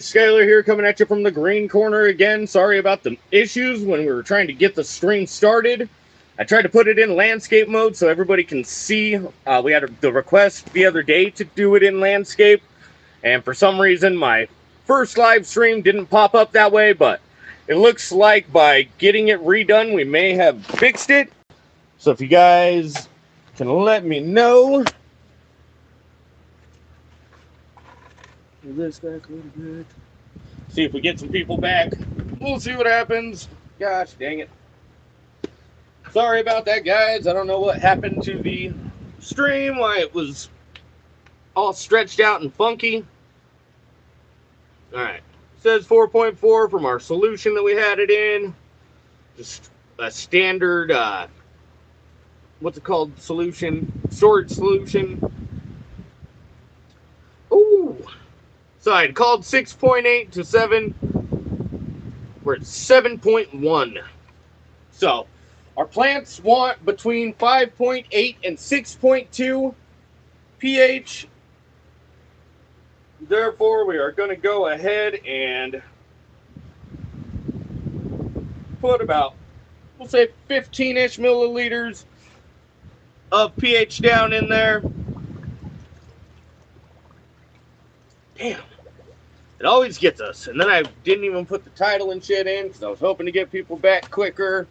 Skylar here, coming at you from the green corner again. Sorry about the issues when we were trying to get the stream started. I tried to put it in landscape mode so everybody can see. We had the request the other day to do it in landscape, and for some reason my first live stream didn't pop up that way, but it looks like by getting it redone we may have fixed it. So if you guys can let me know. Move this back a little bit. See if we get some people back. We'll see what happens. Gosh dang it. Sorry about that, guys. I don't know what happened to the stream, why it was all stretched out and funky. Alright. It says 4.4 from our solution that we had it in. Just a standard, what's it called? Solution. Storage solution. Ooh. So I had called 6.8 to 7. We're at 7.1. So our plants want between 5.8 and 6.2 pH. Therefore, we are going to go ahead and put about, we'll say 15-ish milliliters of pH down in there. Damn. It always gets us. And then I didn't even put the title and shit in because I was hoping to get people back quicker.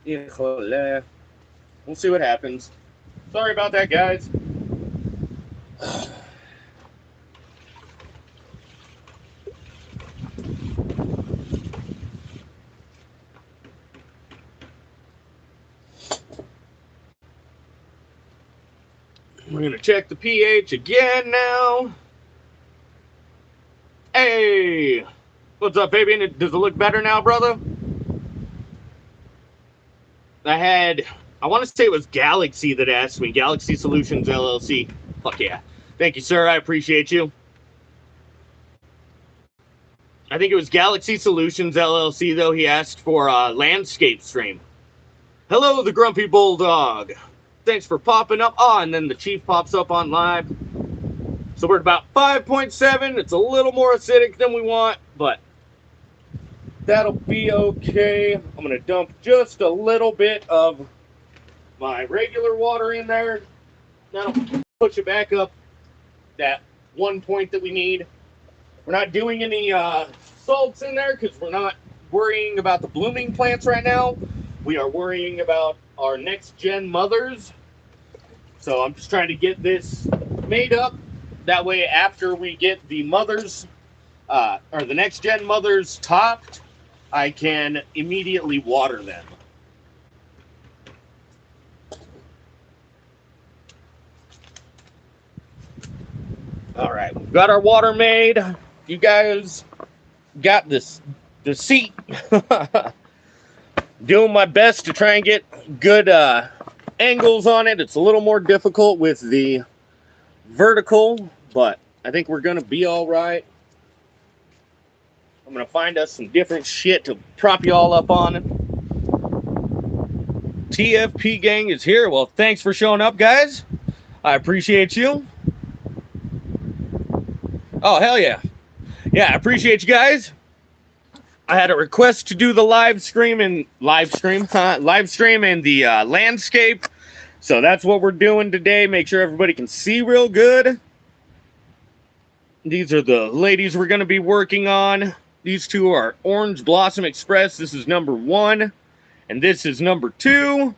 We'll see what happens. Sorry about that, guys. We're going to check the pH again now. Hey! What's up, baby? Does it look better now, brother? I want to say it was Galaxy that asked me. Galaxy Solutions, LLC. Fuck yeah. Thank you, sir. I appreciate you. I think it was Galaxy Solutions, LLC, though. He asked for a landscape stream. Hello, the Grumpy Bulldog. Thanks for popping up. Oh, and then the Chief pops up on live. So we're at about 5.7. It's a little more acidic than we want, but that'll be okay. I'm going to dump just a little bit of my regular water in there. That'll push it back up that 1 point that we need. We're not doing any salts in there because we're not worrying about the blooming plants right now. We are worrying about our next gen mothers. So I'm just trying to get this made up. That way, after we get the mothers, or the next gen mothers topped, I can immediately water them. All right, we've got our water made. You guys got this, the seat. Doing my best to try and get good angles on it. It's a little more difficult with the vertical, but I think we're gonna be all right. I'm gonna find us some different shit to prop you all up on. TFP gang is here. Well, thanks for showing up, guys. I appreciate you. Oh, hell yeah. Yeah, I appreciate you guys. I had a request to do the live stream and the landscape. So that's what we're doing today. Make sure everybody can see real good. These are the ladies we're going to be working on. These two are Orange Blossom Express. This is number 1. And this is number 2.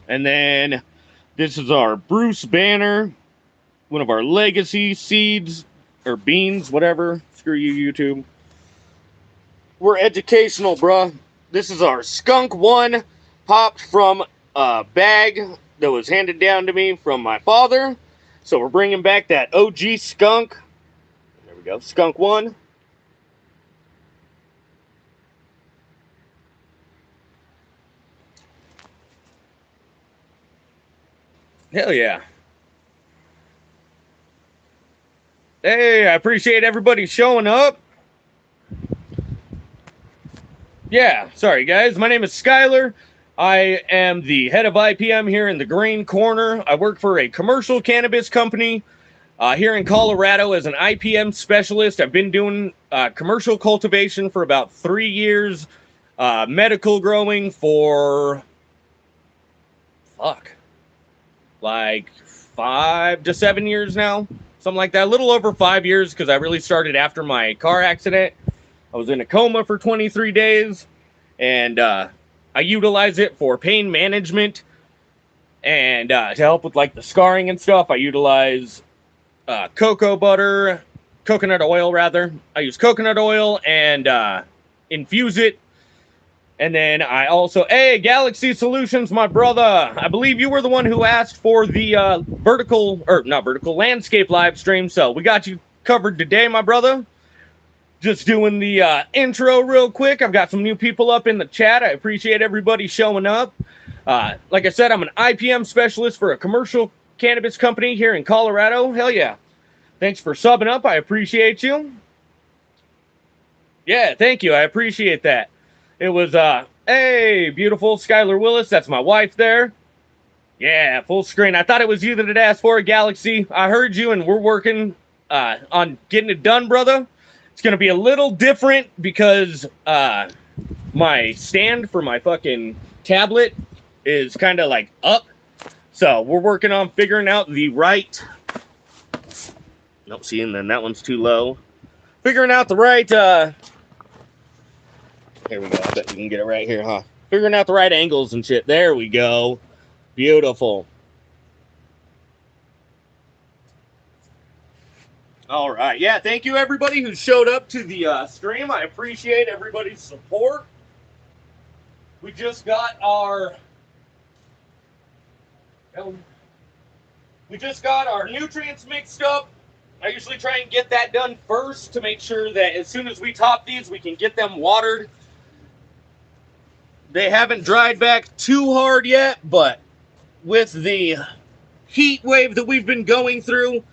And then this is our Bruce Banner. One of our legacy seeds. Or beans, whatever. Screw you, YouTube. We're educational, bruh. This is our Skunk 1. Popped from a bag that was handed down to me from my father. So we're bringing back that OG skunk. There we go. Skunk 1. Hell yeah. Hey, I appreciate everybody showing up. Yeah, sorry guys. My name is Skylar. I am the head of IPM here in the green corner. I work for a commercial cannabis company. here in Colorado as an IPM specialist. I've been doing commercial cultivation for about 3 years, medical growing for, like 5 to 7 years now, something like that. A little over 5 years, because I really started after my car accident. I was in a coma for 23 days, and I utilize it for pain management, and to help with like the scarring and stuff. I utilize cocoa butter, coconut oil rather. I use coconut oil and infuse it. And then I also, hey, Galaxy Solutions, my brother. I believe you were the one who asked for the landscape live stream. So we got you covered today, my brother. Just doing the intro real quick. I've got some new people up in the chat. I appreciate everybody showing up. Like I said, I'm an IPM specialist for a commercial cannabis company here in Colorado. Hell yeah. Thanks for subbing up. I appreciate you. Yeah, thank you. I appreciate that. It was, hey, beautiful Skylar Willis. That's my wife there. Yeah, full screen. I thought it was you that had asked for a Galaxy. I heard you, and we're working on getting it done, brother. It's going to be a little different because my stand for my fucking tablet is kind of like up. So we're working on figuring out the right... Nope, see, and then that one's too low. Figuring out the right... Here we go. I bet we can get it right here, huh? Figuring out the right angles and shit. There we go. Beautiful. All right. Yeah, thank you, everybody who showed up to the stream. I appreciate everybody's support. We just got our... We just got our nutrients mixed up. I usually try and get that done first to make sure that as soon as we top these, we can get them watered. They haven't dried back too hard yet, but with the heat wave that we've been going through,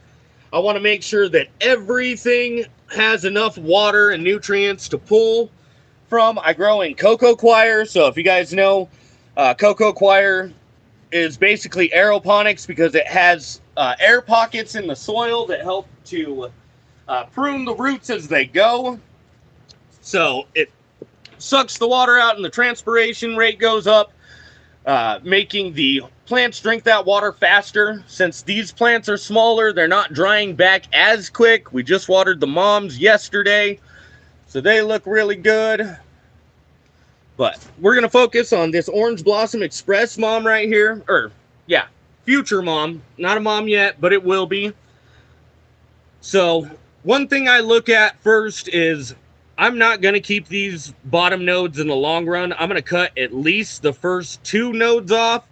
I want to make sure that everything has enough water and nutrients to pull from. I grow in cocoa coir, so if you guys know, cocoa coir is basically aeroponics because it has air pockets in the soil that help to prune the roots as they go. So it sucks the water out and the transpiration rate goes up, making the plants drink that water faster. Since these plants are smaller, they're not drying back as quick. We just watered the moms yesterday, so they look really good. But we're going to focus on this Orange Blossom Express mom right here. Or, yeah, future mom. Not a mom yet, but it will be. So, one thing I look at first is I'm not going to keep these bottom nodes in the long run. I'm going to cut at least the first 2 nodes off,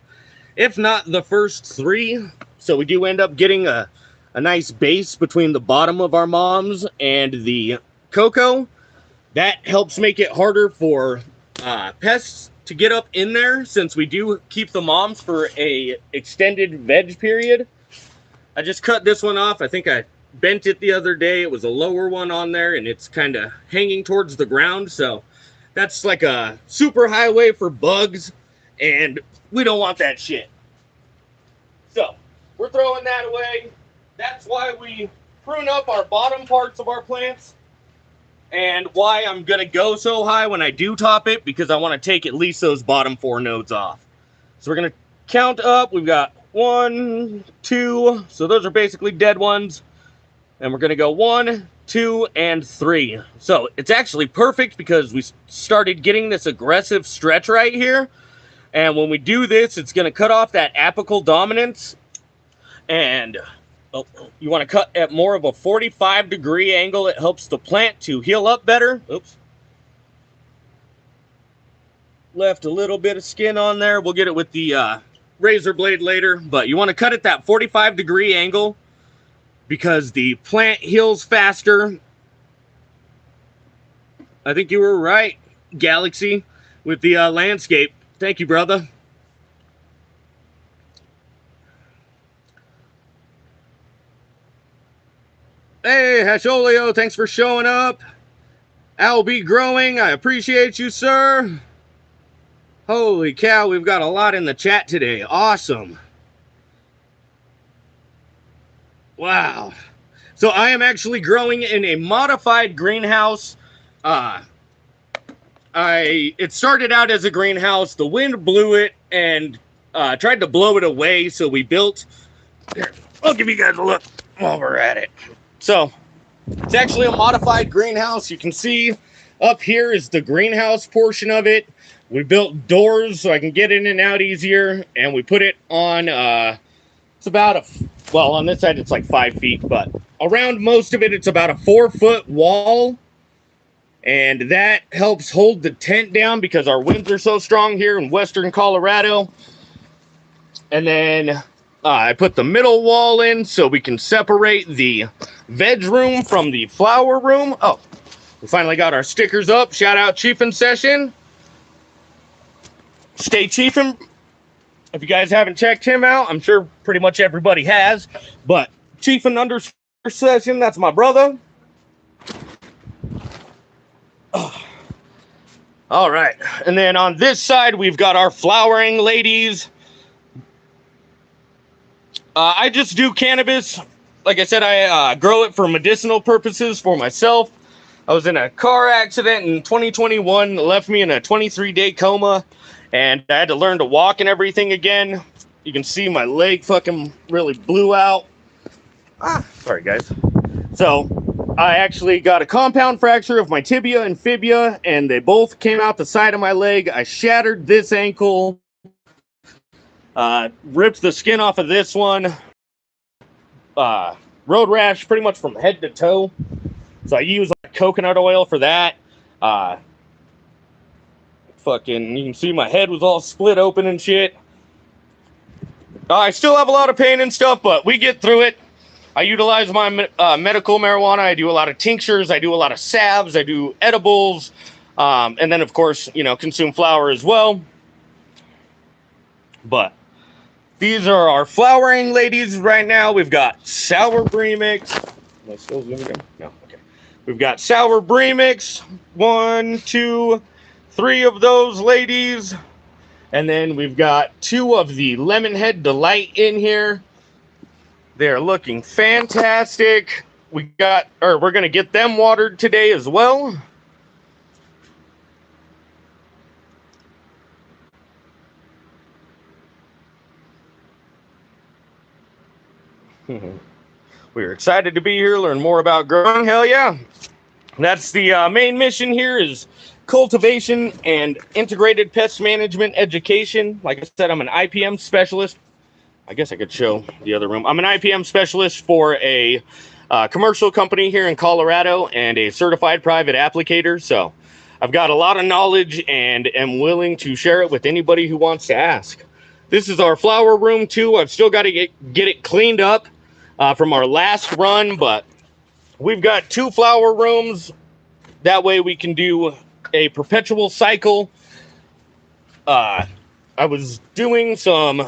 if not the first 3. So we do end up getting a nice base between the bottom of our moms and the cocoa. That helps make it harder for pests to get up in there, since we do keep the moms for a extended veg period. I just cut this one off. I think I bent it the other day. It was a lower one on there, and it's kind of hanging towards the ground, so that's like a super highway for bugs, and we don't want that shit. So we're throwing that away. That's why we prune up our bottom parts of our plants, and why I'm gonna go so high when I do top it, because I want to take at least those bottom 4 nodes off. So we're gonna count up. We've got 1, 2, so those are basically dead ones. And we're going to go 1, 2, and 3. So it's actually perfect because we started getting this aggressive stretch right here. And when we do this, it's going to cut off that apical dominance. And you want to cut at more of a 45-degree angle. It helps the plant to heal up better. Oops. Left a little bit of skin on there. We'll get it with the razor blade later. But you want to cut at that 45-degree angle, because the plant heals faster. I think you were right, Galaxy, with the landscape. Thank you, brother. Hey, Hasholio, thanks for showing up. I'll be growing. I appreciate you, sir. Holy cow, we've got a lot in the chat today. Awesome. Wow. So I am actually growing in a modified greenhouse. It started out as a greenhouse. The wind blew it and tried to blow it away. So we built. Here, I'll give you guys a look while we're at it. So it's actually a modified greenhouse. You can see up here is the greenhouse portion of it. We built doors so I can get in and out easier, and we put it on. It's about well, on this side it's like 5 feet, but around most of it, it's about a 4-foot wall. And that helps hold the tent down because our winds are so strong here in western Colorado. And then I put the middle wall in so we can separate the veg room from the flower room. Oh, we finally got our stickers up. Shout out Chiefin' Session. Stay Chiefin'. If you guys haven't checked him out, I'm sure pretty much everybody has. But Chiefin' _Session, that's my brother. All right, and then on this side we've got our flowering ladies. I just do cannabis. Like I said, I grow it for medicinal purposes for myself. I was in a car accident in 2021, left me in a 23-day coma, and I had to learn to walk and everything again. You can see my leg fucking really blew out. Sorry guys. So I actually got a compound fracture of my tibia and fibia, and they both came out the side of my leg. I shattered this ankle, ripped the skin off of this one, road rash pretty much from head to toe. So I use like coconut oil for that. Fucking, you can see my head was all split open and shit. I still have a lot of pain and stuff, but we get through it. I utilize my medical marijuana. I do a lot of tinctures. I do a lot of salves. I do edibles. And then, of course, you know, consume flower as well. But these are our flowering ladies right now. We've got sour brie mix. Am I still zooming in? No, okay. We've got sour brie mix. 1, 2, 3 of those ladies. And then we've got 2 of the Lemonhead Delight in here. They're looking fantastic. We're going to get them watered today as well. We're excited to be here, learn more about growing. Hell yeah. That's the main mission here is cultivation and integrated pest management education. Like I said, I'm an IPM specialist. I guess I could show the other room. I'm an IPM specialist for a commercial company here in Colorado and a certified private applicator. So I've got a lot of knowledge and am willing to share it with anybody who wants to ask. This is our flower room too. I've still got to get it cleaned up from our last run, but we've got 2 flower rooms. That way we can do a perpetual cycle. I was doing some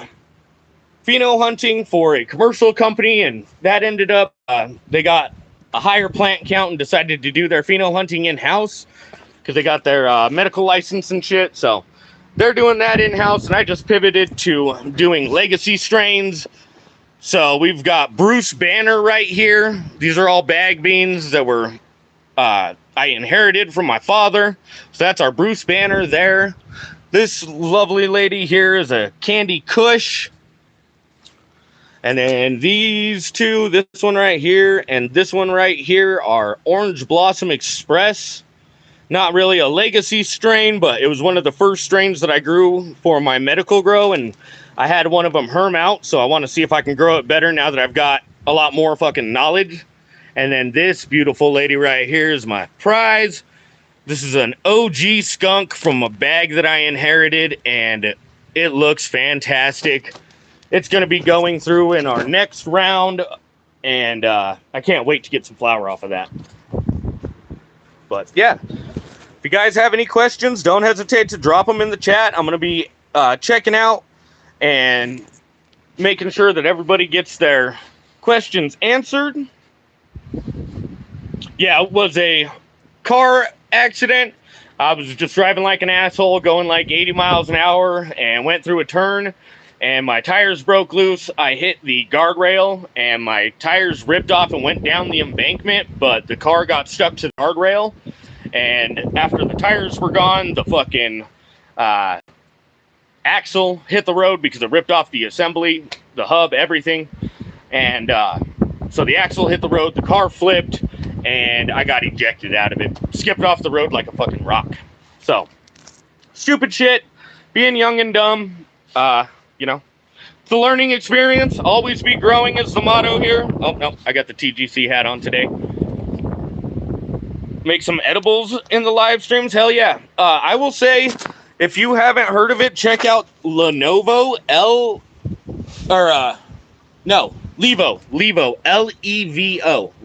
pheno hunting for a commercial company, and that ended up they got a higher plant count and decided to do their pheno hunting in-house because they got their medical license and shit. So they're doing that in-house, and I just pivoted to doing legacy strains. So we've got Bruce Banner right here. These are all bag beans that were I inherited from my father. So that's our Bruce Banner there. This lovely lady here is a Candy Kush. And then these 2, this one right here and this one right here, are Orange Blossom Express. Not really a legacy strain, but it was one of the first strains that I grew for my medical grow, and I had one of them herm out, so I want to see if I can grow it better now that I've got a lot more fucking knowledge. And then this beautiful lady right here is my prize. This is an OG skunk from a bag that I inherited, and it looks fantastic. It's going to be going through in our next round, and I can't wait to get some flower off of that. But yeah, if you guys have any questions, don't hesitate to drop them in the chat. I'm going to be checking out and making sure that everybody gets their questions answered. Yeah, it was a car accident. I was just driving like an asshole, going like 80 miles an hour, and went through a turn. and my tires broke loose. I hit the guardrail, and my tires ripped off and went down the embankment, but the car got stuck to the guardrail. And after the tires were gone, the fucking axle hit the road because it ripped off the assembly, the hub, everything. And so the axle hit the road, the car flipped, and I got ejected out of it. Skipped off the road like a fucking rock. So, stupid shit, being young and dumb, you know, it's a learning experience. Always be growing is the motto here. Oh, no, I got the TGC hat on today. Make some edibles in the live streams, hell yeah. I will say, if you haven't heard of it, check out Levo, Levo,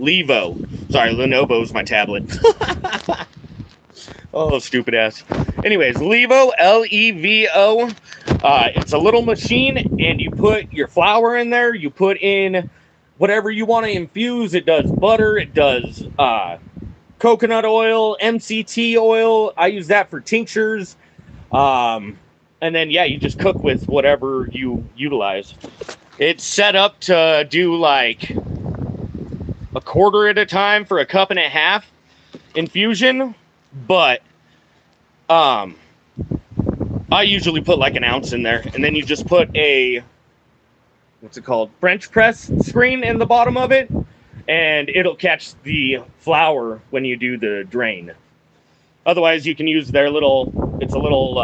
Levo. Sorry, Lenovo's my tablet. Oh, stupid ass. Anyways, Levo, Levo. It's a little machine, and you put your flour in there. You put in whatever you want to infuse. It does butter. It does coconut oil, MCT oil. I use that for tinctures. And then, yeah, you just cook with whatever you utilize. It's set up to do like a quarter at a time for a cup and a half infusion, but I usually put like an ounce in there, and then you just put a, what's it called, French press screen in the bottom of it, and it'll catch the flour when you do the drain. Otherwise, you can use their little, it's a little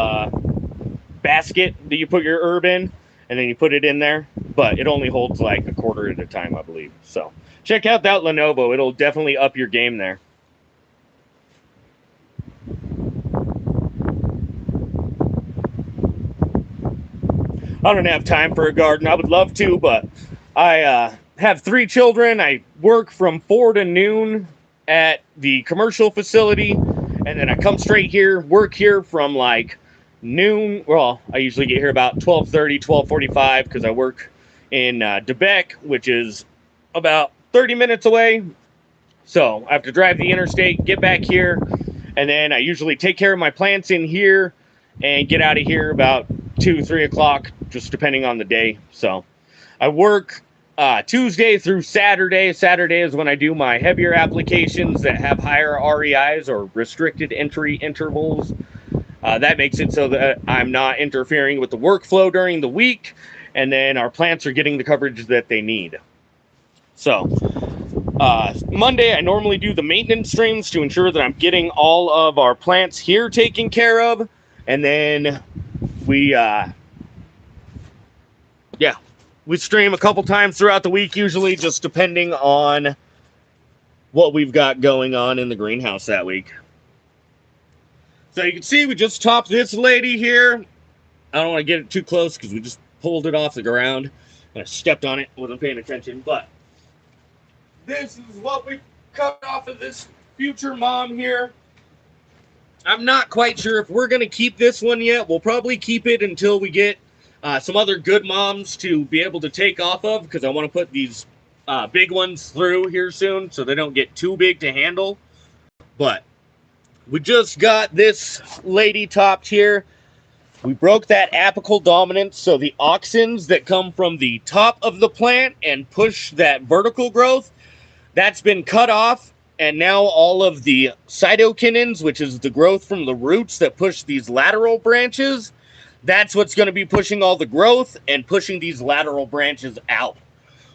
basket that you put your herb in, and then you put it in there, but it only holds like a quarter at a time, I believe. So check out that Lenovo. It'll definitely up your game there. I don't have time for a garden. I would love to, but I have 3 children. I work from 4 to noon at the commercial facility, and then I come straight here, work here from like noon. Well, I usually get here about 12:30, 12:45 because I work in Debec, which is about 30 minutes away. So I have to drive the interstate, get back here, and then I usually take care of my plants in here and get out of here about 2, 3 o'clock, just depending on the day. So I work Tuesday through Saturday. Saturday is when I do my heavier applications that have higher REIs, or restricted entry intervals. That makes it so that I'm not interfering with the workflow during the week, and then our plants are getting the coverage that they need. So Monday, I normally do the maintenance streams to ensure that I'm getting all of our plants here taken care of, and then we stream a couple times throughout the week, usually, just depending on what we've got going on in the greenhouse that week. So you can see we just topped this lady here. I don't want to get it too close because we just pulled it off the ground and I stepped on it, wasn't paying attention. But this is what we cut off of this future mom here. I'm not quite sure if we're going to keep this one yet. We'll probably keep it until we get some other good moms to be able to take off of, because I want to put these big ones through here soon so they don't get too big to handle. But we just got this lady topped here. We broke that apical dominance, so the auxins that come from the top of the plant and push that vertical growth, that's been cut off, and now all of the cytokinins, which is the growth from the roots that push these lateral branches, that's what's going to be pushing all the growth and pushing these lateral branches out.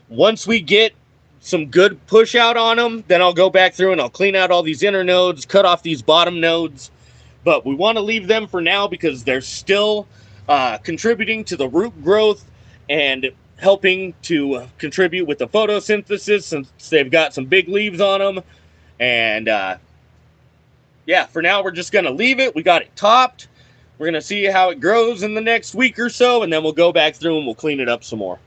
Once we get some good push out on them, then I'll go back through and I'll clean out all these inner nodes, cut off these bottom nodes. But we want to leave them for now because they're still contributing to the root growth and helping to contribute with the photosynthesis, since they've got some big leaves on them. And yeah, for now we're just going to leave it. We got it topped. We're going to see how it grows in the next week or so, and then we'll go back through and we'll clean it up some more.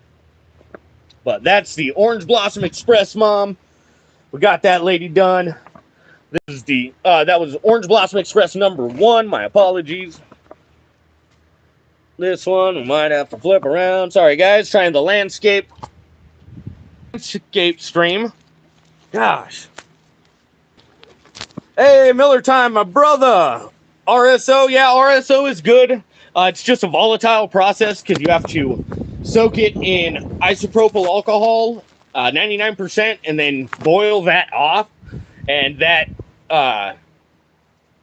But that's the Orange Blossom Express mom. We got that lady done. This is the, that was Orange Blossom Express number 1. My apologies. This one, we might have to flip around. Sorry, guys. Trying the landscape stream. Gosh. Hey, Miller Time, my brother. RSO, yeah, RSO is good. It's just a volatile process because you have to soak it in isopropyl alcohol, 99%, and then boil that off. And that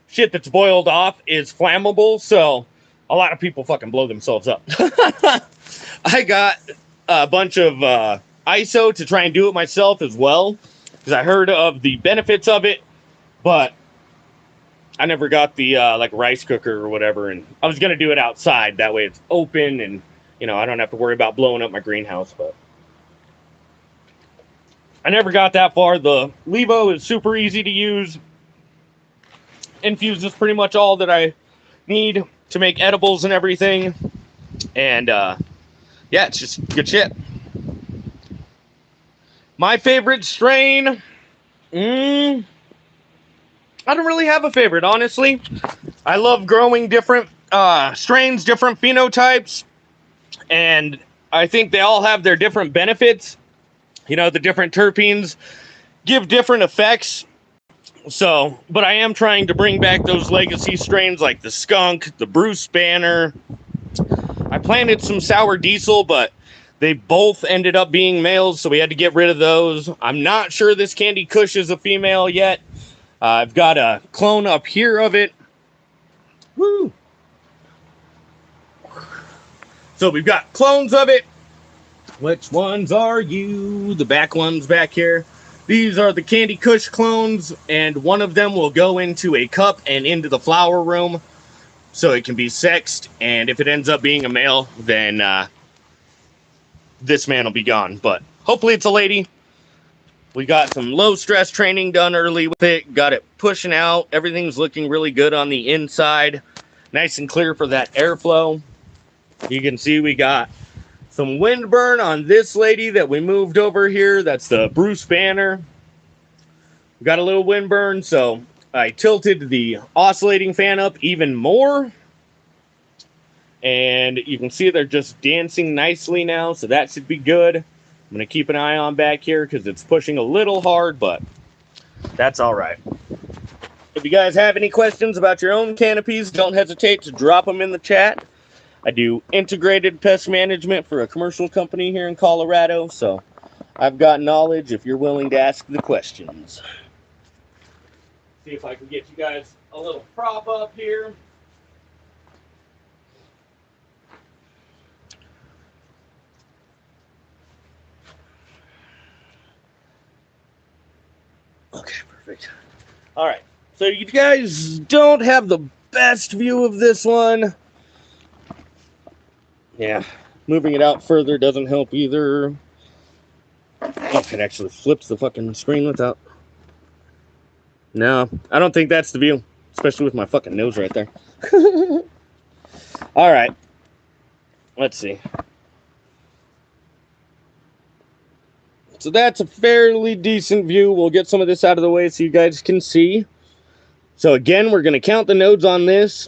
shit that's boiled off is flammable, so a lot of people fucking blow themselves up. I got a bunch of ISO to try and do it myself as well, because I heard of the benefits of it, but I never got the like rice cooker or whatever, and I was gonna do it outside. That way it's open, and you know I don't have to worry about blowing up my greenhouse. But I never got that far. The Levo is super easy to use. Infuses pretty much all that I need to make edibles and everything, and yeah, it's just good shit. My favorite strain. I don't really have a favorite, honestly. I love growing different strains, different phenotypes, and I think they all have their different benefits. You know, the different terpenes give different effects. So, but I am trying to bring back those legacy strains like the skunk, the Bruce Banner. I planted some sour diesel, but they both ended up being males, so we had to get rid of those. I'm not sure this Candy Kush is a female yet. I've got a clone up here of it. Woo! So we've got clones of it. Which ones are you? The back ones back here. These are the Candy Kush clones, and one of them will go into a cup and into the flower room, so it can be sexed, and if it ends up being a male, then this man will be gone. But hopefully it's a lady. We got some low stress training done early with it. Got it pushing out. Everything's looking really good on the inside. Nice and clear for that airflow. You can see we got some wind burn on this lady that we moved over here. That's the Bruce Banner. We got a little wind burn, so I tilted the oscillating fan up even more. And you can see they're just dancing nicely now, so that should be good. I'm going to keep an eye on back here because it's pushing a little hard, but that's all right. If you guys have any questions about your own canopies, don't hesitate to drop them in the chat. I do integrated pest management for a commercial company here in Colorado, so I've got knowledge if you're willing to ask the questions. See if I can get you guys a little prop up here. Okay, perfect. All right, so you guys don't have the best view of this one. Yeah, moving it out further doesn't help either. Oh, it actually flips the fucking screen without. No, I don't think that's the view, especially with my fucking nose right there. All right, let's see. So that's a fairly decent view. We'll get some of this out of the way so you guys can see. So again, we're going to count the nodes on this.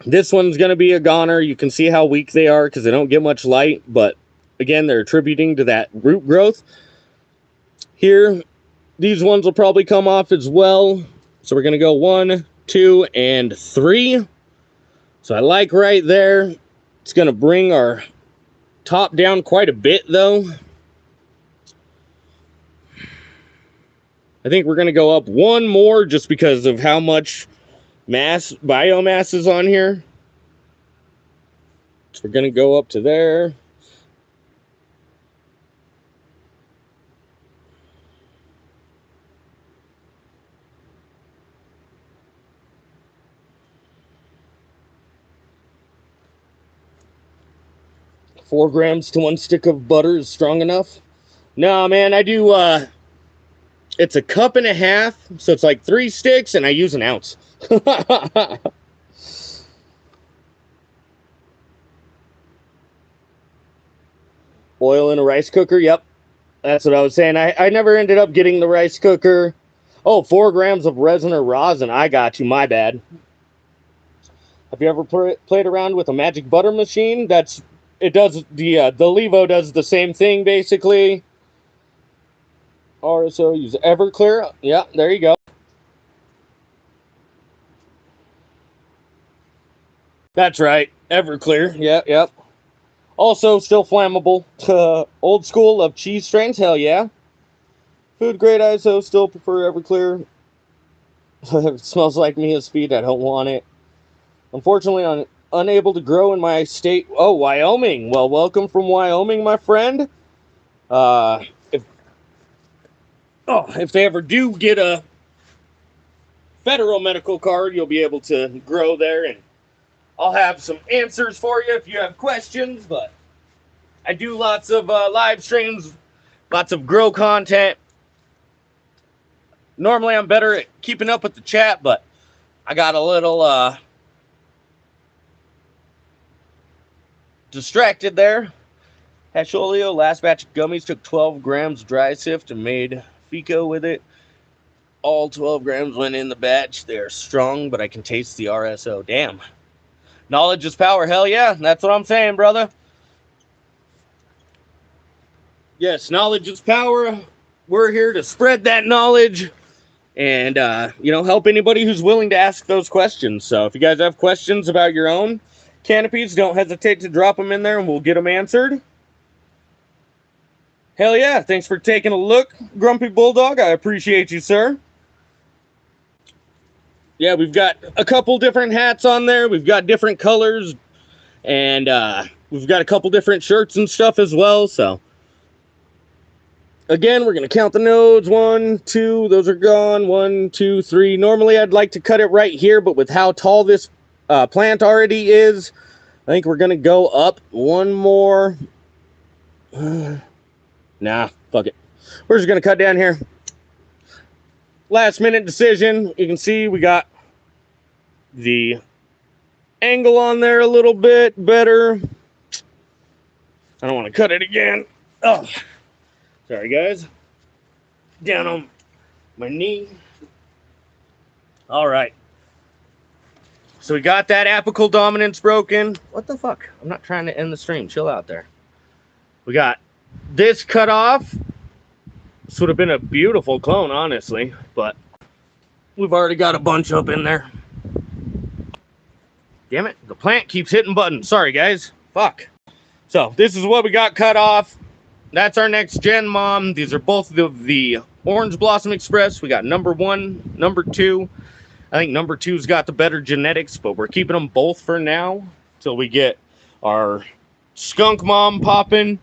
This one's going to be a goner. You can see how weak they are because they don't get much light. But again, they're attributing to that root growth. Here, these ones will probably come off as well. So we're going to go 1, 2, and 3. So I like right there. It's going to bring our top down quite a bit, though. I think we're going to go up one more just because of how much biomass is on here. So we're going to go up to there. Four grams to 1 stick of butter is strong enough. No, man, I do, it's a cup and a half, so it's like 3 sticks, and I use an ounce. Oil in a rice cooker, yep. That's what I was saying. I never ended up getting the rice cooker. Oh, 4 grams of resin or rosin. I got you, my bad. Have you ever played around with a magic butter machine? It does, the Levo does the same thing, basically. RSO, use Everclear. Yeah, there you go. That's right, Everclear. Yep. Also, still flammable. Old school of cheese strains, hell yeah. Food grade ISO, still prefer Everclear. It smells like Mia's feet, I don't want it. Unfortunately, I'm unable to grow in my state. Oh, Wyoming. Well, welcome from Wyoming, my friend. If they ever do get a federal medical card, you'll be able to grow there, and I'll have some answers for you if you have questions. But I do lots of live streams, lots of grow content. Normally I'm better at keeping up with the chat, but I got a little distracted there. Hacholio, last batch of gummies, took 12 grams dry sift and made Fico with it. All 12 grams went in the batch. They're strong, but I can taste the RSO. Damn. Knowledge is power. Hell yeah. That's what I'm saying, brother. Yes, knowledge is power. We're here to spread that knowledge and, help anybody who's willing to ask those questions. So if you guys have questions about your own canopies, don't hesitate to drop them in there and we'll get them answered. Hell yeah. Thanks for taking a look, Grumpy Bulldog. I appreciate you, sir. Yeah, we've got a couple different hats on there. We've got different colors. And we've got a couple different shirts and stuff as well. So, again, we're going to count the nodes. 1, 2, those are gone. 1, 2, 3. Normally, I'd like to cut it right here. But with how tall this plant already is, I think we're going to go up one more. Nah, fuck it. We're just going to cut down here. Last minute decision. You can see we got the angle on there a little bit better. I don't want to cut it again. Oh, sorry guys. Down on my knee. All right. So we got that apical dominance broken. What the fuck? I'm not trying to end the stream. Chill out there. We got this cut off. This would have been a beautiful clone, honestly, but we've already got a bunch up in there. Damn it, the plant keeps hitting buttons. Sorry, guys. Fuck. So, this is what we got cut off. That's our next gen mom. These are both the Orange Blossom Express. We got number 1, number 2. I think number 2's got the better genetics, but we're keeping them both for now till we get our skunk mom popping.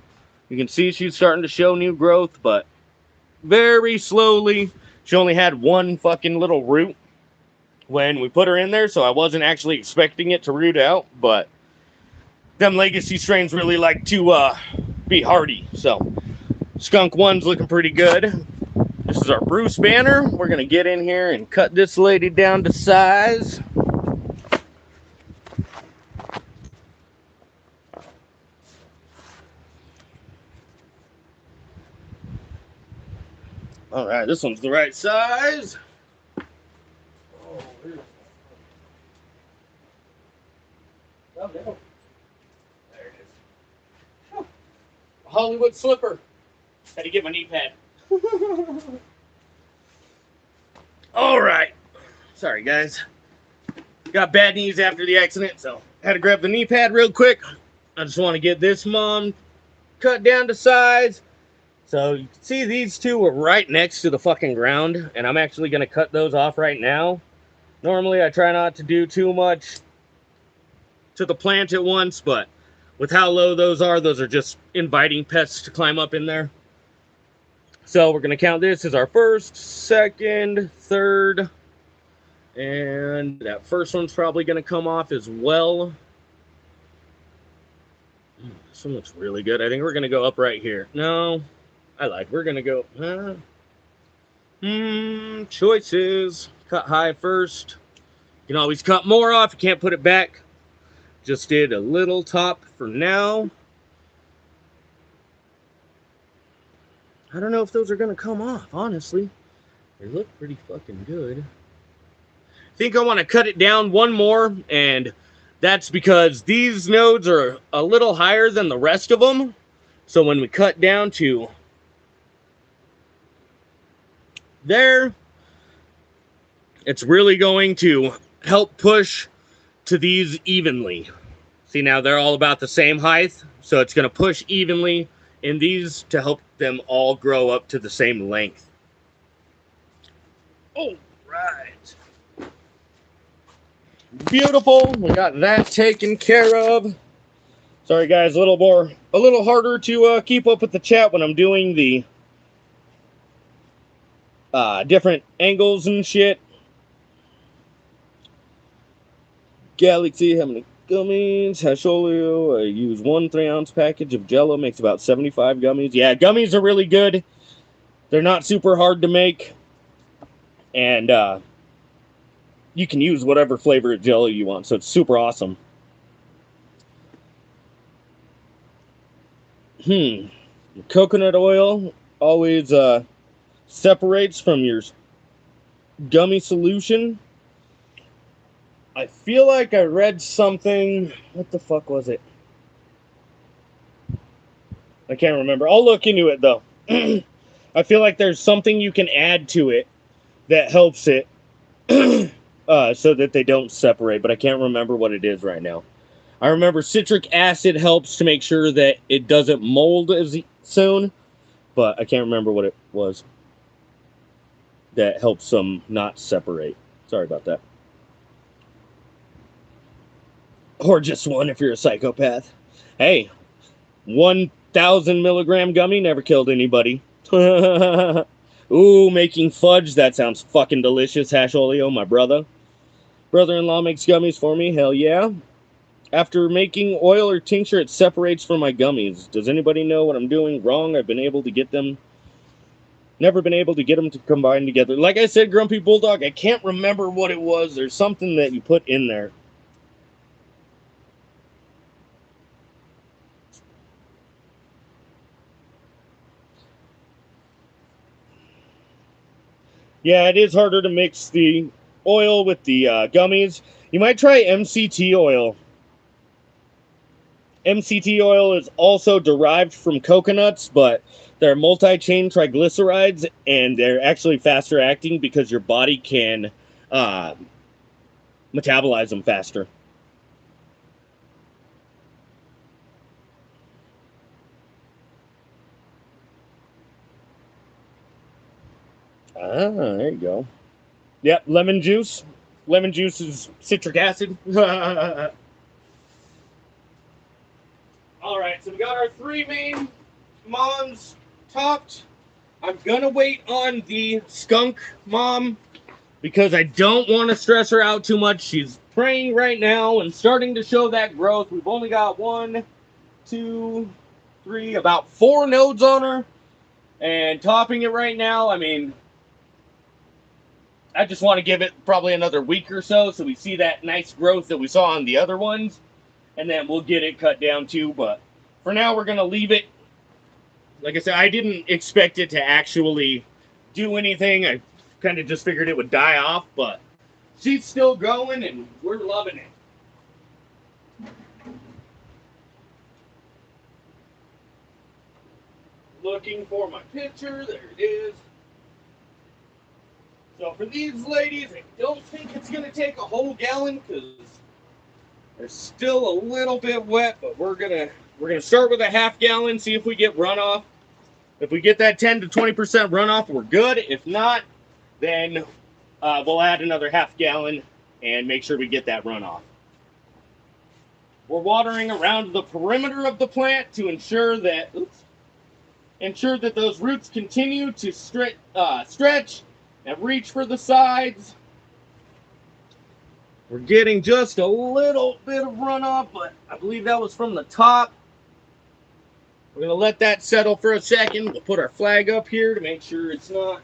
You can see she's starting to show new growth, but very slowly. She only had one fucking little root when we put her in there, so I wasn't actually expecting it to root out, but them legacy strains really like to be hardy. So skunk 1's looking pretty good. This is our Bruce banner. We're gonna get in here and cut this lady down to size. All right, this one's the right size. Oh, there it is. Oh, Hollywood slipper. Had to get my knee pad. All right. Sorry, guys. Got bad knees after the accident, so had to grab the knee pad real quick. I just want to get this mom cut down to size. So you can see these two are right next to the fucking ground, and I'm actually going to cut those off right now. Normally I try not to do too much to the plant at once, but with how low those are just inviting pests to climb up in there. So we're going to count this as our first, second, third, and that first one's probably going to come off as well. This one looks really good. I think we're going to go up right here. No. We're gonna go, choices. Cut high first. You can always cut more off. You can't put it back. Just did a little top for now. I don't know if those are gonna come off, honestly. They look pretty fucking good. I think I want to cut it down one more, and that's because these nodes are a little higher than the rest of them. So when we cut down to there, it's really going to help push to these evenly. See, now they're all about the same height, So it's going to push evenly in these to help them all grow up to the same length. All right. Beautiful. We got that taken care of. Sorry, guys, a little harder to keep up with the chat when I'm doing the different angles and shit. Galaxy, how many gummies? Hasholio, I use 1 3-ounce package of Jello, makes about 75 gummies. Yeah, gummies are really good. They're not super hard to make. And you can use whatever flavor of Jello you want, so it's super awesome. Coconut oil always separates from your gummy solution. I feel like I read something. What the fuck was it? I can't remember. I'll look into it, though. I feel like there's something you can add to it that helps it so that they don't separate, but I can't remember what it is right now. I remember citric acid helps to make sure that it doesn't mold as soon, but I can't remember what it was that helps them not separate. Sorry about that. Or just one if you're a psychopath. Hey, 1,000 milligram gummy never killed anybody. Ooh, making fudge. That sounds fucking delicious. Hasholio, my brother-in-law makes gummies for me. Hell yeah. After making oil or tincture, it separates from my gummies. Does anybody know what I'm doing wrong? I've been able to get them. Never been able to get them to combine together. Like I said, Grumpy Bulldog, I can't remember what it was. There's something that you put in there. Yeah, it is harder to mix the oil with the gummies. You might try MCT oil. MCT oil is also derived from coconuts, but they're multi-chain triglycerides, and they're actually faster acting because your body can metabolize them faster. Ah, there you go. Yep, lemon juice. Lemon juice is citric acid. All right, so we got our 3 main moms topped. I'm gonna wait on the skunk mom because I don't want to stress her out too much. She's praying right now and starting to show that growth. We've only got 1, 2, 3, about 4 nodes on her, and topping it right now. I mean, I just want to give it probably another week or so we see that nice growth that we saw on the other ones, and then we'll get it cut down too. But for now, we're going to leave it. Like I said, I didn't expect it to actually do anything. I kind of just figured it would die off, but she's still going, and we're loving it. Looking for my picture. There it is. So for these ladies, I don't think it's going to take a whole gallon because they're still a little bit wet, but we're gonna start with a half gallon, see if we get runoff. If we get that 10 to 20% runoff, we're good. If not, then we'll add another half gallon and make sure we get that runoff. We're watering around the perimeter of the plant to ensure that those roots continue to stretch and reach for the sides. We're getting just a little bit of runoff, but I believe that was from the top. We're going to let that settle for a second. We'll put our flag up here to make sure it's not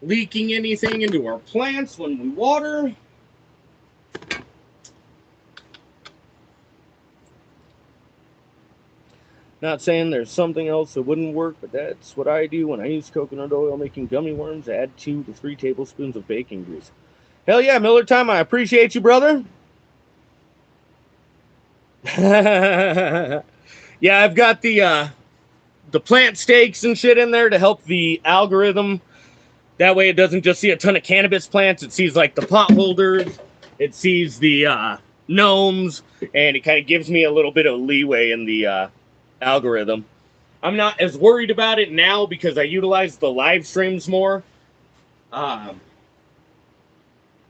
leaking anything into our plants when we water. Not saying there's something else that wouldn't work, but that's what I do when I use coconut oil making gummy worms. Add 2 to 3 tablespoons of baking grease. Hell yeah, Miller Time, I appreciate you, brother. Yeah, I've got the plant stakes and shit in there to help the algorithm. That way it doesn't just see a ton of cannabis plants. It sees like the pot holders. It sees the gnomes, and it kind of gives me a little bit of leeway in the algorithm. I'm not as worried about it now because I utilize the live streams more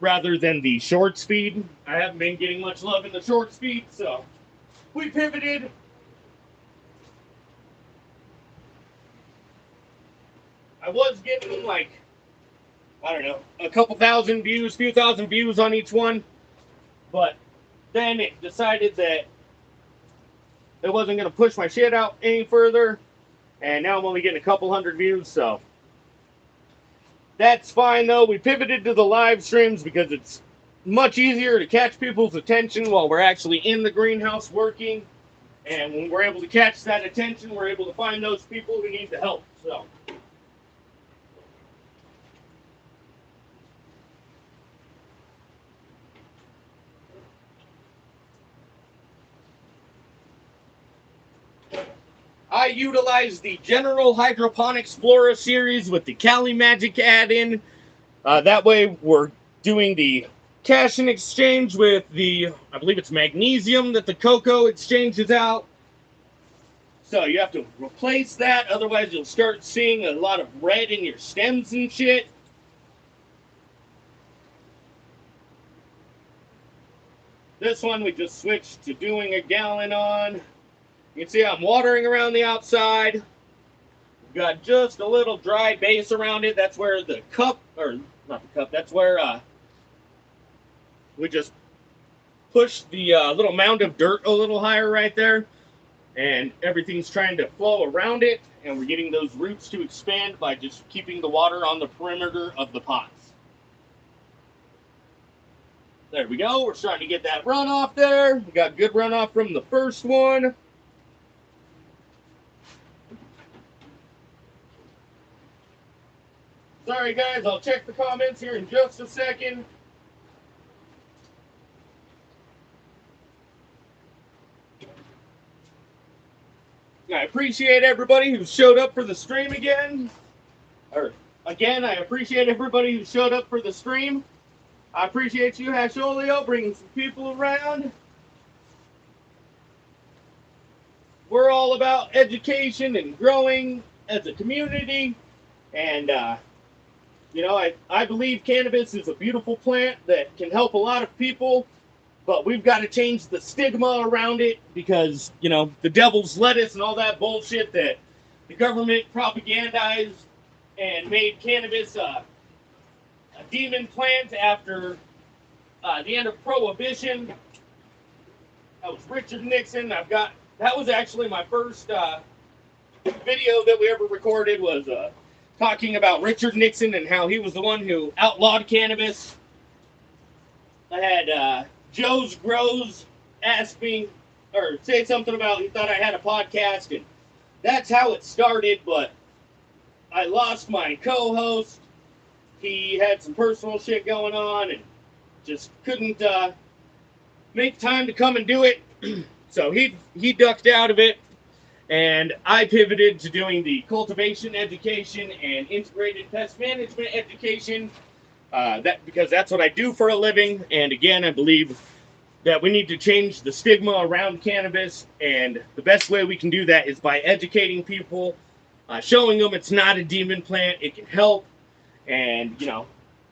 rather than the short speed. I haven't been getting much love in the short speed, so we pivoted. I was getting like, I don't know, a couple thousand views, few thousand views on each one, but then it decided that it wasn't going to push my shit out any further, and now I'm only getting a couple hundred views, so that's fine though. We pivoted to the live streams because it's much easier to catch people's attention while we're actually in the greenhouse working, and when we're able to catch that attention, we're able to find those people who need the help. So I utilize the General Hydroponics Flora series with the Cali Magic add-in. That way we're doing the cash in exchange with the, I believe it's magnesium that the cocoa exchanges out. So you have to replace that, otherwise you'll start seeing a lot of red in your stems and shit. This one we just switched to doing a gallon on. You can see I'm watering around the outside. We've got just a little dry base around it. That's where the cup, or not the cup, that's where we just push the little mound of dirt a little higher right there. And everything's trying to flow around it. And we're getting those roots to expand by just keeping the water on the perimeter of the pots. There we go. We're starting to get that runoff there. We got good runoff from the first one. Sorry guys, I'll check the comments here in just a second. I appreciate everybody who showed up for the stream again. I appreciate everybody who showed up for the stream. I appreciate you, Hasholio, bringing some people around. We're all about education and growing as a community. And, you know, I believe cannabis is a beautiful plant that can help a lot of people, but we've got to change the stigma around it because, you know, the devil's lettuce and all that bullshit that the government propagandized and made cannabis a demon plant after the end of Prohibition. That was Richard Nixon. That was actually my first video that we ever recorded was talking about Richard Nixon and how he was the one who outlawed cannabis. I had Joe's Grows ask me, or say something about he thought I had a podcast, and that's how it started, but I lost my co-host. He had some personal shit going on and just couldn't make time to come and do it. So he ducked out of it. And I pivoted to doing the cultivation education and integrated pest management education. Because that's what I do for a living. And again, I believe that we need to change the stigma around cannabis. And the best way we can do that is by educating people, showing them it's not a demon plant. It can help. And, you know,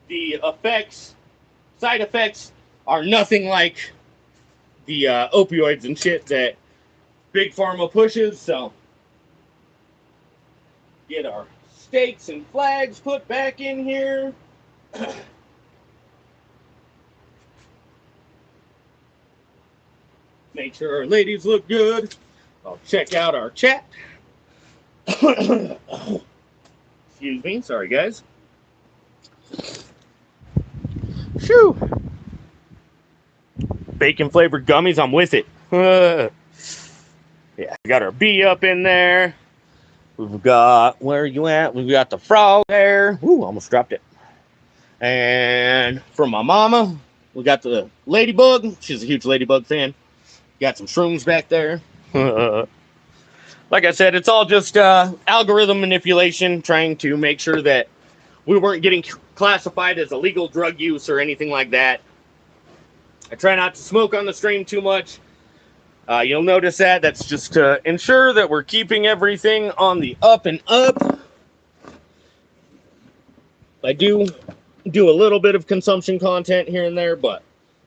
the side effects are nothing like the opioids and shit that Big Pharma pushes. So get our stakes and flags put back in here. Make sure our ladies look good. I'll check out our chat. Excuse me, sorry guys. Shoo! Bacon flavored gummies, I'm with it. Yeah, we got our bee up in there. We've got, where are you at? We've got the frog there. Ooh, almost dropped it. And for my mama, we got the ladybug. She's a huge ladybug fan. Got some shrooms back there. Like I said, it's all just algorithm manipulation, trying to make sure that we weren't getting classified as illegal drug use or anything like that. I try not to smoke on the stream too much. You'll notice that. That's just to ensure that we're keeping everything on the up and up. I do a little bit of consumption content here and there, but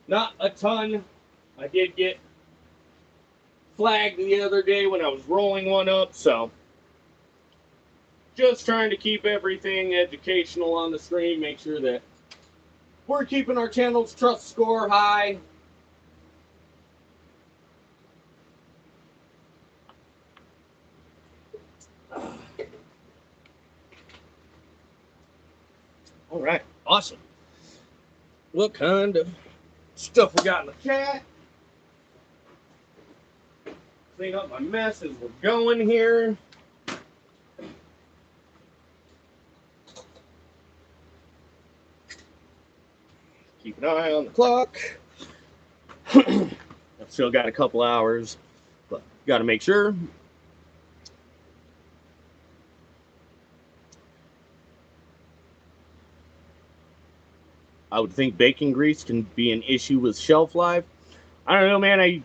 not a ton. I did get flagged the other day when I was rolling one up, so just trying to keep everything educational on the stream, make sure that we're keeping our channel's trust score high. All right, awesome. What kind of stuff we got in the chat? Clean up my mess as we're going here. Keep an eye on the clock. I've still got a couple hours, but got to make sure. I would think bacon grease can be an issue with shelf life. I don't know, man.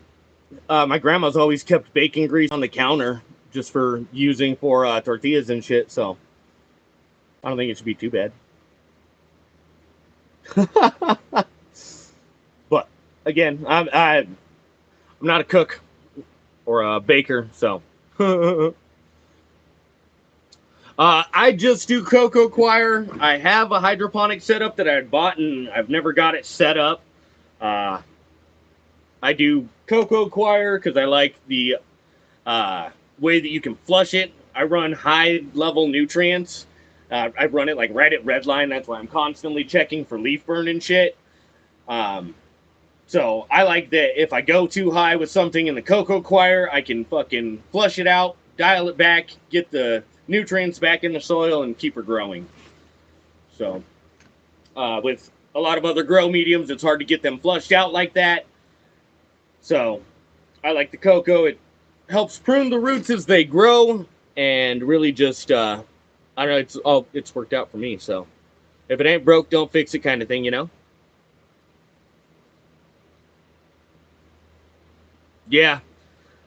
My grandma's always kept bacon grease on the counter just for using for tortillas and shit, so I don't think it should be too bad. But again, I'm not a cook or a baker, so I just do cocoa coir. I have a hydroponic setup that I had bought and I've never got it set up. I do cocoa coir because I like the way that you can flush it. I run high level nutrients. I run it like right at red line. That's why I'm constantly checking for leaf burn and shit. So I like that if I go too high with something in the cocoa coir, I can fucking flush it out, dial it back, get the nutrients back in the soil, and keep her growing. So with a lot of other grow mediums, it's hard to get them flushed out like that. So I like the cocoa. It helps prune the roots as they grow, and really just I don't know, it's worked out for me. So if it ain't broke, don't fix it kind of thing, you know? Yeah.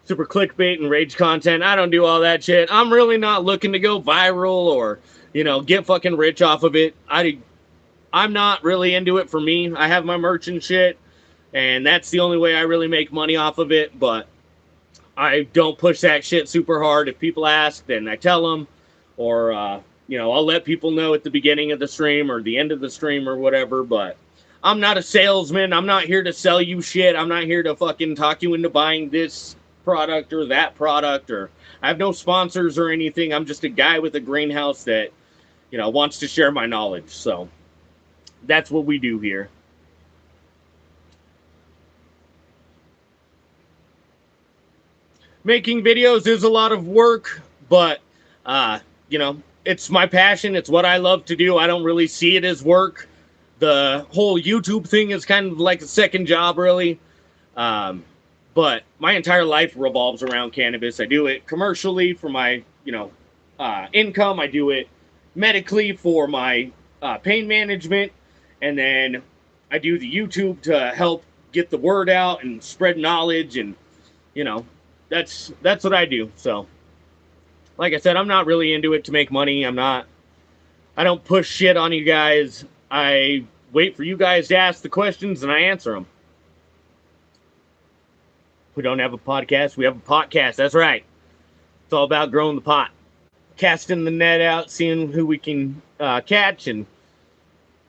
Super clickbait and rage content. I don't do all that shit. I'm really not looking to go viral or, you know, get fucking rich off of it. I'm not really into it for me. I have my merch and shit, and that's the only way I really make money off of it, but I don't push that shit super hard. If people ask, then I tell them, or, you know, I'll let people know at the beginning of the stream or the end of the stream or whatever, but I'm not a salesman. I'm not here to sell you shit. I'm not here to fucking talk you into buying this product or that product, or I have no sponsors or anything. I'm just a guy with a greenhouse that, you know, wants to share my knowledge. So that's what we do here. Making videos is a lot of work, but you know, it's my passion. It's what I love to do. I don't really see it as work. The whole YouTube thing is kind of like a second job, really. But my entire life revolves around cannabis. I do it commercially for my, you know, income. I do it medically for my pain management. And then I do the YouTube to help get the word out and spread knowledge. And, you know, that's what I do. So, like I said, I'm not really into it to make money. I don't push shit on you guys. I wait for you guys to ask the questions and I answer them. We don't have a podcast. We have a podcast. That's right. It's all about growing the pot. Casting the net out, seeing who we can catch and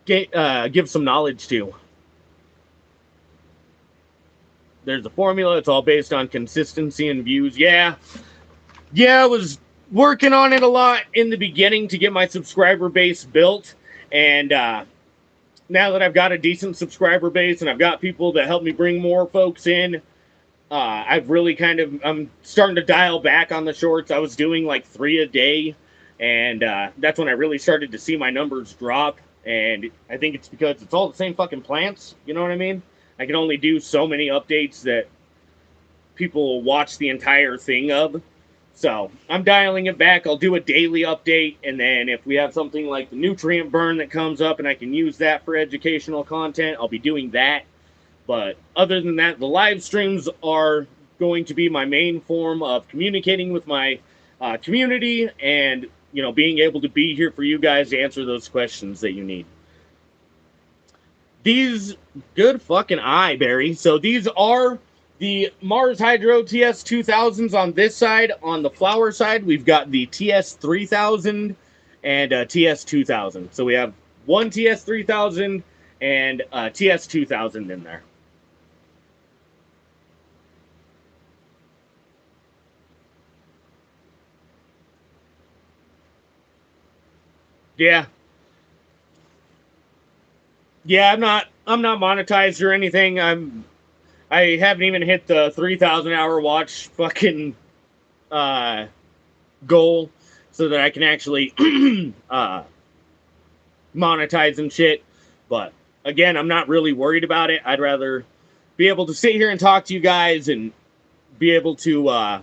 give some knowledge to. There's a formula. It's all based on consistency and views. Yeah, I was working on it a lot in the beginning to get my subscriber base built. And now that I've got a decent subscriber base and I've got people that help me bring more folks in, I've really I'm starting to dial back on the shorts. I was doing like 3 a day, and that's when I really started to see my numbers drop. And I think it's because it's all the same fucking plants. You know what I mean? I can only do so many updates that people will watch the entire thing of. So I'm dialing it back. I'll do a daily update, and then if we have something like the nutrient burn that comes up and I can use that for educational content, I'll be doing that. But other than that, the live streams are going to be my main form of communicating with my community and, you know, being able to be here for you guys to answer those questions that you need. These, good fucking eye, Barry. So these are the Mars Hydro TS2000s on this side. On the flower side, we've got the TS3000 and TS2000. So we have one TS3000 and TS2000 in there. Yeah. Yeah, I'm not monetized or anything. I haven't even hit the 3,000 hour watch fucking goal so that I can actually monetize and shit. But again, I'm not really worried about it. I'd rather be able to sit here and talk to you guys and be able to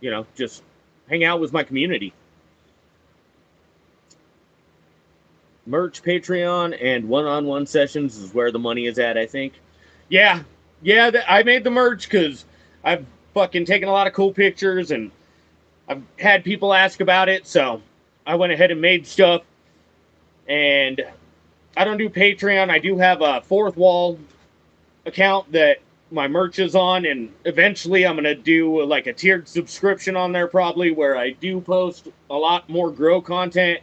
you know, just hang out with my community. Merch, Patreon, and one-on-one sessions is where the money is at, I think. Yeah, I made the merch because I've fucking taken a lot of cool pictures and I've had people ask about it, so I went ahead and made stuff. And I don't do Patreon. I do have a Fourth Wall account that my merch is on, and eventually I'm going to do like a tiered subscription on there probably, where I do post a lot more grow content,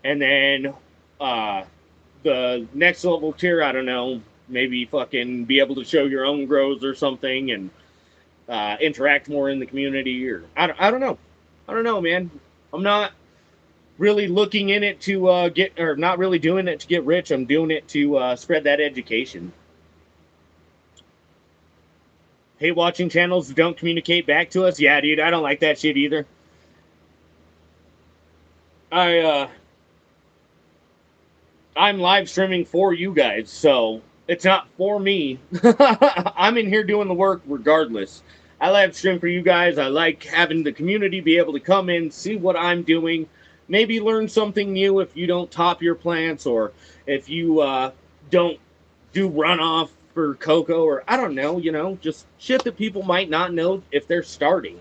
and then the next level tier, I don't know, maybe fucking be able to show your own grows or something and interact more in the community, or I don't know, man. I'm not really looking in it to get, or not really doing it to get rich. I'm doing it to spread that education. Hate watching channels that don't communicate back to us. Yeah, dude, I don't like that shit either. I'm live streaming for you guys, so it's not for me. I'm in here doing the work regardless. I live stream for you guys. I like having the community be able to come in, see what I'm doing, maybe learn something new if you don't top your plants, or if you don't do runoff for cocoa, or I don't know, you know, just shit that people might not know if they're starting.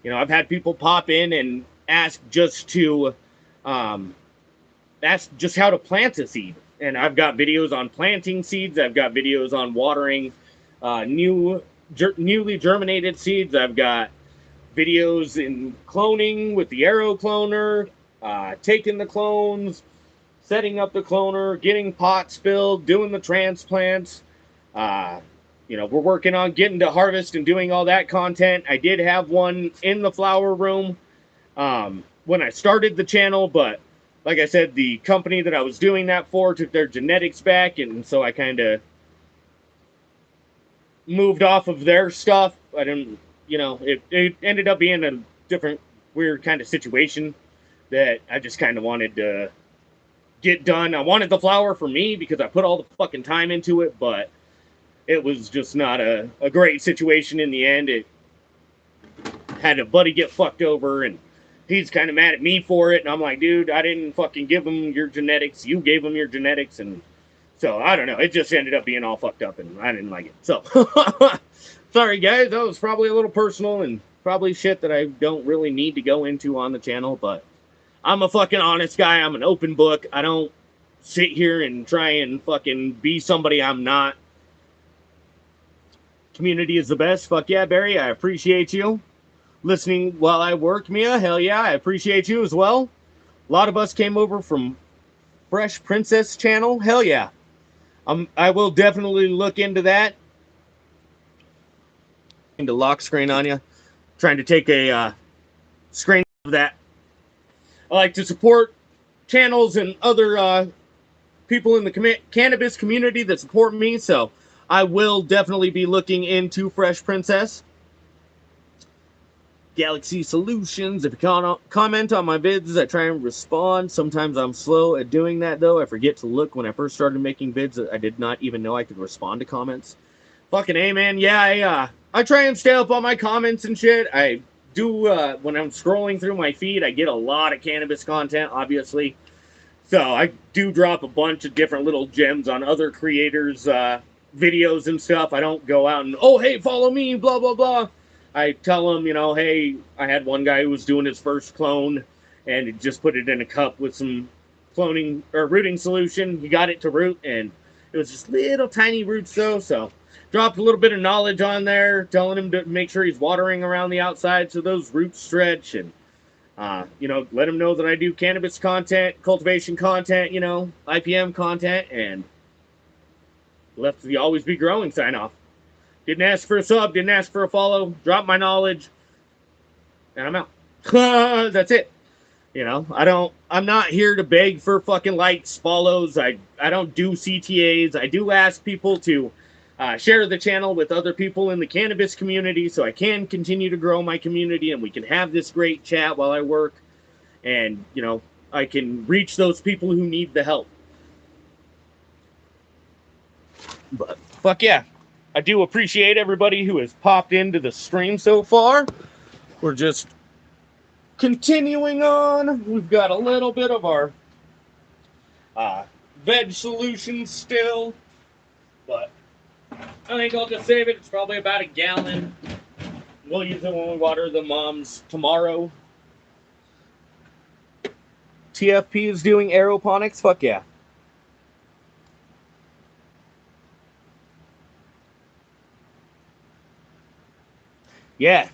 You know, I've had people pop in and ask just to that's just how to plant a seed. And I've got videos on planting seeds. I've got videos on watering newly germinated seeds. I've got videos in cloning with the arrow cloner, taking the clones, setting up the cloner, getting pots filled, doing the transplants. You know, we're working on getting to harvest and doing all that content. I did have one in the flower room when I started the channel, but like I said, the company that I was doing that for took their genetics back, and so I kind of moved off of their stuff. I didn't, you know, it ended up being a different, weird kind of situation that I just kind of wanted to get done. I wanted the flower for me because I put all the fucking time into it, but it was just not a great situation in the end. It had a buddy get fucked over, and he's kind of mad at me for it, and I'm like, dude, I didn't fucking give him your genetics. You gave him your genetics, and so, I don't know. It just ended up being all fucked up, and I didn't like it. So, sorry, guys. That was probably a little personal, and probably shit that I don't really need to go into on the channel, but I'm a fucking honest guy. I'm an open book. I don't sit here and try and fucking be somebody I'm not. Community is the best. Fuck yeah, Barry. I appreciate you listening while I work, Mia. Hell yeah, I appreciate you as well. A lot of us came over from Fresh Princess channel. Hell yeah. I will definitely look into that. Into lock screen on you. Trying to take a screen of that. I like to support channels and other people in the cannabis community that support me, so I will definitely be looking into Fresh Princess. Galaxy Solutions. If you comment on my vids, I try and respond. Sometimes I'm slow at doing that, though. I forget to look. When I first started making vids, I did not even know I could respond to comments. Fucking A, man. Yeah, I try and stay up on my comments and shit. I do, when I'm scrolling through my feed, I get a lot of cannabis content, obviously. So I do drop a bunch of different little gems on other creators' videos and stuff. I don't go out and, oh, hey, follow me, blah, blah, blah. I tell them, you know, hey, I had one guy who was doing his first clone and he just put it in a cup with some cloning or rooting solution. He got it to root, and it was just little tiny roots though. So dropped a little bit of knowledge on there, telling him to make sure he's watering around the outside so those roots stretch, and you know, let him know that I do cannabis content, cultivation content, you know, IPM content, and left the always be growing sign off. Didn't ask for a sub, didn't ask for a follow, dropped my knowledge, and I'm out. That's it. You know, I'm not here to beg for fucking likes, follows. I don't do CTAs. I do ask people to share the channel with other people in the cannabis community so I can continue to grow my community and we can have this great chat while I work. And, you know, I can reach those people who need the help. But, fuck yeah. I do appreciate everybody who has popped into the stream so far. We're just continuing on. We've got a little bit of our veg solutions still, but I think I'll just save it. It's probably about a gallon. We'll use it when we water the moms tomorrow. TFP is doing aeroponics. Fuck yeah. Yeah.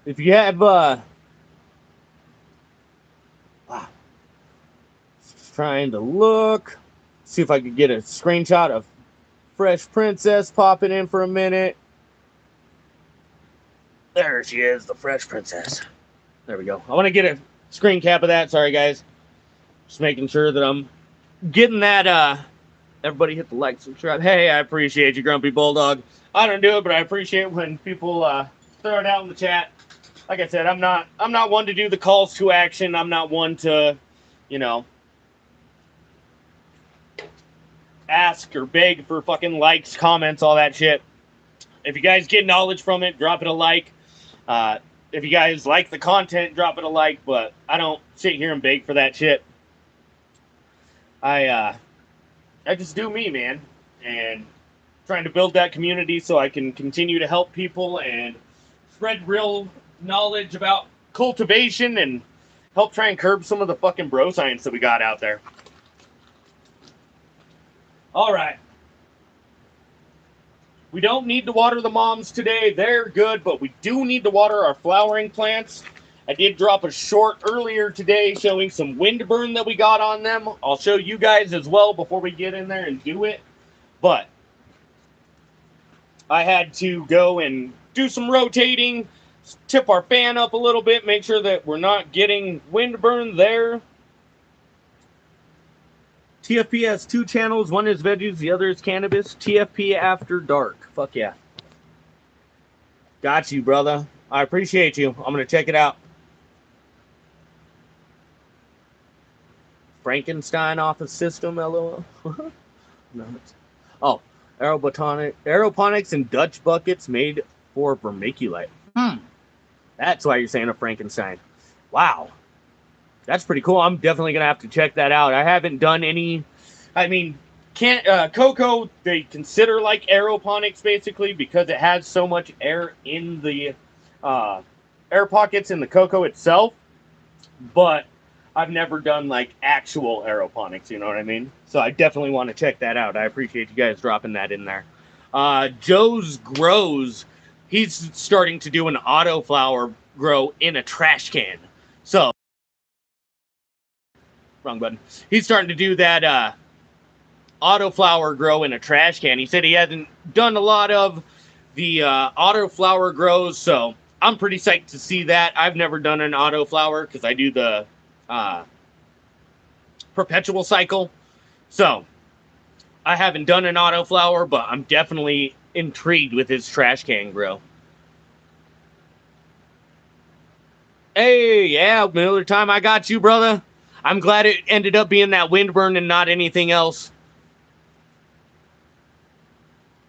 If you have just trying to look, see if I could get a screenshot of Fresh Princess popping in for a minute. There she is, the Fresh Princess. There we go. I want to get a screen cap of that. Sorry, guys. Just making sure that I'm getting that. Everybody hit the like, subscribe. Hey, I appreciate you, Grumpy Bulldog. I don't do it, but I appreciate when people throw it out in the chat. Like I said, I'm not one to do the calls to action. I'm not one to, you know, ask or beg for fucking likes, comments, all that shit. If you guys get knowledge from it, drop it a like. If you guys like the content, drop it a like. But I don't sit here and beg for that shit. I just do me, man, and trying to build that community so I can continue to help people and spread real knowledge about cultivation and help try and curb some of the fucking bro science that we got out there. All right. We don't need to water the moms today. They're good, but we do need to water our flowering plants. I did drop a short earlier today showing some wind burn that we got on them. I'll show you guys as well before we get in there and do it. But I had to go and do some rotating, tip our fan up a little bit, make sure that we're not getting wind burn there. TFP has 2 channels. One is veggies, the other is cannabis. TFP After Dark. Fuck yeah. Got you, brother. I appreciate you. I'm going to check it out. Frankenstein off a system, LOL. No, oh, aeroponics and Dutch buckets made for vermiculite. That's why you're saying a Frankenstein. Wow. That's pretty cool. I'm definitely going to have to check that out. I haven't done any, I mean, cocoa, they consider like aeroponics basically because it has so much air in the air pockets in the cocoa itself. But I've never done like actual aeroponics, you know what I mean? So I definitely want to check that out. I appreciate you guys dropping that in there. Joe's Grows, he's starting to do an autoflower grow in a trash can. So, wrong button. He's starting to do that autoflower grow in a trash can. He said he hasn't done a lot of the autoflower grows, so I'm pretty psyched to see that. I've never done an autoflower because I do the perpetual cycle. So I haven't done an autoflower, but I'm definitely intrigued with his trash can grow. Hey, yeah, Miller Time, I got you, brother. I'm glad it ended up being that wind burn and not anything else.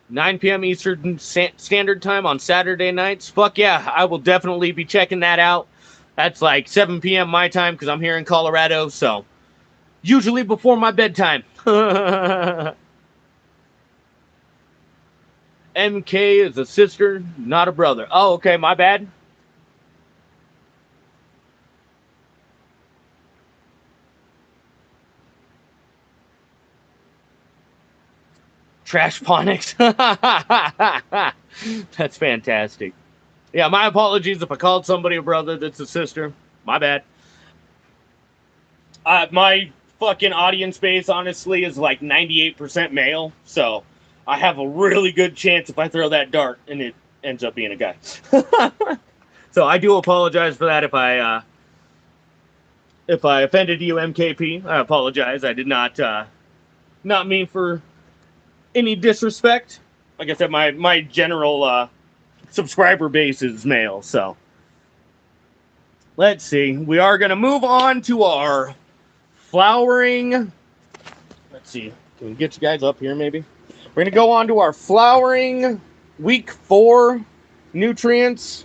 9 p.m. Eastern Standard Time on Saturday nights. Fuck yeah, I will definitely be checking that out. That's like 7 p.m. my time because I'm here in Colorado, so usually before my bedtime. MK is a sister, not a brother. Oh, okay, my bad. Trash Ponics. That's fantastic. Yeah, my apologies if I called somebody a brother that's a sister. My bad. My fucking audience base, honestly, is like 98% male, so I have a really good chance if I throw that dart and it ends up being a guy. So I do apologize for that if I offended you, MKP. I apologize. I did not mean for any disrespect. Like I said, my general subscriber base is male, so let's see. We are going to move on to our flowering. Let's see. Can we get you guys up here maybe? We're going to go on to our flowering week 4 nutrients.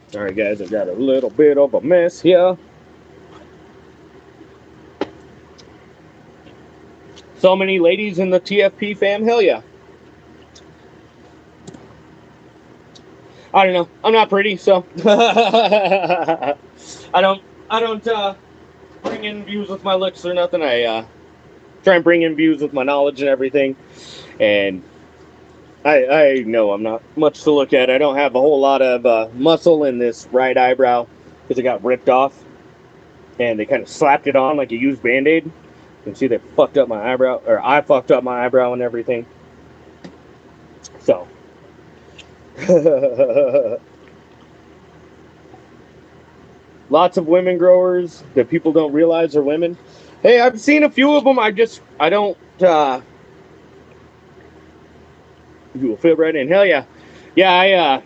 Sorry guys, I got a little bit of a mess here. So many ladies in the TFP fam, hell yeah. I don't know. I'm not pretty, so I don't bring in views with my looks or nothing. I try and bring in views with my knowledge and everything. And I know I'm not much to look at. I don't have a whole lot of muscle in this right eyebrow because it got ripped off, and they kind of slapped it on like a used Band-Aid. You can see they fucked up my eyebrow, or I fucked up my eyebrow and everything. So. Lots of women growers that people don't realize are women. Hey, I've seen a few of them. I don't. You will fit right in. Hell yeah. Yeah, I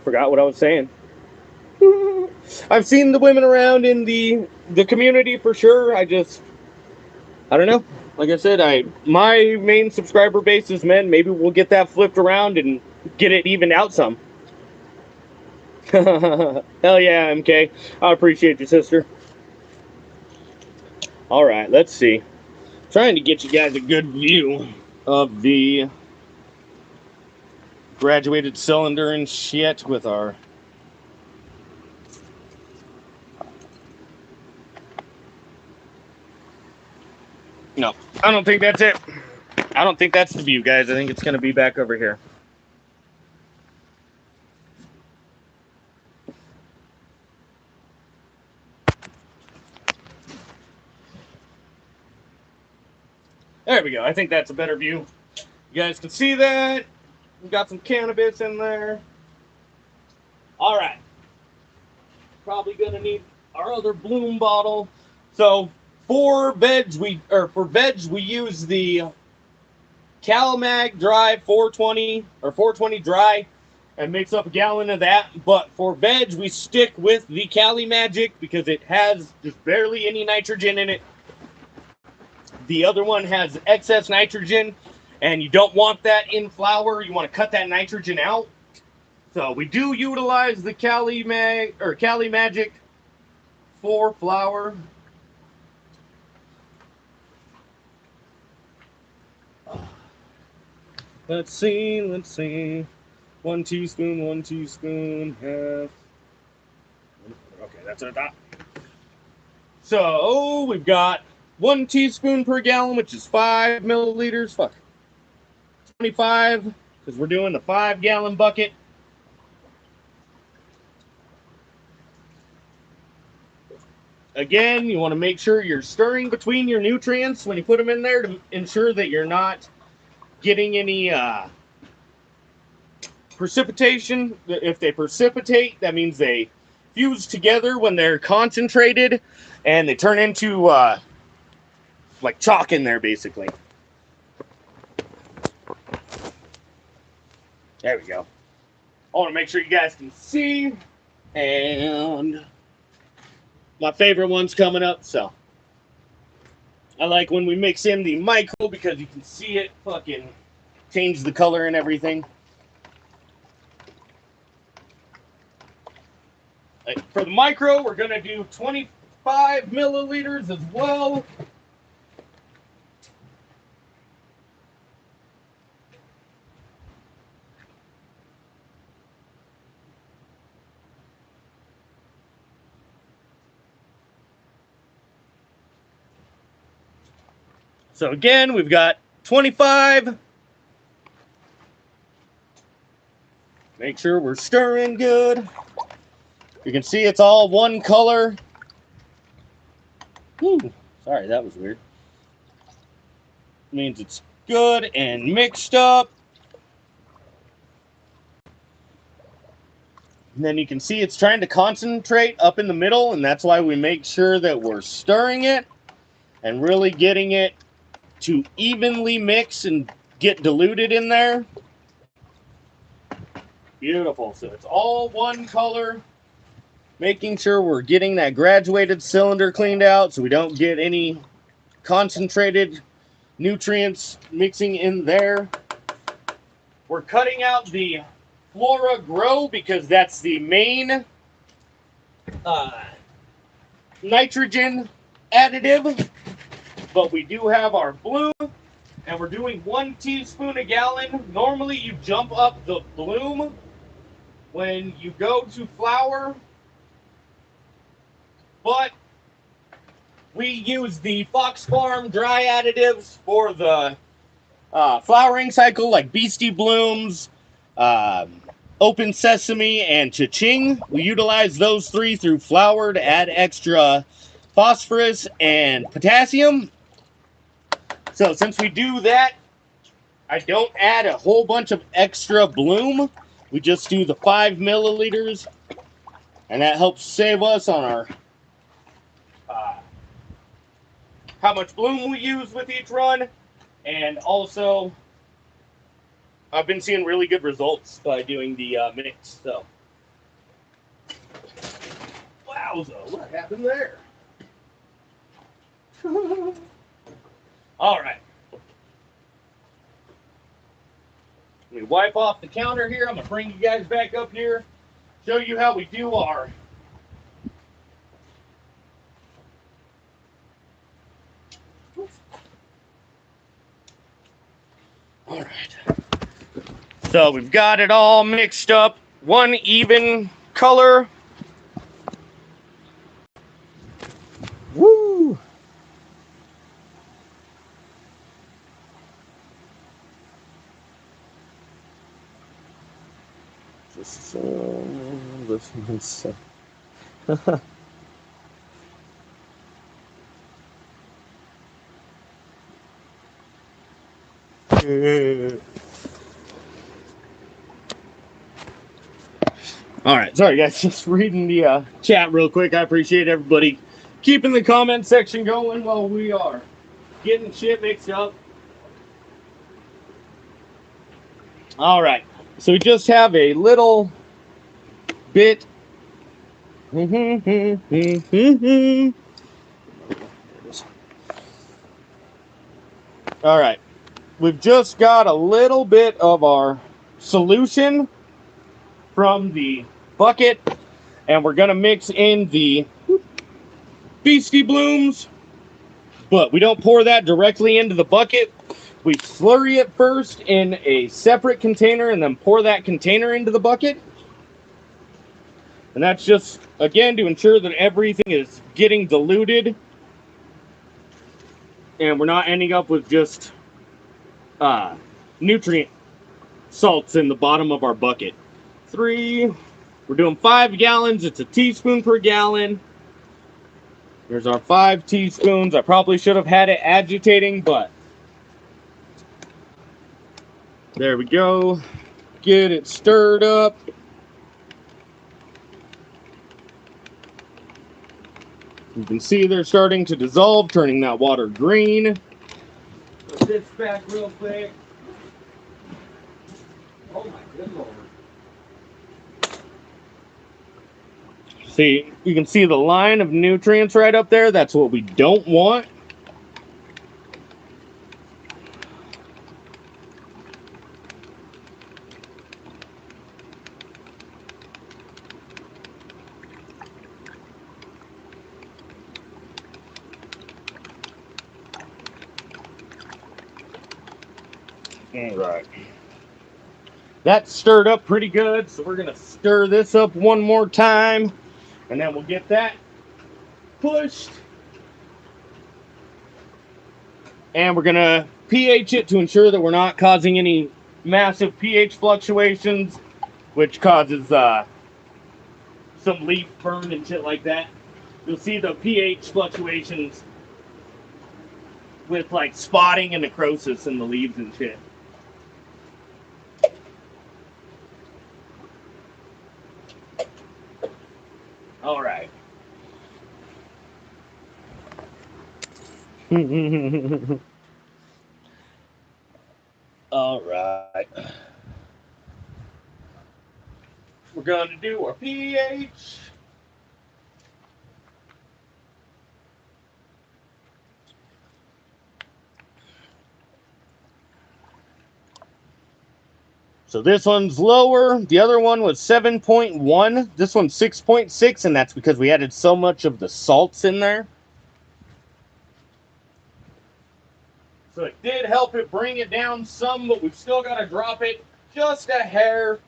forgot what I was saying. I've seen the women around in the community for sure. I don't know. Like I said, my main subscriber base is men. Maybe we'll get that flipped around and get it evened out some. Hell yeah, MK. I appreciate you, sister. All right, let's see. Trying to get you guys a good view of the graduated cylinder and shit with our... No, I don't think that's it. I don't think that's the view, guys. I think it's going to be back over here. There we go. I think that's a better view. You guys can see that. We've got some cannabis in there. All right. Probably going to need our other bloom bottle. So for veg, we use the CalMag Dry 420 or 420 Dry and mix up a gallon of that. But for veg, we stick with the Cali Magic because it has just barely any nitrogen in it. The other one has excess nitrogen, and you don't want that in flour. You want to cut that nitrogen out. So we do utilize the Cali Magic for flour. Let's see. 1 teaspoon, half. Okay, that's our dot. So we've got 1 teaspoon per gallon, which is 5 milliliters. Fuck. 25, because we're doing the 5-gallon bucket. Again, you want to make sure you're stirring between your nutrients when you put them in there to ensure that you're not getting any precipitation. If they precipitate, that means they fuse together when they're concentrated, and they turn into like chalk in there, basically. There we go. I want to make sure you guys can see, and my favorite one's coming up, so I like when we mix in the micro because you can see it fucking change the color and everything. For the micro, we're going to do 25 milliliters as well. So again, we've got 25. Make sure we're stirring good. You can see it's all one color. Sorry, that was weird. Means it's good and mixed up. And then you can see it's trying to concentrate up in the middle, and that's why we make sure that we're stirring it and really getting it to evenly mix and get diluted in there. Beautiful. So it's all one color. Making sure we're getting that graduated cylinder cleaned out so we don't get any concentrated nutrients mixing in there. We're cutting out the Flora Grow because that's the main nitrogen additive, but we do have our bloom, and we're doing 1 teaspoon a gallon. Normally you jump up the bloom when you go to flower, but we use the Fox Farm dry additives for the flowering cycle, like Beastie Blooms, Open Sesame, and Cha-Ching. We utilize those 3 through flower to add extra phosphorus and potassium. So since we do that, I don't add a whole bunch of extra bloom. We just do the 5 milliliters, and that helps save us on our how much bloom we use with each run. And also, I've been seeing really good results by doing the mix. So, wowza, what happened there? All right. Let me wipe off the counter here. I'm going to bring you guys back up here, show you how we do our all right. So we've got it all mixed up, one even color. Woo! Just this All right, sorry guys, just reading the chat real quick. I appreciate everybody keeping the comment section going while we are getting shit mixed up. All right, so we just have a little bit. All right, we've just got a little bit of our solution from the bucket, and we're gonna mix in the Beastie Blooms, but we don't pour that directly into the bucket. We slurry it first in a separate container and then pour that container into the bucket. And that's just, again, to ensure that everything is getting diluted and we're not ending up with just nutrient salts in the bottom of our bucket. 3, we're doing 5 gallons. It's a teaspoon per gallon. Here's our 5 teaspoons. I probably should have had it agitating, but there we go. Get it stirred up. You can see they're starting to dissolve, turning that water green. Put this back real quick. Oh my good lord. See, you can see the line of nutrients right up there. That's what we don't want. All right. That's stirred up pretty good, so we're going to stir this up one more time, and then we'll get that pushed. And we're going to pH it to ensure that we're not causing any massive pH fluctuations, which causes some leaf burn and shit like that. You'll see the pH fluctuations with like spotting and necrosis in the leaves and shit. All right. All right. We're going to do our pH. So this one's lower. The other one was 7.1. This one's 6.6, and that's because we added so much of the salts in there. So it did help it bring it down some, but we've still got to drop it just a hair.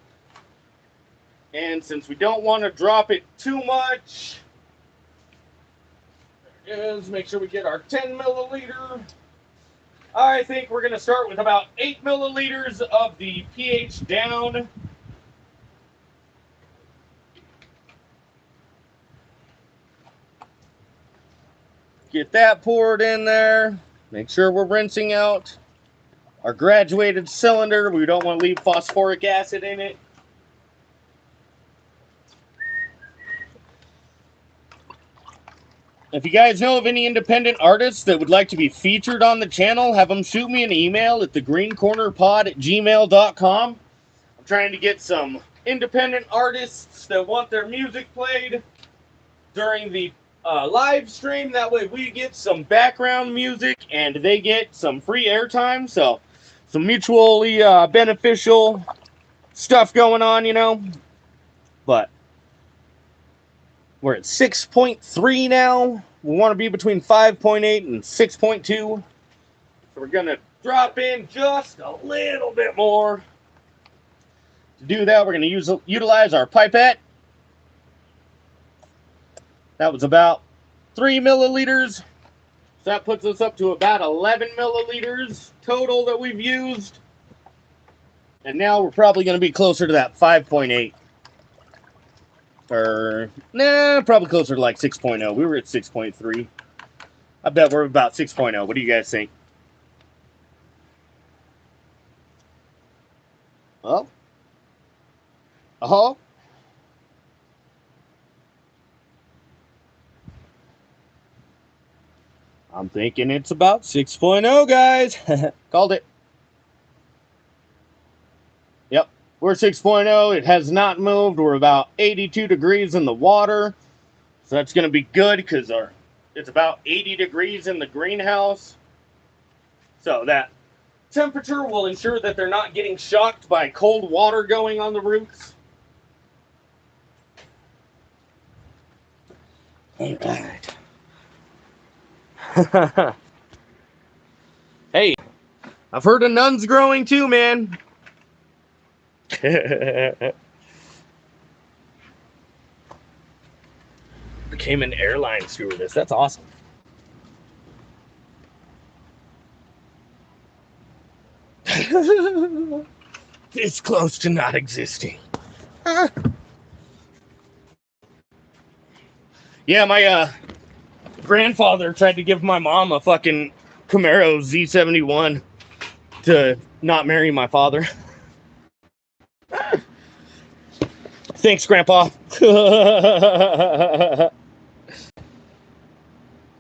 And since we don't want to drop it too much, there it is. Make sure we get our 10 milliliter. I think we're going to start with about 8 milliliters of the pH down. Get that poured in there. Make sure we're rinsing out our graduated cylinder. We don't want to leave phosphoric acid in it. If you guys know of any independent artists that would like to be featured on the channel, have them shoot me an email at thegreencornerpod@gmail.com. I'm trying to get some independent artists that want their music played during the live stream. That way we get some background music and they get some free airtime. So some mutually beneficial stuff going on, you know. But we're at 6.3 now. We want to be between 5.8 and 6.2. So we're going to drop in just a little bit more. To do that, we're going to utilize our pipette. That was about 3 milliliters. So that puts us up to about 11 milliliters total that we've used. And now we're probably going to be closer to that 5.8. Or, nah, probably closer to like 6.0. We were at 6.3. I bet we're about 6.0. What do you guys think? Well, I'm thinking it's about 6.0, guys. Called it. Yep, we're 6.0. It has not moved. We're about 82 degrees in the water. So that's going to be good because it's about 80 degrees in the greenhouse. So that temperature will ensure that they're not getting shocked by cold water going on the roots. All right. Hey, I've heard a nun's growing too, man. Became an airline stewardess. That's awesome. It's close to not existing. Yeah, my grandfather tried to give my mom a fucking Camaro Z71 to not marry my father. Thanks, Grandpa.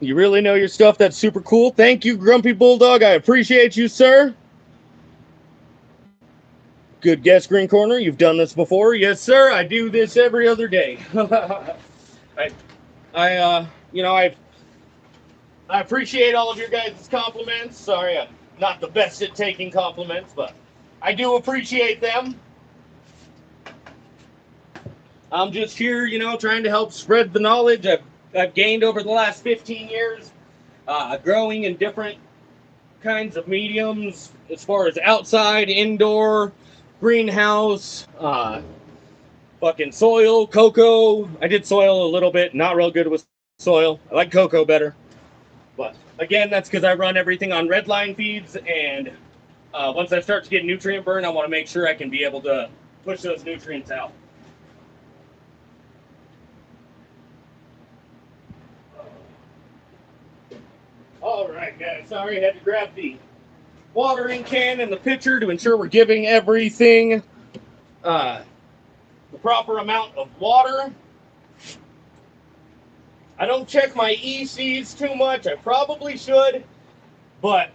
You really know your stuff. That's super cool. Thank you, Grumpy Bulldog. I appreciate you, sir. Good guess, Green Corner. You've done this before. Yes, sir. I do this every other day. I appreciate all of your guys' compliments. Sorry, I'm not the best at taking compliments, but I do appreciate them. I'm just here, trying to help spread the knowledge I've gained over the last 15 years, growing in different kinds of mediums, as far as outside, indoor, greenhouse, fucking soil, cocoa. I did soil a little bit, not real good with soil. I like cocoa better. But Again, that's because I run everything on red line feeds, and once I start to get nutrient burn, I want to make sure I can be able to push those nutrients out. All right, guys. Sorry, I had to grab the watering can and the pitcher to ensure we're giving everything the proper amount of water. I don't check my ECs too much. I probably should, but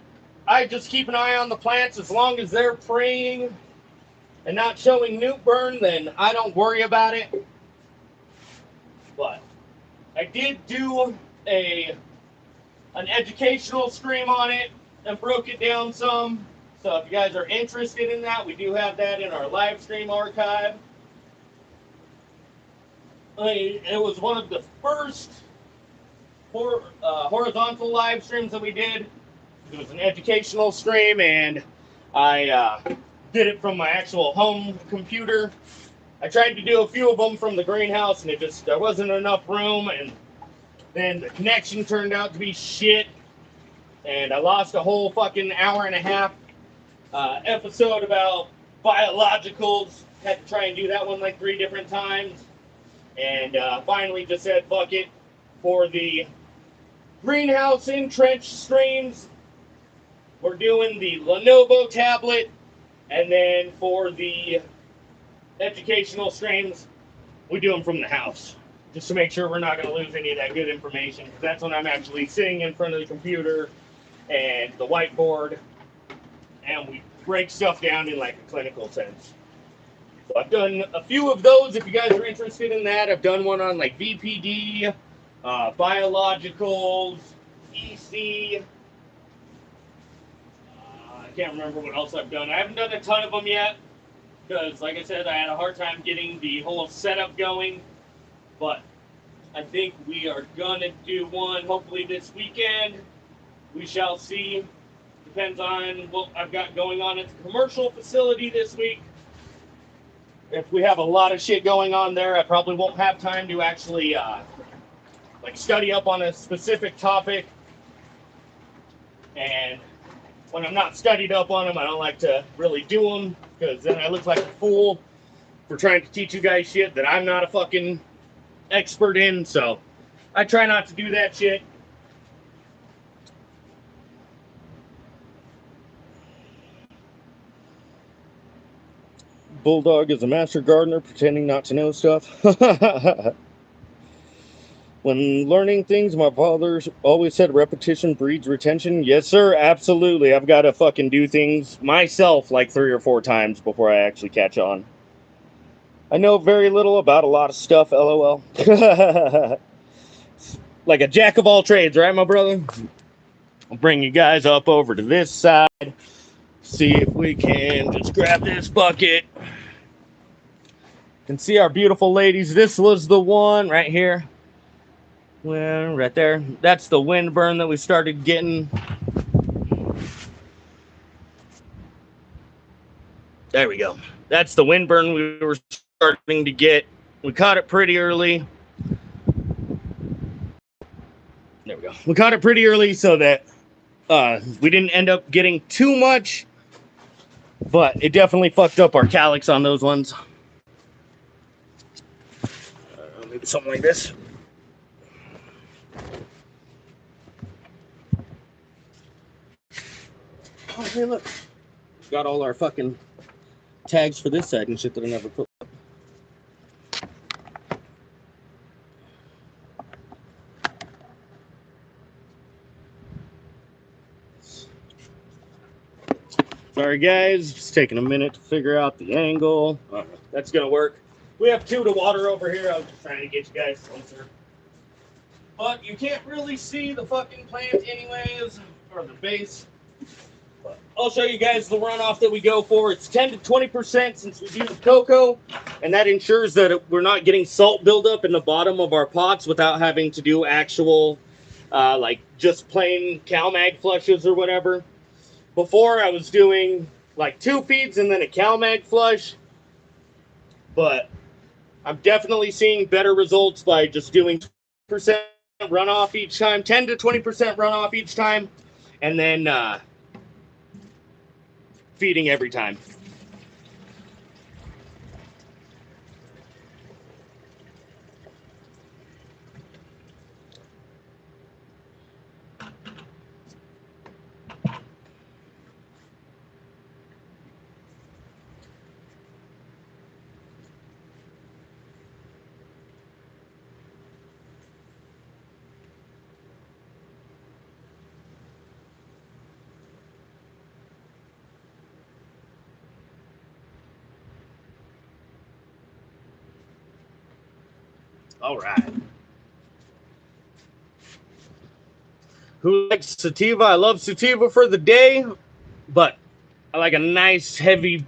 I just keep an eye on the plants. As long as they're praying and not showing newt burn, then I don't worry about it. But I did do an educational stream on it and broke it down some. So if you guys are interested in that, we do have that in our live stream archive. It was one of the first horizontal live streams that we did. It was an educational stream, and I did it from my actual home computer. I tried to do a few of them from the greenhouse, and there wasn't enough room, and then the connection turned out to be shit, and I lost a whole fucking hour and a half episode about biologicals. Had to try and do that one like 3 different times, and finally just said fuck it. For the greenhouse in-trench streams, we're doing the Lenovo tablet, and then for the educational streams, we do them from the house, just to make sure we're not going to lose any of that good information, because that's when I'm actually sitting in front of the computer and the whiteboard, and we break stuff down in like a clinical sense. So I've done a few of those if you guys are interested in that. I've done one on like VPD, biologicals, EC. I can't remember what else I've done. I haven't done a ton of them yet because, like I said, I had a hard time getting the whole setup going. But I think we are gonna do one hopefully this weekend. We shall see. Depends on what I've got going on at the commercial facility this week. If we have a lot of shit going on there, I probably won't have time to actually like study up on a specific topic. And when I'm not studied up on them, I don't like to really do them, because then I look like a fool for trying to teach you guys shit that I'm not a fucking expert in. So I try not to do that shit. Bulldog is a master gardener pretending not to know stuff. When learning things, my father always said repetition breeds retention. Yes, sir, absolutely. I've got to fucking do things myself like 3 or 4 times before I actually catch on. I know very little about a lot of stuff, lol. Like a jack of all trades, right, my brother? I'll bring you guys up over to this side. See if we can just grab this bucket. You can see our beautiful ladies. This was the one right here. Well, right there. That's the wind burn that we started getting. There we go. That's the wind burn we were starting to get. We caught it pretty early. There we go. We caught it pretty early so that we didn't end up getting too much, but it definitely fucked up our calyx on those ones. Maybe something like this. Oh, hey, look. Got all our fucking tags for this side and shit that I never put. Sorry, guys. Just taking a minute to figure out the angle. That's going to work. We have 2 to water over here. I was just trying to get you guys closer. But you can't really see the fucking plant anyways, or the base. But I'll show you guys the runoff that we go for. It's 10 to 20% since we do the cocoa, and that ensures that we're not getting salt buildup in the bottom of our pots without having to do actual, like just plain cow mag flushes or whatever. Before I was doing like 2 feeds and then a cow mag flush, but I'm definitely seeing better results by just doing 2% runoff each time, 10 to 20% runoff each time, and then feeding every time. All right. Who likes sativa? I love sativa for the day, but I like a nice heavy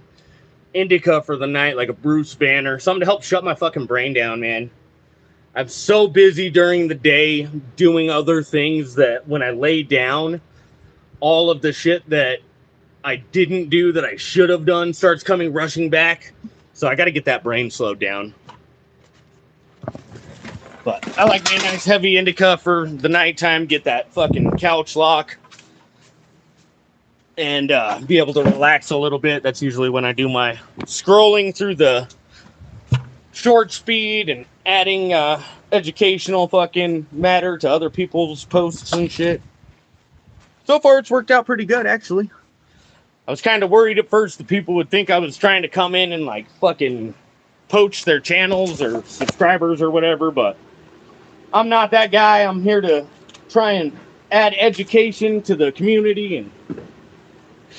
indica for the night, like a Bruce Banner, something to help shut my fucking brain down, man. I'm so busy during the day doing other things that when I lay down, all of the shit that I didn't do that I should have done starts coming rushing back. So I got to get that brain slowed down. But I like my nice heavy indica for the nighttime, get that fucking couch lock, and be able to relax a little bit. That's usually when I do my scrolling through the short speed and adding educational fucking matter to other people's posts and shit. So far, it's worked out pretty good, actually. I was kind of worried at first that people would think I was trying to come in and like fucking poach their channels or subscribers or whatever, but I'm not that guy. I'm here to try and add education to the community, and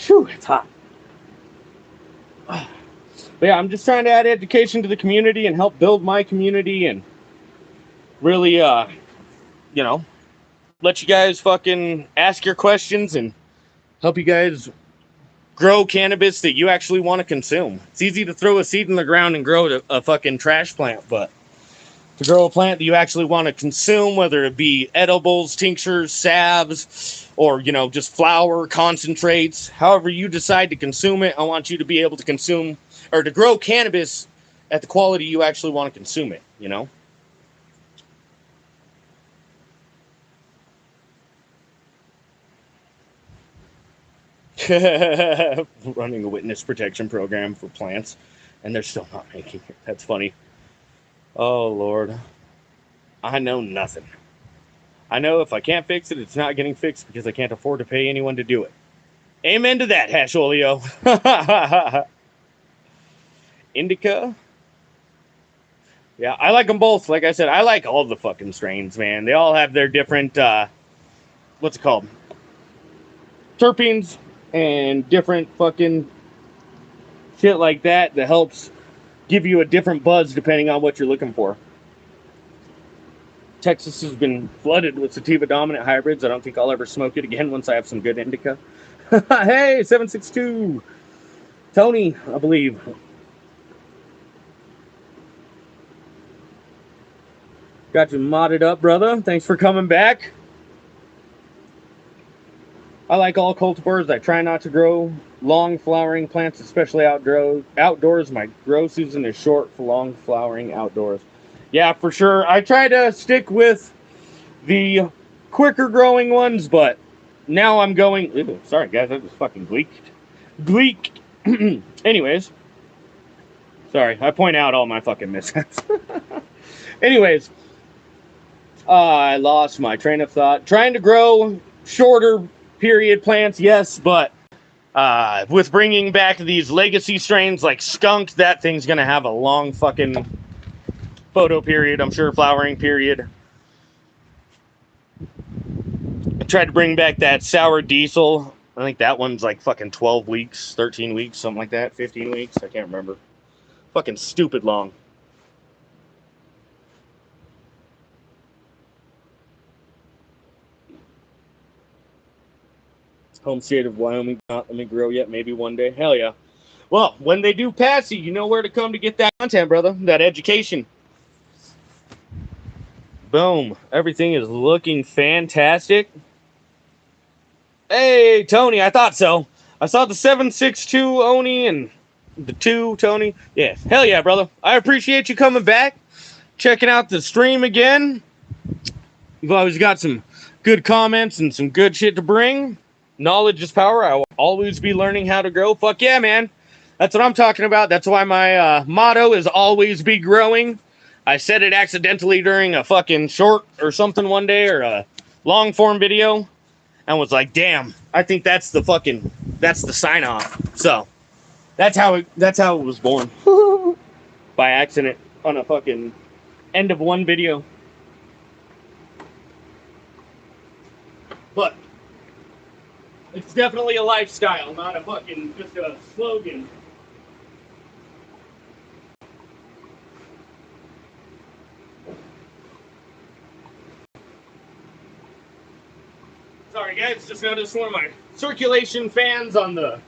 whew, it's hot. But yeah, I'm just trying to add education to the community and help build my community and really, let you guys fucking ask your questions and help you guys grow cannabis that you actually want to consume. It's easy to throw a seed in the ground and grow a fucking trash plant, but to grow a plant that you actually want to consume, whether it be edibles, tinctures, salves, or, just flower, concentrates, however you decide to consume it, I want you to be able to consume or to grow cannabis at the quality you actually want to consume it, Running a witness protection program for plants, and they're still not making it. That's funny. Oh, Lord. I know nothing. I know if I can't fix it, it's not getting fixed because I can't afford to pay anyone to do it. Amen to that, Hasholio. Indica? Yeah, I like them both. Like I said, I like all the fucking strains, man. They all have their different, what's it called? Terpenes and different fucking shit like that helps give you a different buzz depending on what you're looking for. Texas has been flooded with sativa dominant hybrids. I don't think I'll ever smoke it again once I have some good indica. Hey, 762 Tony, I believe. Got you modded up, brother. Thanks for coming back. I like all cultivars. I try not to grow long flowering plants, especially outdoors. My grow season is short for long flowering outdoors. Yeah, for sure. I try to stick with the quicker growing ones, but now I'm going... Ew, sorry, guys. I just fucking gleeked. Anyways. Sorry, I point out all my fucking mishaps. Anyways. I lost my train of thought. Trying to grow shorter period plants, yes, but with bringing back these legacy strains like skunk, that thing's gonna have a long fucking photo period, I'm sure, flowering period. I tried to bring back that sour diesel. I think that one's like fucking 12 weeks, 13 weeks, something like that, 15 weeks, I can't remember. Fucking stupid long. Home state of Wyoming, not let me grow yet, maybe one day. Hell yeah. Well, when they do pass you, you know where to come to get that content, brother. That education. Boom. Everything is looking fantastic. Hey, Tony, I thought so. I saw the 762 Oni and the 2 Tony. Yeah, hell yeah, brother. I appreciate you coming back, checking out the stream again. You've always got some good comments and some good shit to bring. Knowledge is power. I will always be learning how to grow. Fuck yeah, man. That's what I'm talking about. That's why my motto is always be growing. I said it accidentally during a fucking short or something one day, or a long form video, and was like, damn, I think that's the sign off. So that's how it was born. By accident on a fucking end of one video. But it's definitely a lifestyle, not a fucking just a slogan. Sorry guys, just noticed one of my circulation fans on the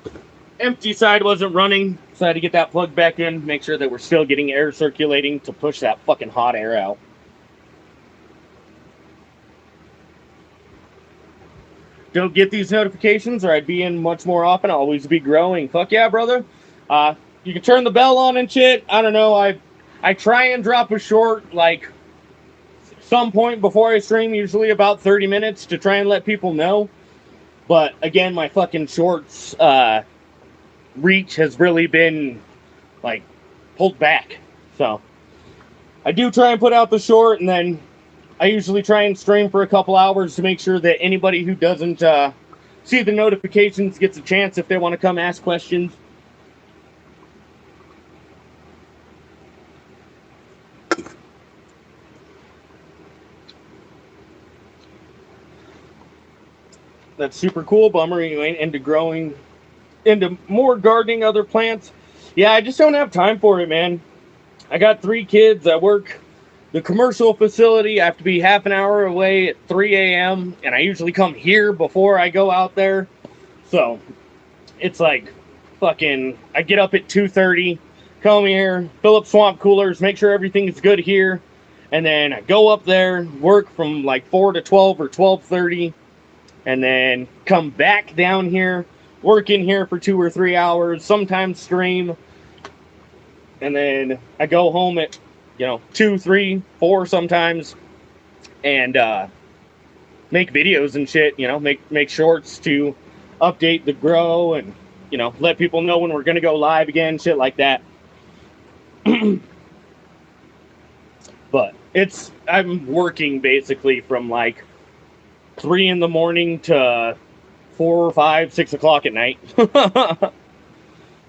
empty side wasn't running, so I had to get that plugged back in, make sure that we're still getting air circulating to push that fucking hot air out. Don't get these notifications or I'd be in much more often. I'll always be growing. Fuck yeah, brother. You can turn the bell on and shit. I don't know. I try and drop a short, like, some point before I stream, usually about 30 minutes, to try and let people know. But again, my fucking shorts reach has really been, like, pulled back. So I do try and put out the short, and then I usually try and stream for a couple hours to make sure that anybody who doesn't see the notifications gets a chance if they want to come ask questions. That's super cool. Bummer you ain't into more gardening, other plants. Yeah, I just don't have time for it, man. I got 3 kids. I work the commercial facility. I have to be half an hour away at 3 a.m. and I usually come here before I go out there. So it's like fucking, I get up at 2:30, come here, fill up swamp coolers, make sure everything is good here, and then I go up there, work from like 4 to 12 or 12:30, and then come back down here, work in here for 2 or 3 hours, sometimes stream, and then I go home at 2, 3, 4 sometimes, and make videos and shit, make shorts to update the grow and, let people know when we're going to go live again, shit like that. But I'm working basically from like 3 in the morning to 4 or 5, 6 o'clock at night.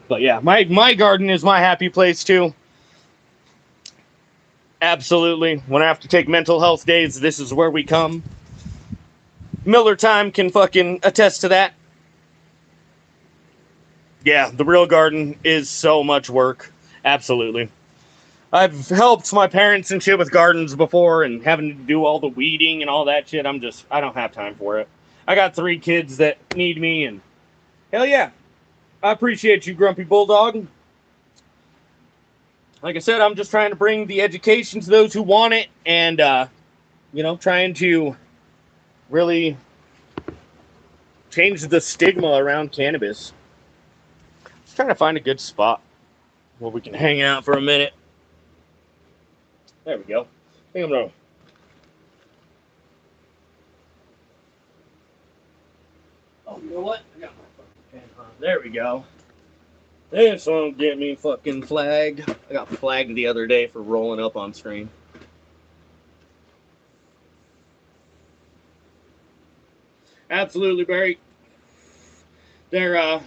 But yeah, my garden is my happy place too. Absolutely. When I have to take mental health days, this is where we come. Miller Time can fucking attest to that. Yeah, the real garden is so much work. Absolutely. I've helped my parents and shit with gardens before and having to do all the weeding and all that shit. I don't have time for it. I got 3 kids that need me, and hell yeah. I appreciate you, Grumpy Bulldog. Like I said, I'm just trying to bring the education to those who want it, and, trying to really change the stigma around cannabis. Just trying to find a good spot where we can hang out for a minute. There we go. I think I'm gonna... Oh, you know what? I got my fucking pen on. There we go. This won't get me fucking flagged. I got flagged the other day for rolling up on screen. Absolutely, Barry. Their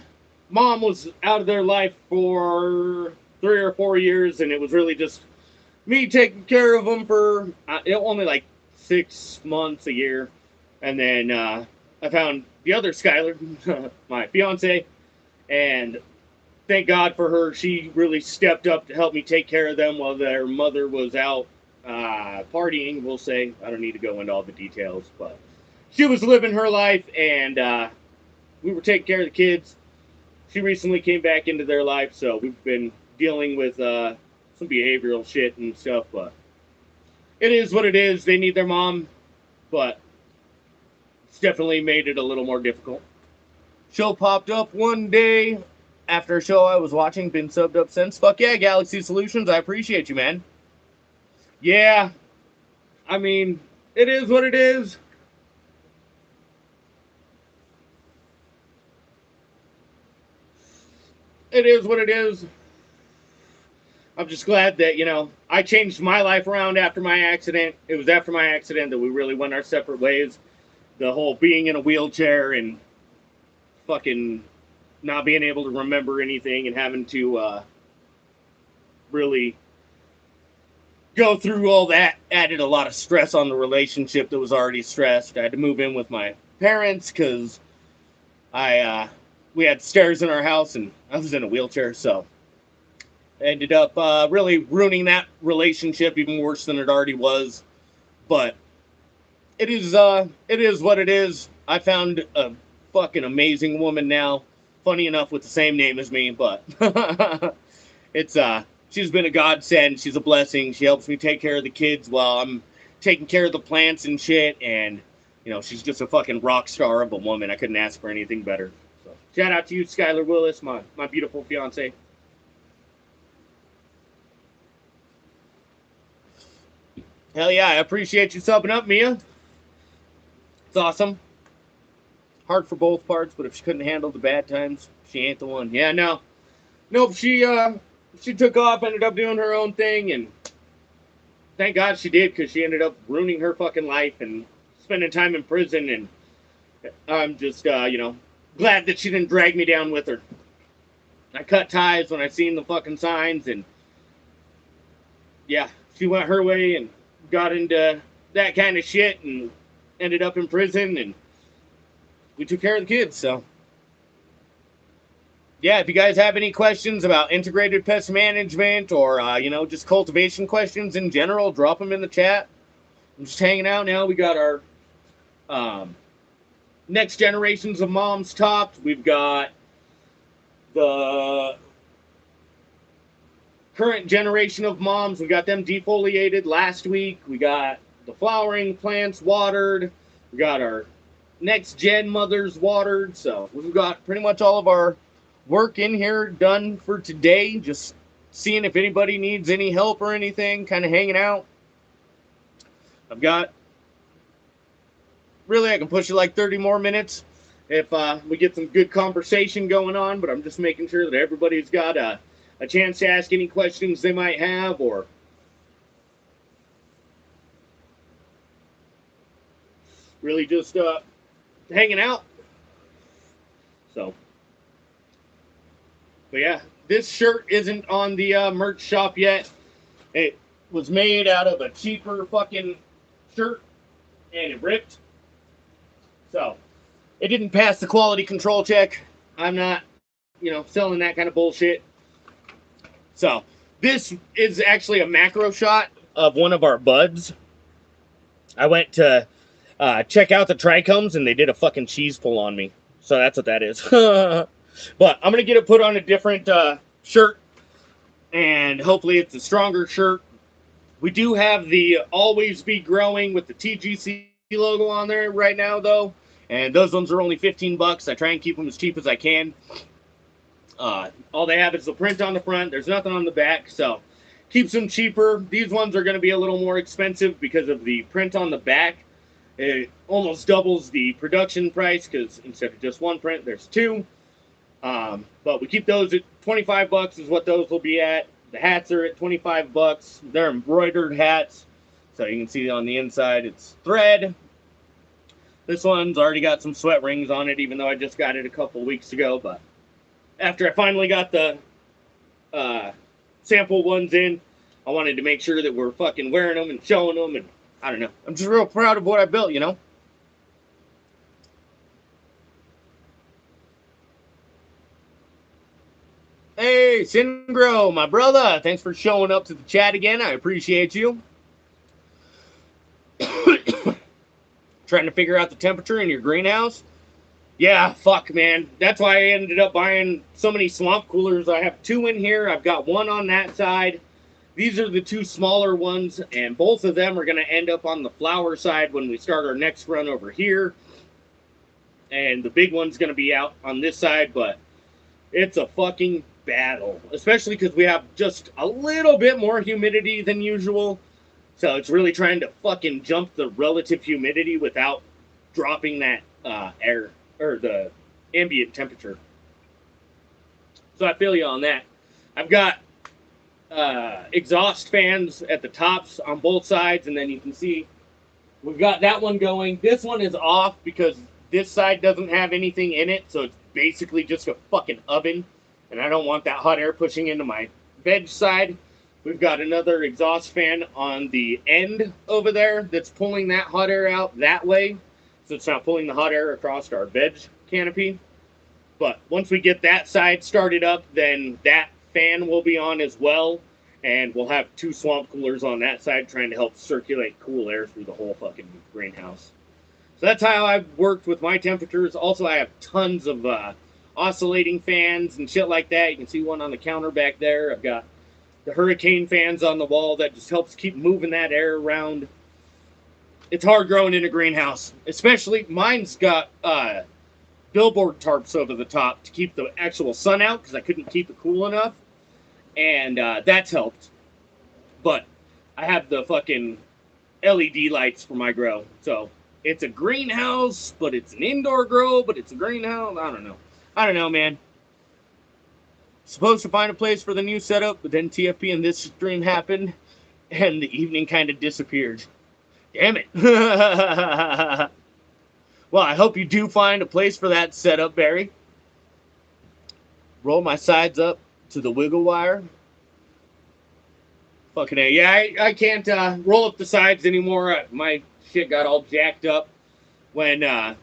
mom was out of their life for 3 or 4 years, and it was really just me taking care of them for only like 6 months a year. And then I found the other Skylar, my fiance, and thank God for her. She really stepped up to help me take care of them while their mother was out partying, we'll say. I don't need to go into all the details, but she was living her life, and we were taking care of the kids. She recently came back into their life, so we've been dealing with some behavioral shit and stuff, but it is what it is. They need their mom, but it's definitely made it a little more difficult. Show popped up one day after a show I was watching, been subbed up since. Fuck yeah, Galaxy Solutions, I appreciate you, man. Yeah, I mean, It is what it is. It is what it is. I'm just glad that, you know, I changed my life around after my accident. It was after my accident that we really went our separate ways. The whole being in a wheelchair and fucking not being able to remember anything and having to really go through all that added a lot of stress on the relationship that was already stressed. I had to move in with my parents because we had stairs in our house and I was in a wheelchair, so I ended up really ruining that relationship even worse than it already was. But it is what it is. I found a fucking amazing woman now. Funny enough, with the same name as me, but it's she's been a godsend. She's a blessing. She helps me take care of the kids while I'm taking care of the plants and shit. And you know, she's just a fucking rock star of a woman. I couldn't ask for anything better. So shout out to you, Skylar Willis, my beautiful fiance. Hell yeah, I appreciate you subbing up, Mia. It's awesome. Hard for both parts, but if she couldn't handle the bad times, she ain't the one. Yeah, no. Nope, she took off, ended up doing her own thing, and thank God she did, because she ended up ruining her fucking life and spending time in prison, and I'm just, you know, glad that she didn't drag me down with her. I cut ties when I seen the fucking signs, and yeah, she went her way and got into that kind of shit and ended up in prison, and we took care of the kids. So yeah, if you guys have any questions about integrated pest management or you know, just cultivation questions in general, drop them in the chat. I'm just hanging out now. We got our next generations of moms topped. We've got the current generation of moms. We got them defoliated last week. We got the flowering plants watered. We got our next gen mothers watered. So we've got pretty much all of our work in here done for today. Just seeing if anybody needs any help or anything, kind of hanging out. I've got, really, I can push it like 30 more minutes if we get some good conversation going on, but I'm just making sure that everybody's got a chance to ask any questions they might have, or really just hanging out. So, but yeah, this shirt isn't on the merch shop yet. It was made out of a cheaper fucking shirt, and it ripped. So, it didn't pass the quality control check. I'm not, you know, selling that kind of bullshit. So, this is actually a macro shot of one of our buds. I went to check out the trichomes, and they did a fucking cheese pull on me. So that's what that is. But I'm going to get it put on a different shirt, and hopefully it's a stronger shirt. We do have the Always Be Growing with the TGC logo on there right now, though. And those ones are only 15 bucks. I try and keep them as cheap as I can. All they have is the print on the front. There's nothing on the back, so keeps them cheaper. These ones are going to be a little more expensive because of the print on the back. It almost doubles the production price because instead of just one print, there's two. But we keep those at 25 bucks is what those will be at. The hats are at 25 bucks. They're embroidered hats. So you can see on the inside, it's thread. This one's already got some sweat rings on it, even though I just got it a couple weeks ago. But after I finally got the sample ones in, I wanted to make sure that we're fucking wearing them and showing them. And I don't know. I'm just real proud of what I built, you know? Hey, Singro, my brother. Thanks for showing up to the chat again. I appreciate you. Trying to figure out the temperature in your greenhouse? Yeah, fuck, man. That's why I ended up buying so many swamp coolers. I have two in here. I've got one on that side. These are the two smaller ones, and both of them are going to end up on the flower side when we start our next run over here. And the big one's going to be out on this side, but it's a fucking battle, especially because we have just a little bit more humidity than usual. So it's really trying to fucking jump the relative humidity without dropping that air or the ambient temperature. So I feel you on that. I've got exhaust fans at the tops on both sides, and then you can see we've got that one going. This one is off because this side doesn't have anything in it, so it's basically just a fucking oven, and I don't want that hot air pushing into my veg side. We've got another exhaust fan on the end over there that's pulling that hot air out that way, so it's not pulling the hot air across our veg canopy. But once we get that side started up, then that fan will be on as well, and we'll have 2 swamp coolers on that side trying to help circulate cool air through the whole fucking greenhouse. So that's how I've worked with my temperatures. Also, I have tons of oscillating fans and shit like that. You can see one on the counter back there. I've got the hurricane fans on the wall that just helps keep moving that air around. It's hard growing in a greenhouse, especially mine's got billboard tarps over the top to keep the actual sun out because I couldn't keep it cool enough, and that's helped. But I have the fucking LED lights for my grow, so it's a greenhouse, but it's an indoor grow, but it's a greenhouse. I don't know, man. Supposed to find a place for the new setup, but then TFP and this stream happened, and the evening kind of disappeared. Damn it. Well, I hope you do find a place for that setup, Barry. Roll my sides up to the wiggle wire. Fucking A. Yeah, I can't roll up the sides anymore. My shit got all jacked up when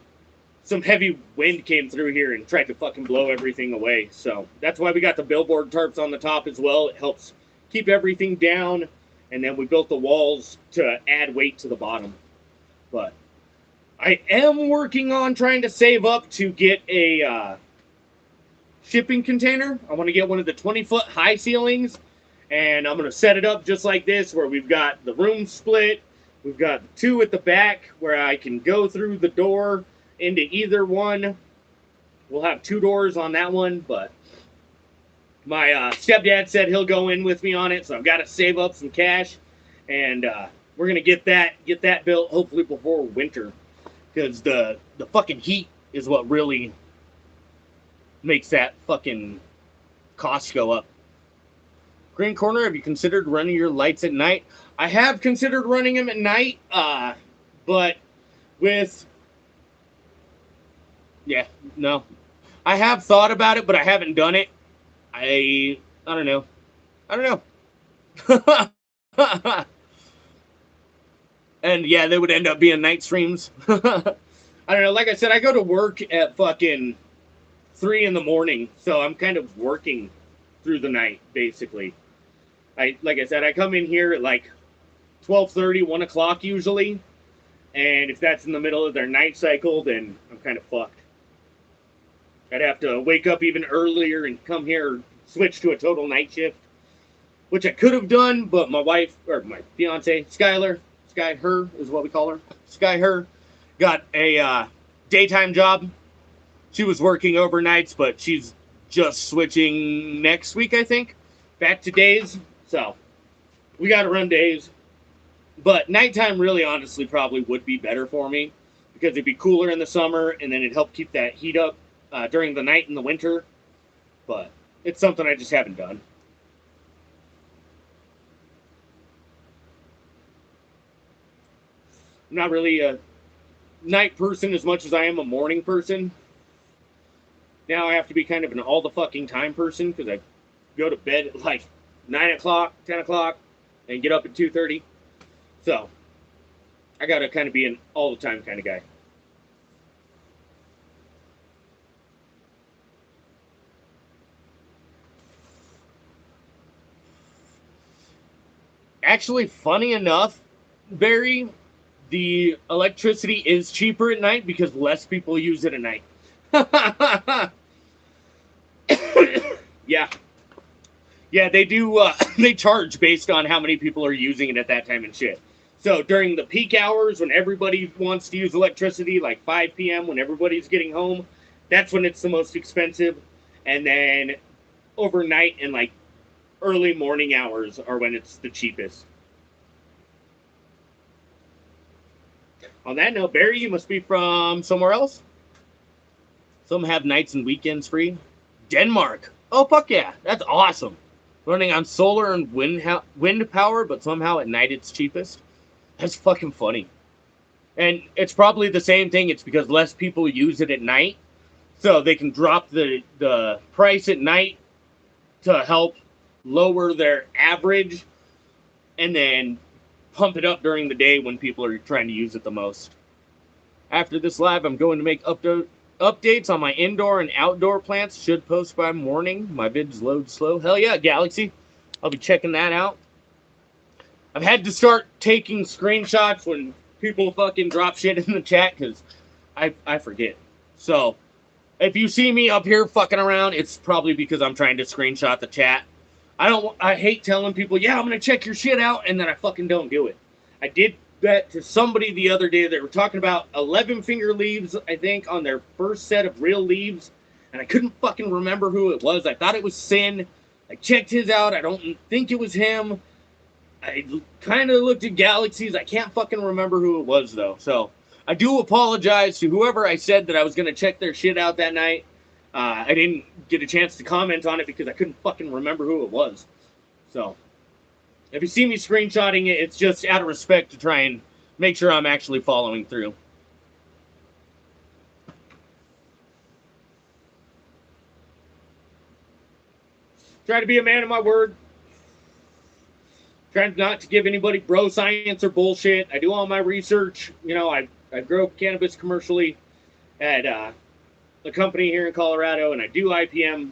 some heavy wind came through here and tried to fucking blow everything away. So that's why we got the billboard tarps on the top as well. It helps keep everything down. And then we built the walls to add weight to the bottom. But I am working on trying to save up to get a shipping container. I want to get one of the 20-foot high ceilings, and I'm going to set it up just like this, where we've got the room split. We've got 2 at the back where I can go through the door into either one. We'll have 2 doors on that one, but my stepdad said he'll go in with me on it, so I've got to save up some cash, and we're going to get that built hopefully before winter. Because the fucking heat is what really makes that fucking cost go up. Green Corner, have you considered running your lights at night? I have considered running them at night, but with... Yeah, no. I have thought about it, but I haven't done it. I don't know. And yeah, they would end up being night streams. I don't know. Like I said, I go to work at fucking 3 in the morning, so I'm kind of working through the night, basically. Like I said, I come in here at like 12:30, 1 o'clock usually, and if that's in the middle of their night cycle, then I'm kind of fucked. I'd have to wake up even earlier and come here, switch to a total night shift, which I could have done, but my wife, or my fiance, Skylar, Sky Her is what we call her. Sky Her got a daytime job. She was working overnights, but she's just switching next week, I think, back to days. So we got to run days. But nighttime really honestly probably would be better for me because it'd be cooler in the summer and then it'd help keep that heat up during the night in the winter. But it's something I just haven't done. I'm not really a night person as much as I am a morning person. Now I have to be kind of an all the fucking time person because I go to bed at like 9 o'clock, 10 o'clock, and get up at 2:30. So I got to kind of be an all the time kind of guy. Actually, funny enough, Barry, the electricity is cheaper at night because less people use it at night. Yeah. Yeah, they do, they charge based on how many people are using it at that time and shit. So during the peak hours when everybody wants to use electricity, like 5 p.m. when everybody's getting home, that's when it's the most expensive. And then overnight and like early morning hours are when it's the cheapest. On that note, Barry, you must be from somewhere else. Some have nights and weekends free. Denmark. Oh, fuck yeah. That's awesome. Running on solar and wind power, but somehow at night it's cheapest. That's fucking funny. And it's probably the same thing. It's because less people use it at night. So they can drop the price at night to help lower their average. And then pump it up during the day when people are trying to use it the most. After this live, I'm going to make updates on my indoor and outdoor plants. Should post by morning. My vids load slow. Hell yeah, Galaxy. I'll be checking that out. I've had to start taking screenshots when people fucking drop shit in the chat because I forget. So, if you see me up here fucking around, it's probably because I'm trying to screenshot the chat. I hate telling people, yeah, I'm going to check your shit out, and then I fucking don't do it. I did that to somebody the other day. They were talking about 11 finger leaves, I think, on their first set of real leaves, and I couldn't fucking remember who it was. I thought it was Sin. I checked his out. I don't think it was him. I kind of looked at Galaxies. I can't fucking remember who it was, though. So, I do apologize to whoever I said that I was going to check their shit out that night. I didn't get a chance to comment on it because I couldn't fucking remember who it was. So, if you see me screenshotting it, it's just out of respect to try and make sure I'm actually following through. Try to be a man of my word. Trying not to give anybody bro science or bullshit. I do all my research. You know, I grow cannabis commercially at a company here in Colorado, and I do IPM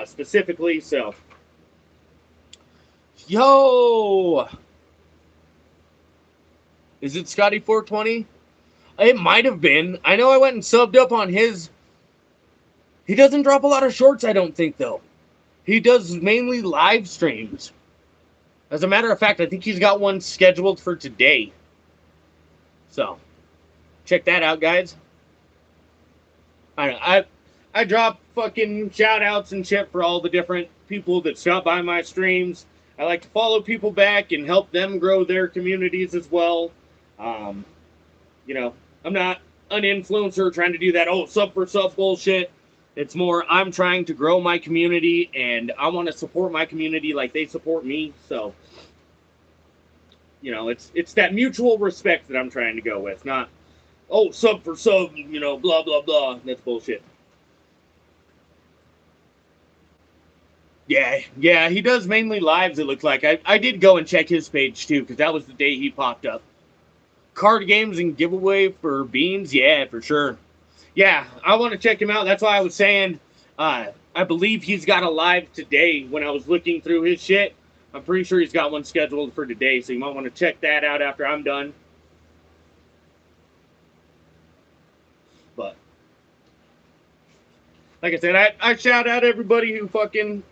specifically, so. Yo! Is it Scotty 420? It might have been. I know I went and subbed up on his. He doesn't drop a lot of shorts, I don't think, though. He does mainly live streams. As a matter of fact, I think he's got one scheduled for today. So, check that out, guys. I drop fucking shout outs and shit for all the different people that stop by my streams. I like to follow people back and help them grow their communities as well. You know, I'm not an influencer trying to do that, sub for sub bullshit. It's more, I'm trying to grow my community and I want to support my community like they support me. So, you know, it's that mutual respect that I'm trying to go with, not, sub for sub, you know, blah, blah, blah. That's bullshit. Yeah, he does mainly lives, it looks like. I did go and check his page, too, because that was the day he popped up. Card games and giveaway for beans? Yeah, for sure. Yeah, I want to check him out. That's why I was saying, I believe he's got a live today when I was looking through his shit. I'm pretty sure he's got one scheduled for today, so you might want to check that out after I'm done. But, like I said, I shout out everybody who fucking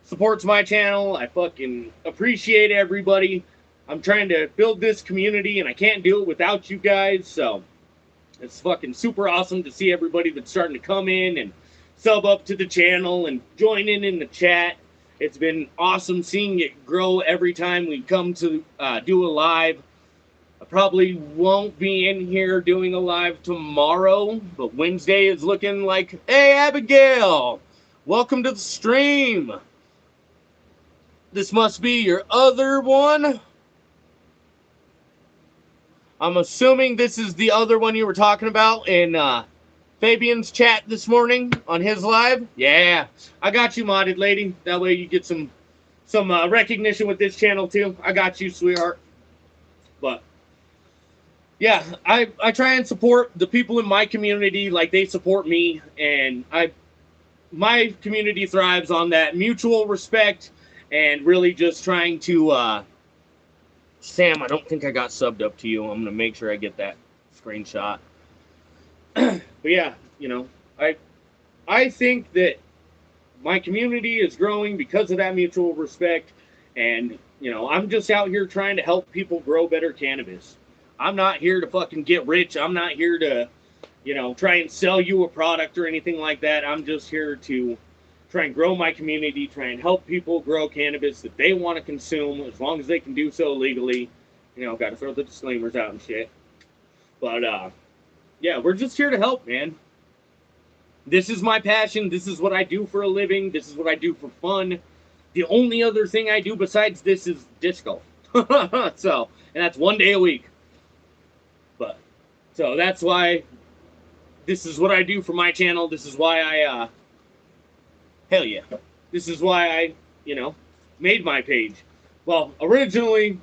supports my channel. I fucking appreciate everybody. I'm trying to build this community, and I can't do it without you guys, so it's fucking super awesome to see everybody that's starting to come in and sub up to the channel and join in the chat. It's been awesome seeing it grow every time we come to do a live. I probably won't be in here doing a live tomorrow, but Wednesday is looking like, hey, Abigail, welcome to the stream. This must be your other one. I'm assuming this is the other one you were talking about in Fabian's chat this morning on his live. Yeah, I got you, modded lady. That way you get some recognition with this channel too. I got you, sweetheart. But yeah, I try and support the people in my community like they support me, and my community thrives on that mutual respect and really just trying to. Sam, I don't think I got subbed up to you. I'm going to make sure I get that screenshot. But yeah, you know, I think that my community is growing because of that mutual respect. And, you know, I'm just out here trying to help people grow better cannabis. I'm not here to fucking get rich. I'm not here to, you know, try and sell you a product or anything like that. I'm just here to try and grow my community, try and help people grow cannabis that they want to consume as long as they can do so legally. You know, got to throw the disclaimers out and shit. But yeah, we're just here to help, man. This is my passion. This is what I do for a living. This is what I do for fun. The only other thing I do besides this is disc golf. So, and that's 1 day a week. But so that's why this is what I do for my channel. This is why I hell yeah. This is why I, made my page. Well, originally,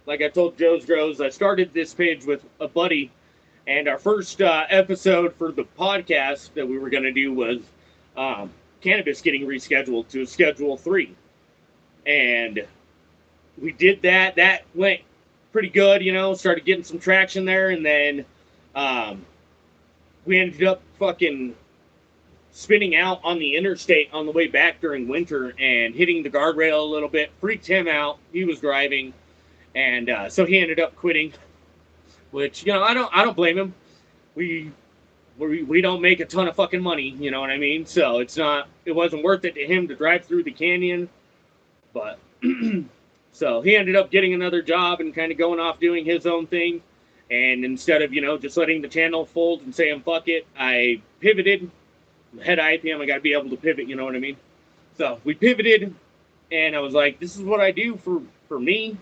like I told Joe's Grows, I started this page with a buddy, and our first episode for the podcast that we were going to do was cannabis getting rescheduled to Schedule 3. And we did that. That went pretty good, started getting some traction there, and then we ended up fucking spinning out on the interstate on the way back during winter and hitting the guardrail a little bit. Freaked him out. He was driving, and so he ended up quitting. Which I don't blame him. We don't make a ton of fucking money, you know what I mean? So it wasn't worth it to him to drive through the canyon. But so he ended up getting another job and kind of going off doing his own thing. And instead of just letting the channel fold and saying fuck it, I pivoted. Head IPM, I got to be able to pivot, you know what I mean? So we pivoted, and I was like, this is what I do for me,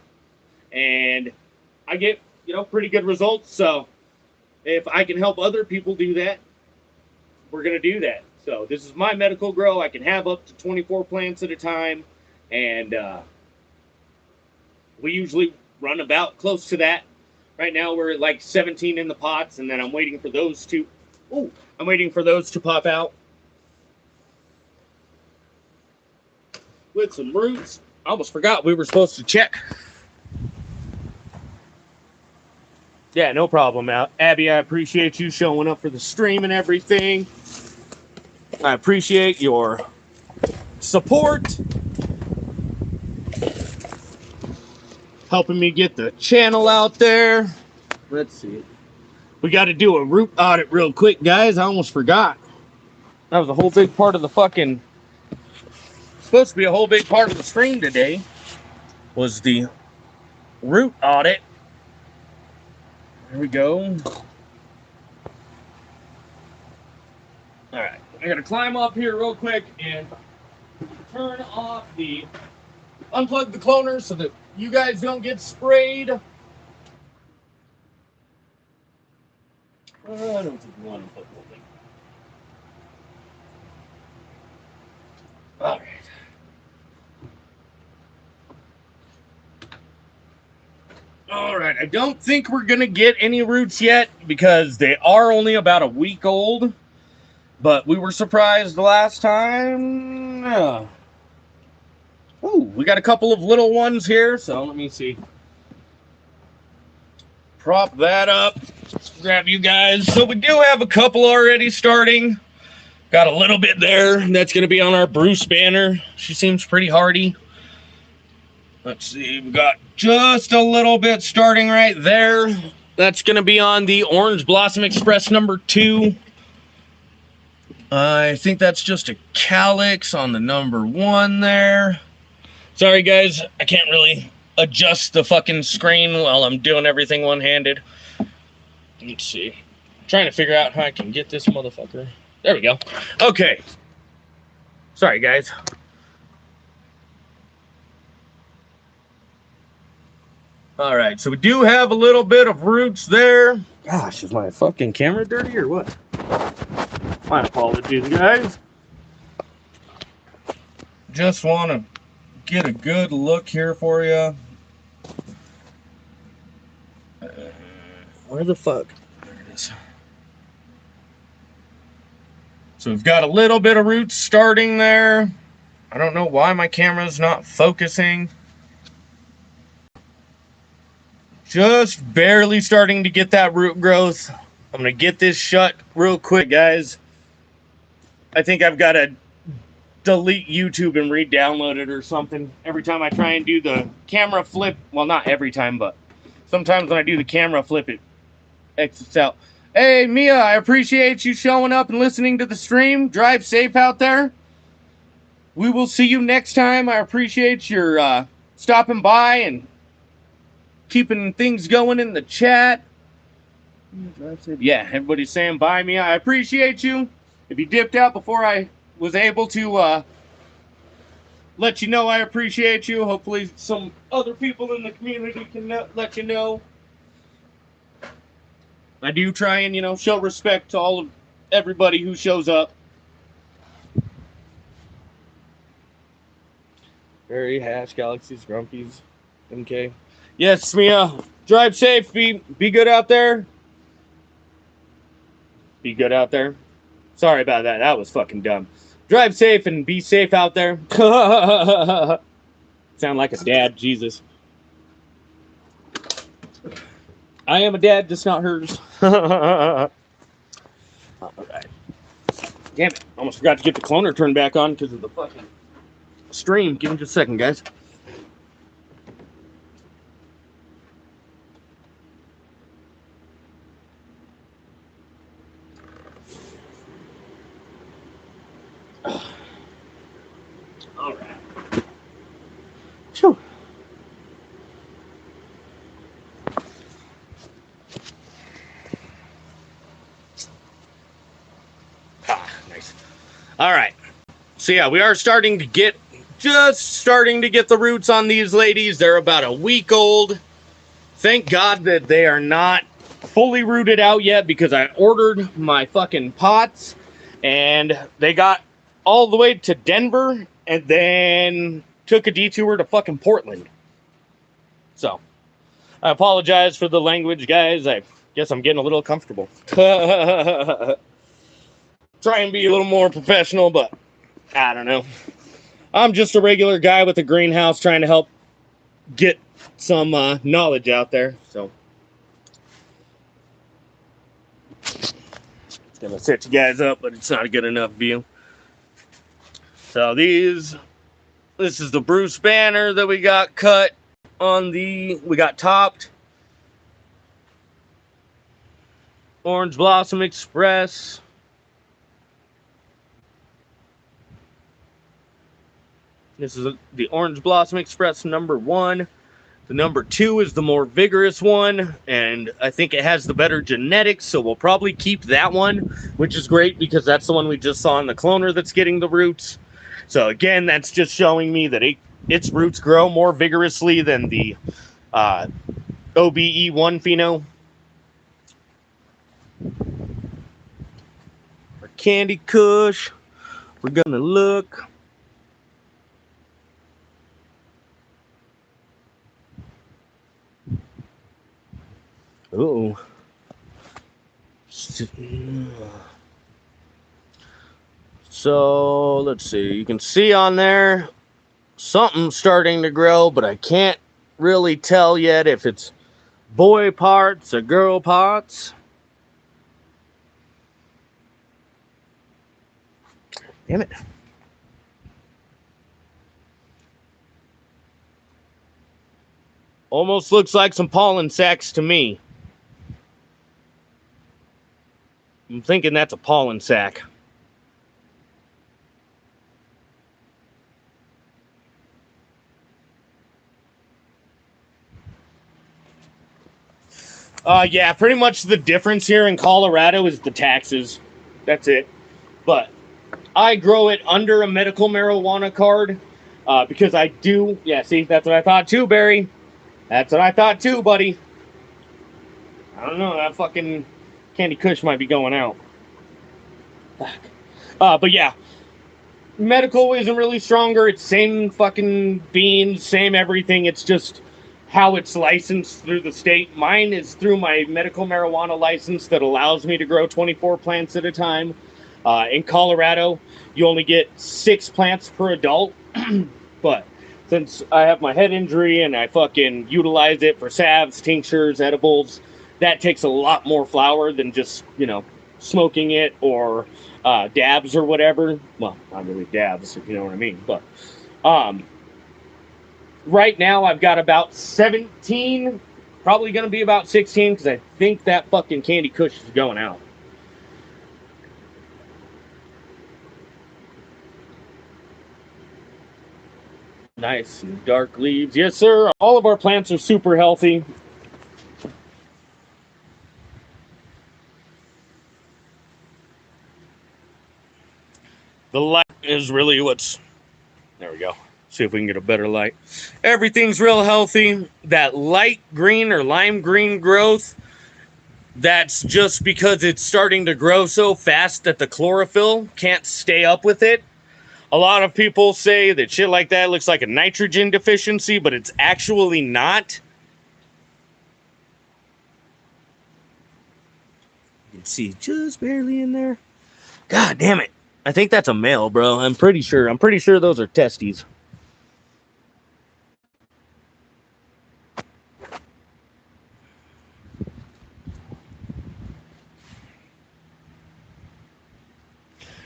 and I get pretty good results. So if I can help other people do that, we're gonna do that. So this is my medical grow. I can have up to 24 plants at a time, and we usually run about close to that. Right now we're at like 17 in the pots, and then I'm waiting for those to pop out with some roots. I almost forgot we were supposed to check. Yeah, no problem, Abby. I appreciate you showing up for the stream and everything. I appreciate your support, helping me get the channel out there. Let's see. We got to do a root audit real quick, guys. I almost forgot. That was a whole big part of the fucking... Supposed to be a whole big part of the stream today. Was the root audit. There we go. Alright. I got to climb up here real quick and turn off the... Unplug the cloner so that you guys don't get sprayed. I don't think we want to put the whole thing. All right. All right. I don't think we're going to get any roots yet because they are only about a week old. But we were surprised last time. Ooh, we got a couple of little ones here. So let me see. Prop that up. Grab you guys. So we do have a couple already starting. Got a little bit there. That's going to be on our Bruce banner. She seems pretty hardy. Let's see. We got just a little bit starting right there. That's going to be on the Orange Blossom Express number 2. I think that's just a calyx on the number 1 there. Sorry, guys. I can't really adjust the fucking screen while I'm doing everything one-handed. Let's see. I'm trying to figure out how I can get this motherfucker. There we go. Okay. Sorry, guys. All right, so we do have a little bit of roots there. Gosh, is my fucking camera dirty or what? My apologies, guys. Just want to get a good look here for you. Where the fuck? There it is. So we've got a little bit of roots starting there. I don't know why my camera's not focusing. Just barely starting to get that root growth. I'm going to get this shut real quick, guys. I think I've got to delete YouTube and re-download it or something. Every time I try and do the camera flip, well, not every time, but sometimes when I do the camera flip, it exits out. Hey, Mia, I appreciate you showing up and listening to the stream. Drive safe out there. We will see you next time. I appreciate your stopping by and keeping things going in the chat. Yeah, everybody's saying bye me. I appreciate you. If you dipped out before I was able to let you know I appreciate you. Hopefully some other people in the community can let you know. I do try and, show respect to all of everybody who shows up. Very hash, galaxies, grumpies, MK. Yes, Mia. Drive safe. Be good out there. Be good out there. Sorry about that. That was fucking dumb. Drive safe and be safe out there. Sound like a dad, Jesus. I am a dad, just not hers. Alright. Damn it. Almost forgot to get the cloner turned back on because of the fucking stream. Give me just a second, guys. Alright. Phew. Nice. Alright. So yeah, we are just starting to get the roots on these ladies. They're about a week old. Thank God that they are not fully rooted out yet because I ordered my fucking pots and they got all the way to Denver and then took a detour to fucking Portland. So, I apologize for the language, guys. I guess I'm getting a little comfortable. Try and be a little more professional, but I don't know. I'm just a regular guy with a greenhouse trying to help get some knowledge out there. So, it's gonna set you guys up, but it's not a good enough view. So this is the Bruce banner that we got cut on we got topped. Orange Blossom Express. This is the Orange Blossom Express number 1. The number 2 is the more vigorous one, and I think it has the better genetics, so we'll probably keep that one, which is great because that's the one we just saw in the cloner that's getting the roots. So again, that's just showing me that its roots grow more vigorously than the OBE1 pheno. Our Candy Kush. We're gonna look. Uh-oh. So, let's see. You can see on there something's starting to grow, but I can't really tell yet if it's boy parts or girl parts. Damn it. Almost looks like some pollen sacs to me. I'm thinking that's a pollen sac. Yeah, pretty much the difference here in Colorado is the taxes. That's it. But I grow it under a medical marijuana card because I do. Yeah, see, that's what I thought too, Barry. That's what I thought too, buddy. I don't know. That fucking Candy Kush might be going out. But yeah, medical isn't really stronger. It's same fucking beans, same everything. It's just how it's licensed through the state. Mine is through my medical marijuana license that allows me to grow 24 plants at a time. In Colorado, you only get 6 plants per adult. But since I have my head injury and I fucking utilize it for salves, tinctures, edibles, that takes a lot more flower than just, smoking it or dabs or whatever. Well, not really dabs, if you know what I mean. But right now I've got about 17, probably going to be about 16 because I think that fucking Candy Kush is going out. Nice dark leaves. Yes, sir. All of our plants are super healthy. The light is really what's... There we go. See if we can get a better light. Everything's real healthy. That light green or lime green growth, that's just because it's starting to grow so fast that the chlorophyll can't stay up with it. A lot of people say that shit like that looks like a nitrogen deficiency, but it's actually not. You can see just barely in there. God damn it. I think that's a male, bro. I'm pretty sure those are testes.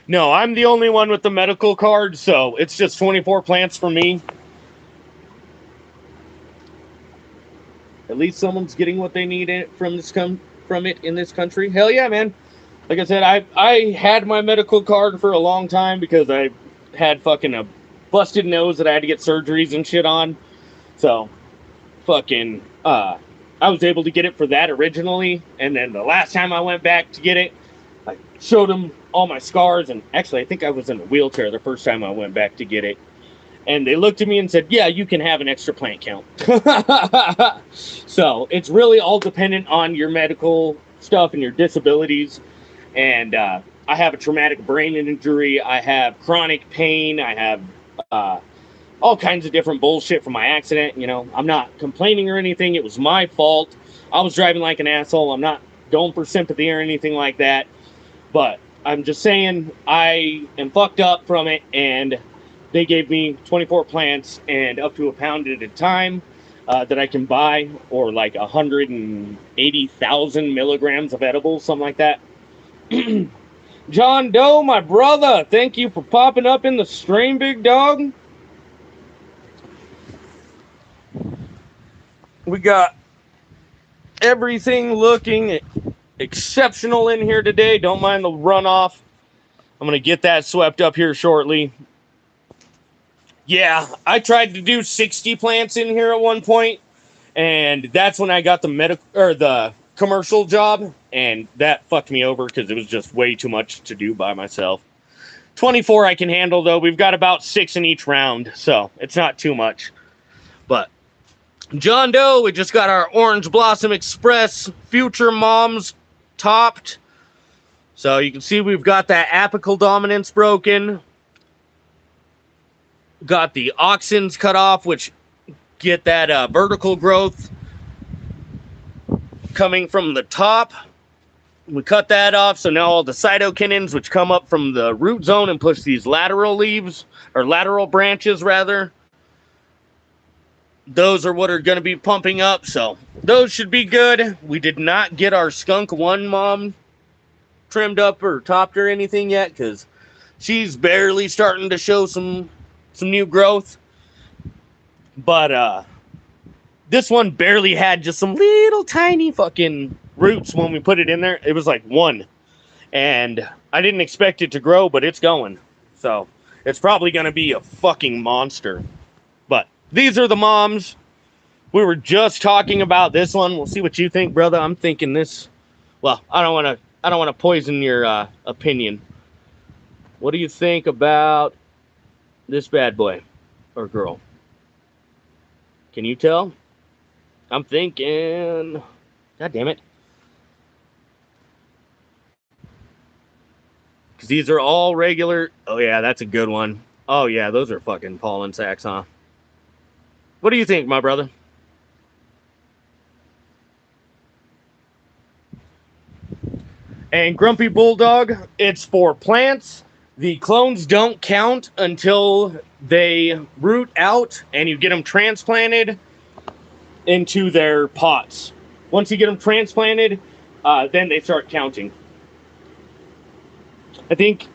No, I'm the only one with the medical card, so it's just 24 plants for me. At least someone's getting what they need from it in this country. Hell yeah, man. Like I said, I had my medical card for a long time because I had fucking a busted nose that I had to get surgeries and shit on. So, fucking, I was able to get it for that originally. And then the last time I went back to get it, I showed them all my scars. And actually, I think I was in a wheelchair the first time I went back to get it. And they looked at me and said, yeah, you can have an extra plant count. So, it's really all dependent on your medical stuff and your disabilities. And I have a traumatic brain injury. I have chronic pain. I have all kinds of different bullshit from my accident. You know, I'm not complaining or anything. It was my fault. I was driving like an asshole. I'm not going for sympathy or anything like that. But I'm just saying I am fucked up from it. And they gave me 24 plants and up to a pound at a time that I can buy, or like 180,000 milligrams of edibles, something like that. John Doe, my brother, thank you for popping up in the stream, big dog. We got everything looking exceptional in here today. Don't mind the runoff. I'm going to get that swept up here shortly. Yeah, I tried to do 60 plants in here at one point, and that's when I got the commercial job, and that fucked me over because it was just way too much to do by myself. 24 I can handle, though. We've got about 6 in each round, so it's not too much. But John Doe, we just got our Orange Blossom Express Future Moms topped. So you can see we've got that apical dominance broken. Got the auxins cut off, which get that vertical growth coming from the top. We cut that off, so now all the cytokinins, which come up from the root zone and push these lateral leaves, or lateral branches rather, those are what are going to be pumping up, so those should be good. We did not get our skunk 1 mom trimmed up or topped or anything yet, because she's barely starting to show some new growth. But this one barely had just some little tiny fucking roots when we put it in there. It was like 1. And I didn't expect it to grow, but it's going. So it's probably going to be a fucking monster. But these are the moms. We were just talking about this one. We'll see what you think, brother. I'm thinking this. Well, I don't want to poison your opinion. What do you think about this bad boy or girl? Can you tell? I'm thinking... God damn it. Because these are all regular... Oh, yeah, that's a good one. Oh, yeah, those are fucking pollen sacs, huh? What do you think, my brother? And Grumpy Bulldog, it's for plants. The clones don't count until they root out and you get them transplanted into their pots. Once you get them transplanted, then they start counting. I think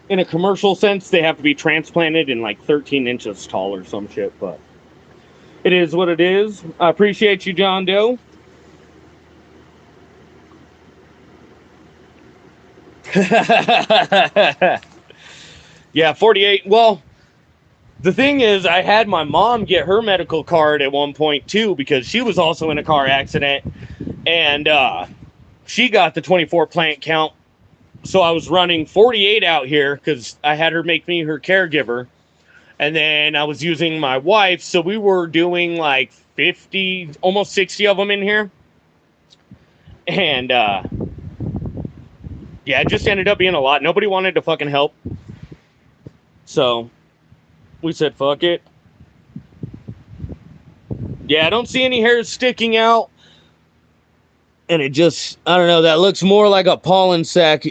in a commercial sense, they have to be transplanted in like 13 inches tall or some shit, but it is what it is. I appreciate you, John Doe. Yeah, 48. Well, the thing is, I had my mom get her medical card at one point too, because she was also in a car accident, and she got the 24 plant count So I was running 48 out here because I had her make me her caregiver. And then I was using my wife. So we were doing like 50, almost 60 of them in here. And yeah, it just ended up being a lot. Nobody wanted to fucking help. So we said, fuck it. Yeah, I don't see any hairs sticking out. And it just, I don't know, that looks more like a pollen sac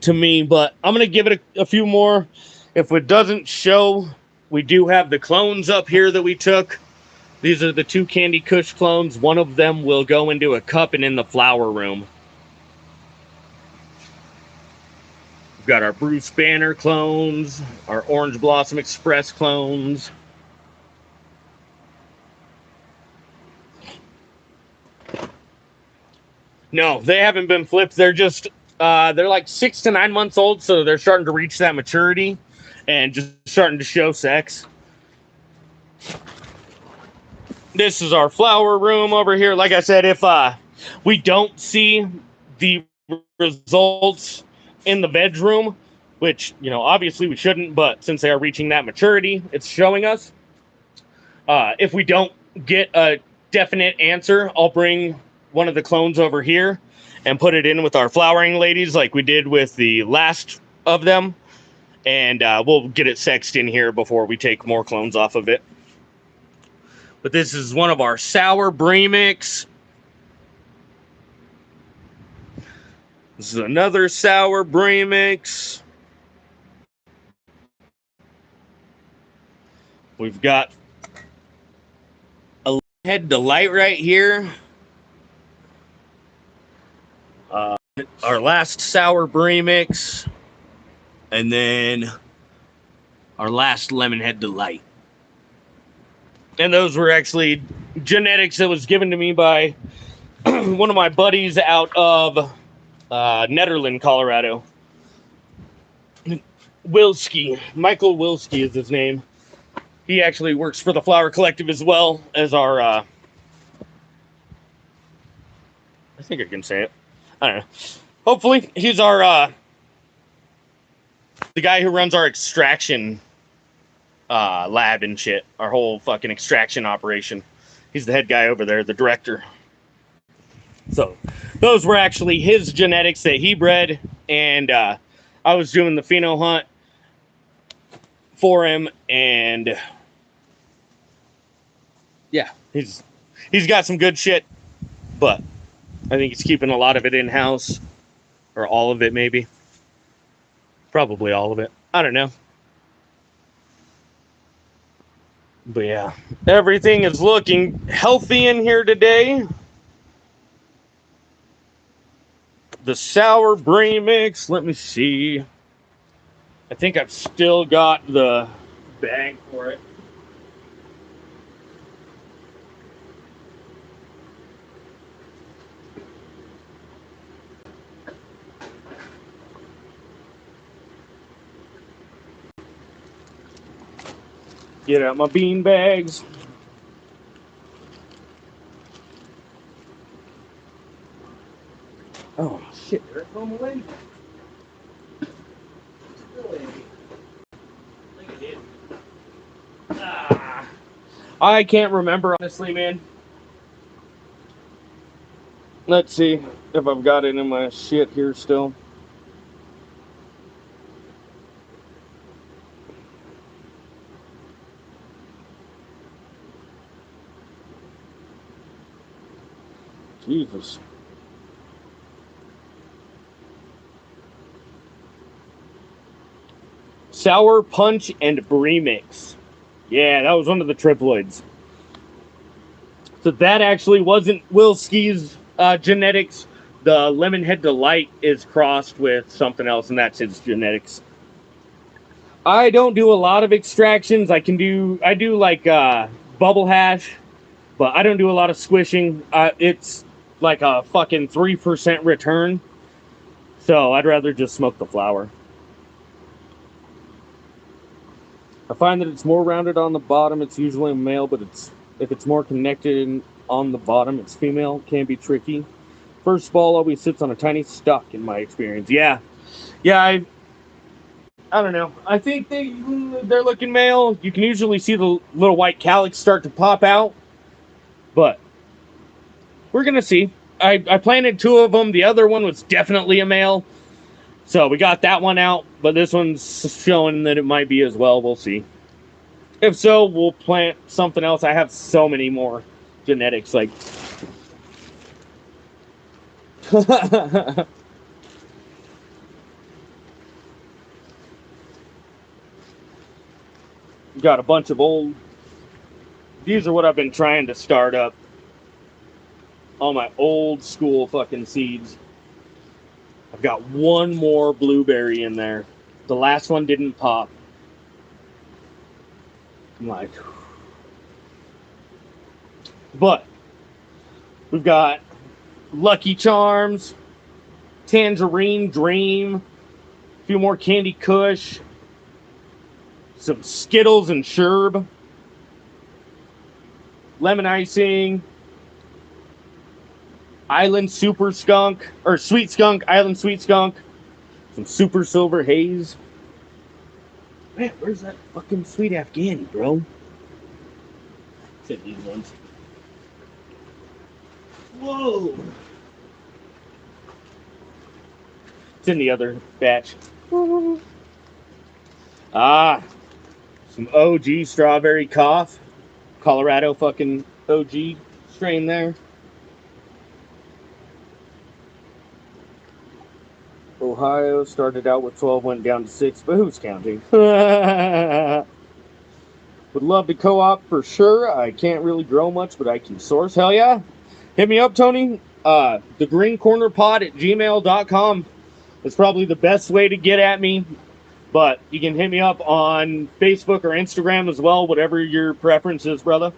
to me. But I'm going to give it a few more. If it doesn't show, we do have the clones up here that we took. These are the 2 Candy Kush clones. One of them will go into a cup and in the flower room. We've got our Bruce Banner clones, our Orange Blossom Express clones. No, they haven't been flipped. They're just, they're like 6 to 9 months old, so they're starting to reach that maturity and just starting to show sex. This is our flower room over here. Like I said, if we don't see the results in the veg room, which, you know, obviously we shouldn't, but since they are reaching that maturity, it's showing us. If we don't get a definite answer, I'll bring one of the clones over here and put it in with our flowering ladies like we did with the last of them. And we'll get it sexed in here before we take more clones off of it. But this is one of our sour Bremix. This is another sour Bremix. We've got a head delight right here. Our last sour Bremix. And then our last Lemonhead Delight. And those were actually genetics that was given to me by one of my buddies out of Nederland, Colorado. Wilski. Michael Wilski is his name. He actually works for the Flower Collective as well as our... I think I can say it. I don't know. Hopefully, he's our... the guy who runs our extraction lab and shit. Our whole fucking extraction operation. He's the head guy over there, the director. So, those were actually his genetics that he bred. And I was doing the pheno hunt for him. And yeah, he's got some good shit. But I think he's keeping a lot of it in-house. Or all of it, maybe. Probably all of it. I don't know. But yeah, everything is looking healthy in here today. The sour Bremix, let me see. I think I've still got the bag for it. Get out my bean bags. Oh shit, they're home away. I can't remember, honestly, man. Let's see if I've got it in my shit here still. Jesus. Sour Punch and Bremix. Yeah, that was one of the triploids. So that actually wasn't Wilski's genetics. The Lemonhead Delight is crossed with something else, and that's his genetics. I don't do a lot of extractions. I do like bubble hash, but I don't do a lot of squishing. It's like a fucking 3% return. So I'd rather just smoke the flower. I find that it's more rounded on the bottom. It's usually a male, but if it's more connected on the bottom, it's female. Can be tricky. First ball always sits on a tiny stalk, in my experience. Yeah, Yeah, I don't know. I think they're looking male. You can usually see the little white calyx start to pop out, but we're gonna see. I planted 2 of them. The other one was definitely a male, so we got that one out. But this one's showing that it might be as well. We'll see. If so, we'll plant something else. I have so many more genetics. Like, got a bunch of old. These are what I've been trying to start up. All my old school fucking seeds. I've got one more blueberry in there. The last one didn't pop. I'm like, but we've got Lucky Charms, Tangerine Dream, a few more Candy Kush, some Skittles and Sherb, Lemon Icing, Island Super Skunk, or Sweet Skunk, Island Sweet Skunk, some Super Silver Haze. Man, where's that fucking sweet Afghani, bro? Except these ones. Whoa! It's in the other batch. Ah, some OG Strawberry Cough. Colorado fucking OG strain there. Ohio started out with 12, went down to 6, but who's counting? Would love to co-op for sure. I can't really grow much, but I can source. Hell yeah. Hit me up, Tony. thegreencornerpod@gmail.com is probably the best way to get at me. But you can hit me up on Facebook or Instagram as well, whatever your preference is, brother.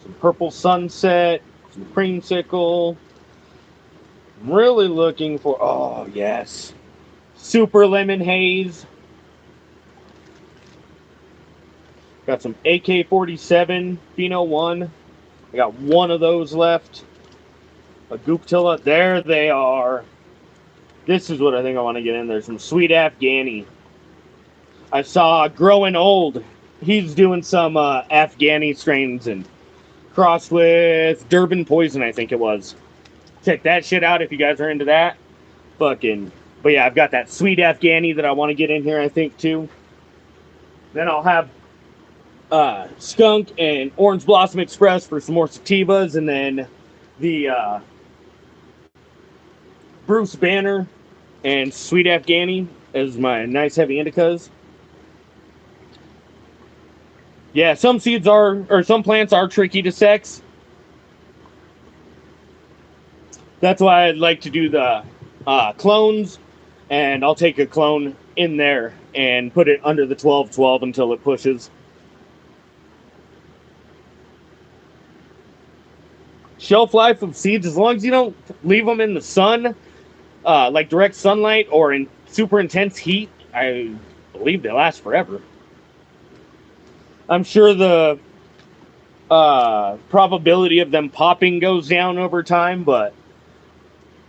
Some Purple Sunset, some Creamsicle. I'm really looking for, oh yes, Super Lemon Haze. Got some AK-47 Pheno 1. I got one of those left. A Gooptilla. There they are. This is what I think I want to get in there. Some sweet Afghani. I saw Growing Old. He's doing some Afghani strains and crossed with Durban Poison, I think it was. Check that shit out if you guys are into that. But yeah, I've got that sweet Afghani that I want to get in here, I think, too. Then I'll have Skunk and Orange Blossom Express for some more sativas, and then the Bruce Banner and Sweet Afghani as my nice heavy indicas. Yeah, some seeds are, or some plants are tricky to sex. That's why I'd like to do the clones, and I'll take a clone in there and put it under the 12-12 until it pushes. Shelf life of seeds, as long as you don't leave them in the sun, like direct sunlight or in super intense heat, I believe they last forever. I'm sure the probability of them popping goes down over time, but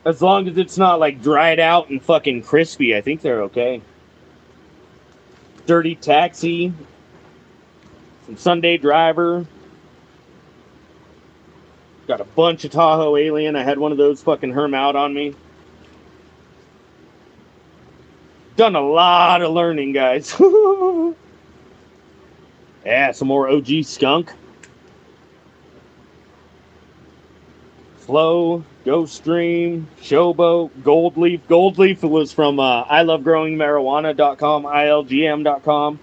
as long as it's not like dried out and fucking crispy, I think they're okay. Dirty Taxi, some Sunday Driver. Got a bunch of Tahoe Alien. I had one of those fucking herm out on me. Done a lot of learning, guys. Yeah, some more OG Skunk. Flow, Ghost Dream, Showboat, Gold Leaf. Gold Leaf was from ilovegrowingmarijuana.com, ilgm.com.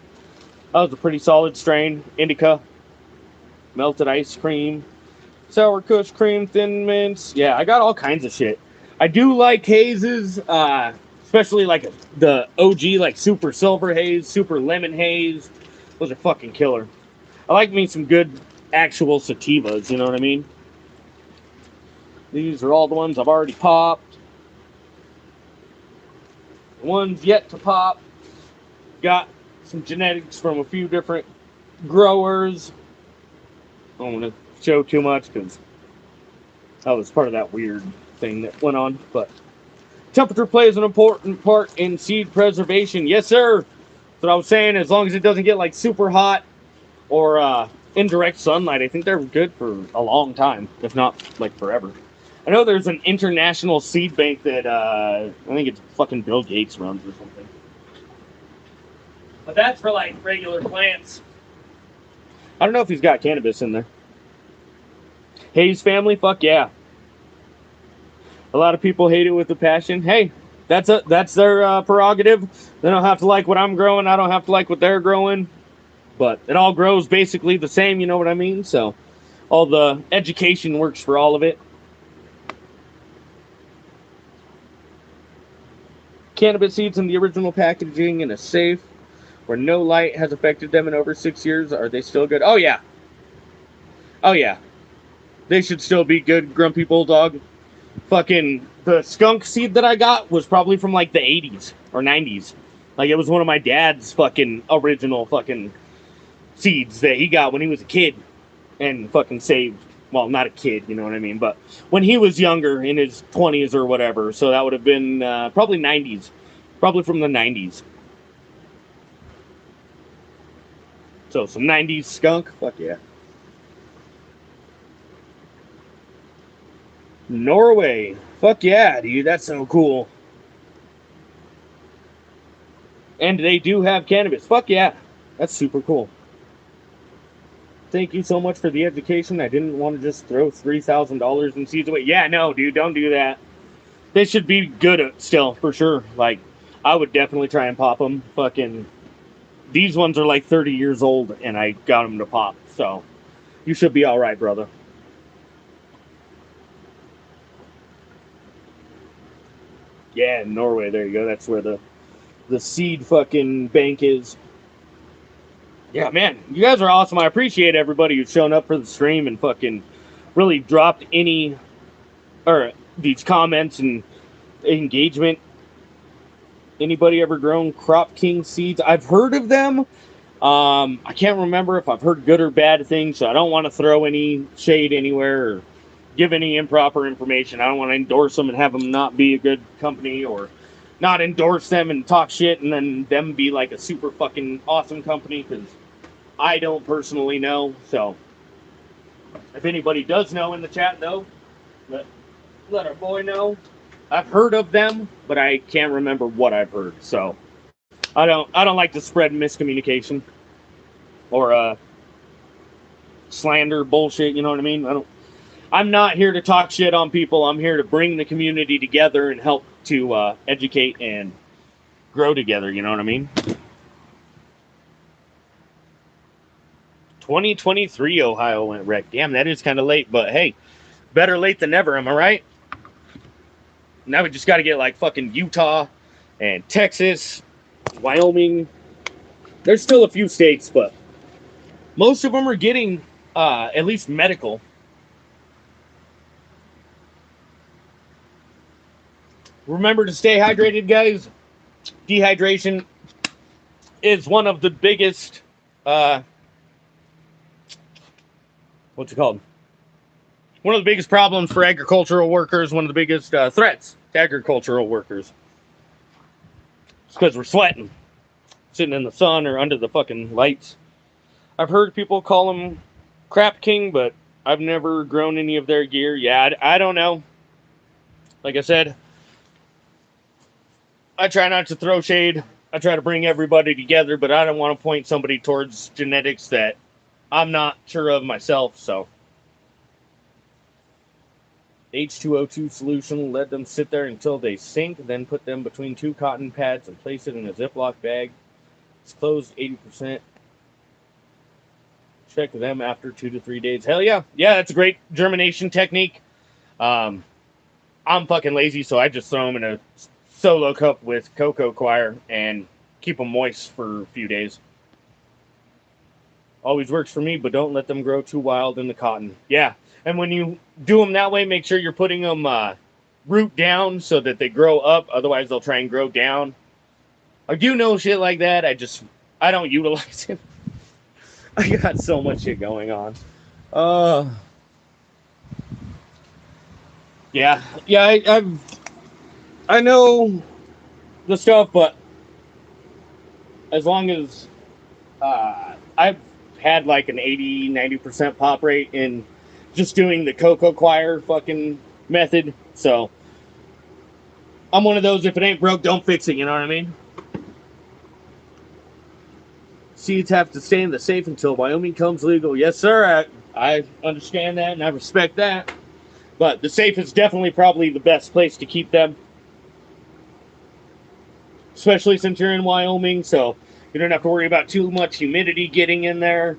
That was a pretty solid strain. Indica, Melted Ice Cream, Sour Kush Cream, Thin Mints. Yeah, I got all kinds of shit. I do like hazes, especially like the OG, like Super Silver Haze, Super Lemon Haze. Those are fucking killer. I like me some good actual sativas, you know what I mean? These are all the ones I've already popped. The ones yet to pop. Got some genetics from a few different growers. I don't want to show too much because that was part of that weird thing that went on. But Temperature plays an important part in seed preservation. Yes, sir. That's what I was saying. As long as it doesn't get like super hot or indirect sunlight, I think they're good for a long time, if not like forever. I know there's an international seed bank that I think it's fucking Bill Gates runs or something. But that's for like regular plants. I don't know if he's got cannabis in there. Hayes family, fuck yeah. A lot of people hate it with a passion. Hey, that's their prerogative. They don't have to like what I'm growing. I don't have to like what they're growing. But it all grows basically the same, you know what I mean? So all the education works for all of it. Cannabis seeds in the original packaging in a safe where no light has affected them in over 6 years. Are they still good? Oh, yeah. Oh, yeah. They should still be good, Grumpy Bulldog. Fucking the skunk seed that I got was probably from like the 80s or 90s. Like it was one of my dad's fucking original fucking seeds that he got when he was a kid and fucking saved. Well, not a kid, you know what I mean, but when he was younger, in his 20s or whatever. So that would have been probably 90s. Probably from the 90s. So some 90s skunk. Fuck yeah. Norway. Fuck yeah, dude. That's so cool. And they do have cannabis. Fuck yeah. That's super cool. Thank you so much for the education. I didn't want to just throw $3,000 in seeds away. Yeah, no, dude. Don't do that. They should be good still, for sure. Like, I would definitely try and pop them. Fucking, these ones are like 30 years old, and I got them to pop. So, you should be all right, brother. Yeah, Norway. There you go. That's where the seed fucking bank is. Yeah, man. You guys are awesome. I appreciate everybody who's shown up for the stream and fucking really dropped any, or these comments and engagement. Anybody ever grown Crop King seeds? I've heard of them. I can't remember if I've heard good or bad things, so I don't want to throw any shade anywhere or give any improper information. I don't want to endorse them and have them not be a good company, or not endorse them and talk shit and then them be like a super fucking awesome company, because I don't personally know. So if anybody does know in the chat, though, let our boy know. I've heard of them, but I can't remember what I've heard. So I don't like to spread miscommunication or slander bullshit, you know what I mean? I'm not here to talk shit on people. I'm here to bring the community together and help to educate and grow together, you know what I mean? 2023 Ohio went wreck. Damn, that is kind of late, but hey, better late than never, am I right? Now we just got to get like fucking Utah and Texas, Wyoming. There's still a few states, but most of them are getting at least medical. Remember to stay hydrated, guys. Dehydration is one of the biggest, what's it called? One of the biggest problems for agricultural workers, one of the biggest threats to agricultural workers. It's because we're sweating, sitting in the sun or under the fucking lights. I've heard people call them Crap King, but I've never grown any of their gear. Yeah, I don't know. Like I said, I try not to throw shade. I try to bring everybody together, but I don't want to point somebody towards genetics that I'm not sure of myself, so. H2O2 solution, let them sit there until they sink, then put them between two cotton pads and place it in a Ziploc bag. It's closed 80%. Check them after 2 to 3 days. Hell yeah. Yeah, that's a great germination technique. I'm fucking lazy, so I just throw them in a solo cup with cocoa coir and keep them moist for a few days. Always works for me, but don't let them grow too wild in the cotton. Yeah. And when you do them that way, make sure you're putting them root down so that they grow up. Otherwise, they'll try and grow down. I do know shit like that. I don't utilize it. I got so much shit going on. Yeah. I've I know the stuff, but as long as I've had like an 80-90% pop rate in just doing the cocoa choir fucking method, so I'm one of those, if it ain't broke, don't fix it, you know what I mean? Seeds have to stay in the safe until Wyoming comes legal. Yes, sir, I understand that and I respect that. But the safe is definitely probably the best place to keep them. Especially since you're in Wyoming, so you don't have to worry about too much humidity getting in there.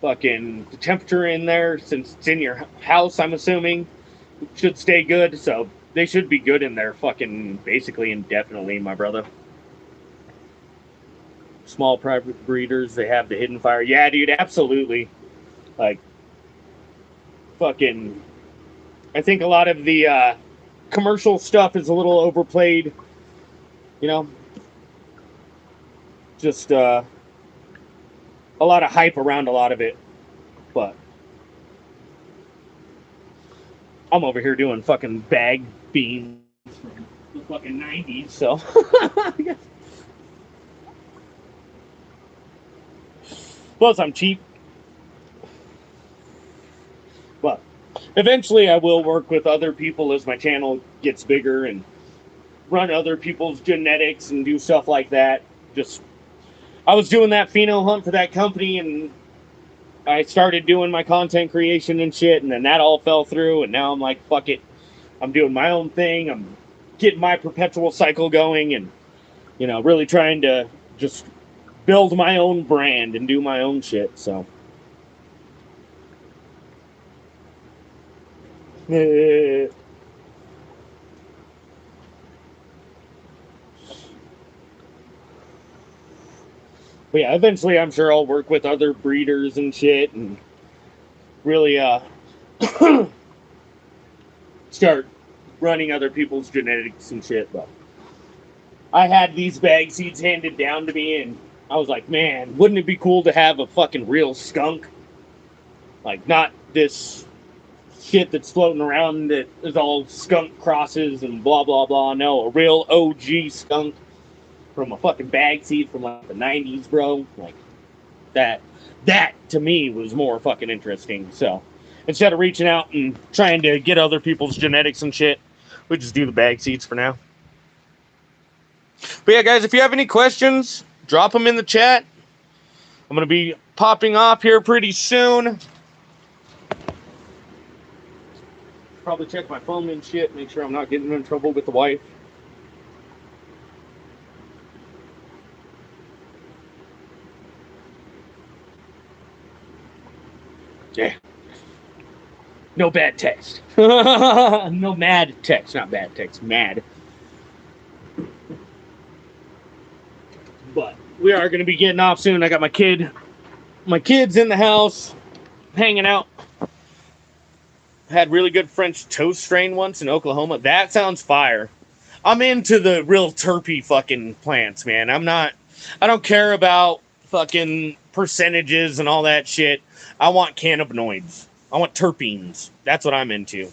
Fucking the temperature in there, since it's in your house, I'm assuming, should stay good. So they should be good in there fucking basically indefinitely, my brother. Small private breeders, they have the hidden fire. Yeah, dude, absolutely. Like, fucking, I think a lot of the commercial stuff is a little overplayed, you know? Just a lot of hype around a lot of it. But I'm over here doing fucking bag beans from the fucking 90s, so. Plus, I'm cheap. But eventually, I will work with other people as my channel gets bigger and run other people's genetics and do stuff like that. Just, I was doing that pheno hunt for that company, and I started doing my content creation and shit, and then that all fell through, and now I'm like, fuck it. I'm doing my own thing. I'm getting my perpetual cycle going, and, you know, really trying to just build my own brand and do my own shit, so. But yeah, eventually I'm sure I'll work with other breeders and shit and really start running other people's genetics and shit. But I had these bag seeds handed down to me, and I was like, man, wouldn't it be cool to have a fucking real skunk? Like, not this shit that's floating around that is all skunk crosses and blah, blah, blah. No, a real OG skunk from a fucking bag seed from like the 90s, bro. Like, that to me was more fucking interesting. So instead of reaching out and trying to get other people's genetics and shit, we just do the bag seeds for now. But yeah, guys, if you have any questions, drop them in the chat. I'm gonna be popping off here pretty soon. Probably check my phone and shit, make sure I'm not getting in trouble with the wife. Yeah. No bad text. No mad text. Not bad text. Mad. But we are going to be getting off soon. I got my kids in the house, hanging out. Had really good French toast strain once in Oklahoma. That sounds fire. I'm into the real terpy fucking plants, man. I don't care about fucking percentages and all that shit. I want cannabinoids. I want terpenes. That's what I'm into.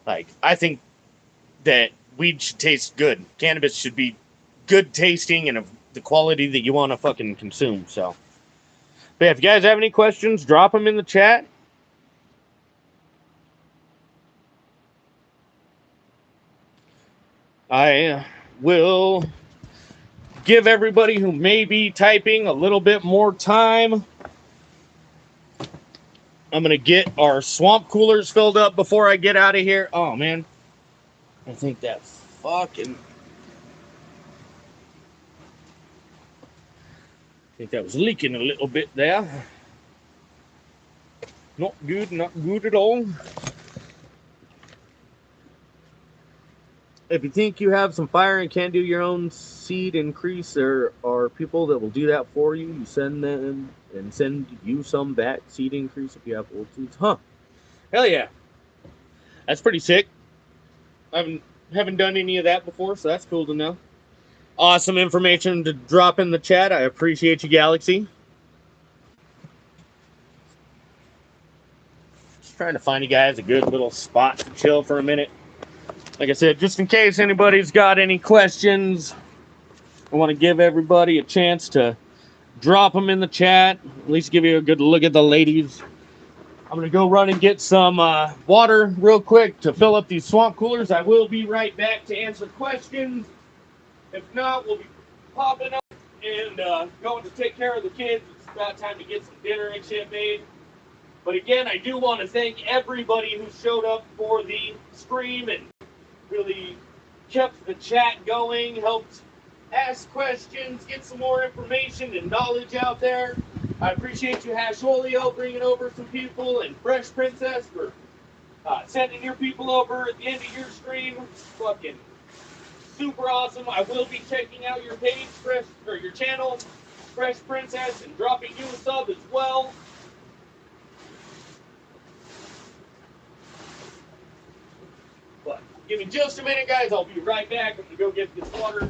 Like, I think that weed should taste good. Cannabis should be good tasting and of the quality that you want to fucking consume. So, but yeah, if you guys have any questions, drop them in the chat. I will give everybody who may be typing a little bit more time. I'm going to get our swamp coolers filled up before I get out of here. Oh, man. I think that was leaking a little bit there. Not good at all. If you think you have some fire and can't do your own seed increase, there are people that will do that for you. You send them and send you some back seed increase if you have old seeds. Huh. Hell yeah. That's pretty sick. I haven't done any of that before, so that's cool to know. Awesome information to drop in the chat. I appreciate you, Galaxy. Just trying to find you guys a good little spot to chill for a minute. like I said, just in case anybody's got any questions, I want to give everybody a chance to drop them in the chat. At least give you a good look at the ladies. I'm going to go run and get some water real quick to fill up these swamp coolers. I will be right back to answer questions. If not, we'll be popping up and going to take care of the kids. It's about time to get some dinner and shit made. But again, I do want to thank everybody who showed up for the stream and really kept the chat going, helped ask questions, get some more information and knowledge out there. I appreciate you, Hasholio, bringing over some people, and Fresh Princess for sending your people over at the end of your stream. Fucking super awesome. I will be checking out your page, your channel, Fresh Princess, and dropping you a sub as well. But give me just a minute, guys. I'll be right back. I'm gonna go get this water.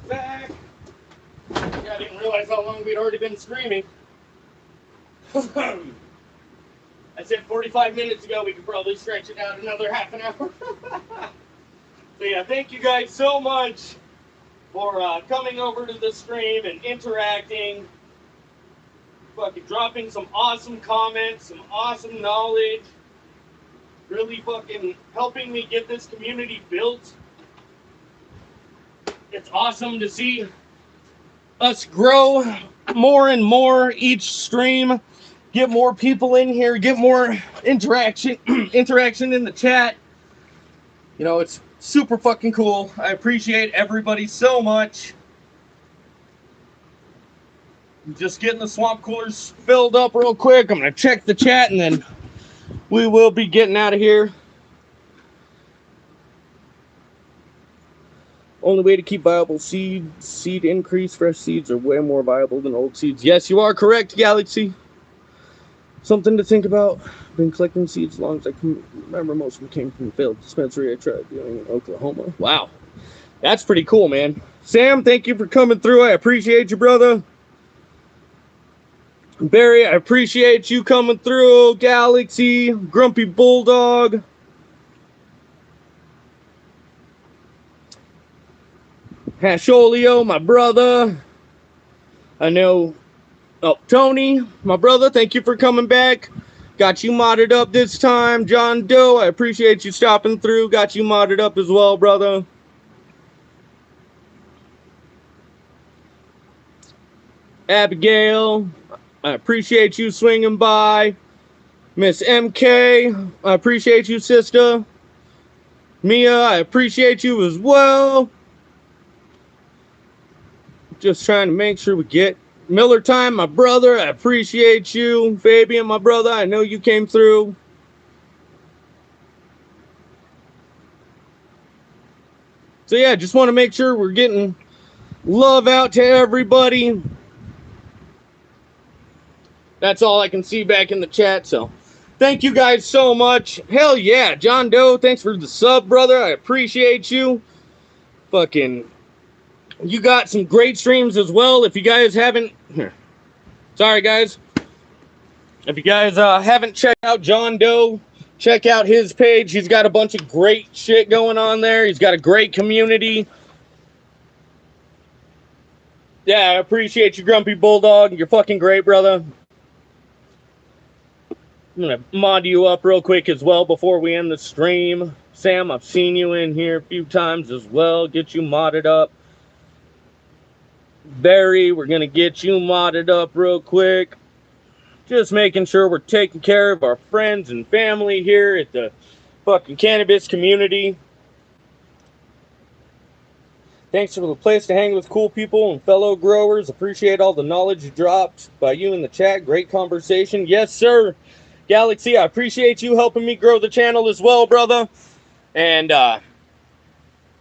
Back. Yeah, I didn't realize how long we'd already been streaming. I said 45 minutes ago. We could probably stretch it out another half an hour. So yeah, thank you guys so much for coming over to the stream and interacting. Fucking dropping some awesome comments, some awesome knowledge. Really fucking helping me get this community built. It's awesome to see us grow more and more each stream, get more people in here, get more interaction in the chat. You know, it's super fucking cool. I appreciate everybody so much. I'm just getting the swamp coolers filled up real quick. I'm gonna check the chat and then we will be getting out of here. Only way to keep viable seed increase. Fresh seeds are way more viable than old seeds. Yes, you are correct, Galaxy. Something to think about. Been collecting seeds as long as I can remember. Most of them came from the failed dispensary I tried doing in Oklahoma. Wow. That's pretty cool, man. Sam, thank you for coming through. I appreciate you, brother. Barry, I appreciate you coming through. Galaxy, Grumpy Bulldog. Hasholio, my brother. I know. Oh, Tony, my brother, thank you for coming back. Got you modded up this time. John Doe, I appreciate you stopping through. Got you modded up as well, brother. Abigail, I appreciate you swinging by. Miss MK, I appreciate you, sister. Mia, I appreciate you as well. Just trying to make sure we get Miller Time, my brother. I appreciate you. Fabian, my brother, I know you came through. So yeah, just want to make sure we're getting love out to everybody. That's all I can see back in the chat, so thank you guys so much. Hell yeah, John Doe, thanks for the sub, brother. I appreciate you. Fucking you got some great streams as well. If you guys haven't, here. Sorry guys. If you guys haven't checked out John Doe, check out his page. He's got a bunch of great shit going on there. He's got a great community. Yeah, I appreciate you, Grumpy Bulldog. You're fucking great, brother. I'm going to mod you up real quick as well before we end the stream. Sam, I've seen you in here a few times as well. Get you modded up. Barry, we're going to get you modded up real quick. Just making sure we're taking care of our friends and family here at the fucking cannabis community. Thanks for the place to hang with cool people and fellow growers. Appreciate all the knowledge dropped by you in the chat. Great conversation. Yes, sir. Galaxy, I appreciate you helping me grow the channel as well, brother. And,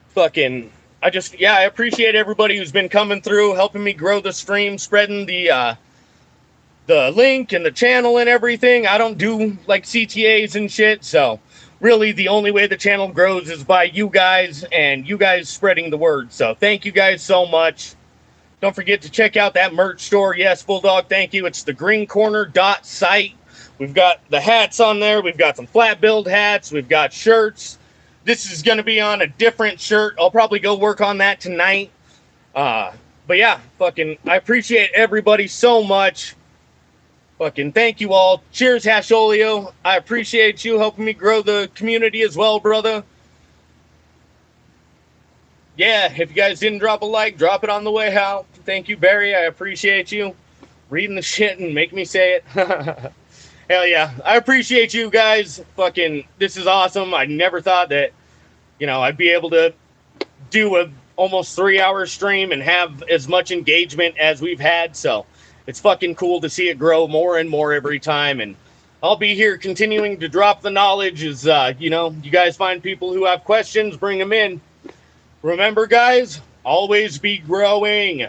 fucking, I appreciate everybody who's been coming through, helping me grow the stream, spreading the link and the channel and everything. I don't do, like, CTAs and shit, so really the only way the channel grows is by you guys and you guys spreading the word. So thank you guys so much. Don't forget to check out that merch store. Yes, Bulldog, thank you. It's the greencorner.site. We've got the hats on there. We've got some flat build hats. We've got shirts. This is going to be on a different shirt. I'll probably go work on that tonight. But yeah, fucking, I appreciate everybody so much. Fucking thank you all. Cheers, Hasholio. I appreciate you helping me grow the community as well, brother. Yeah, if you guys didn't drop a like, drop it on the way out. Thank you, Barry. I appreciate you reading the shit and making me say it. Hell yeah. I appreciate you guys. Fucking, this is awesome. I never thought that, you know, I'd be able to do a almost 3-hour stream and have as much engagement as we've had. So it's fucking cool to see it grow more and more every time. And I'll be here continuing to drop the knowledge as, you know, you guys find people who have questions, bring them in. Remember, guys, always be growing.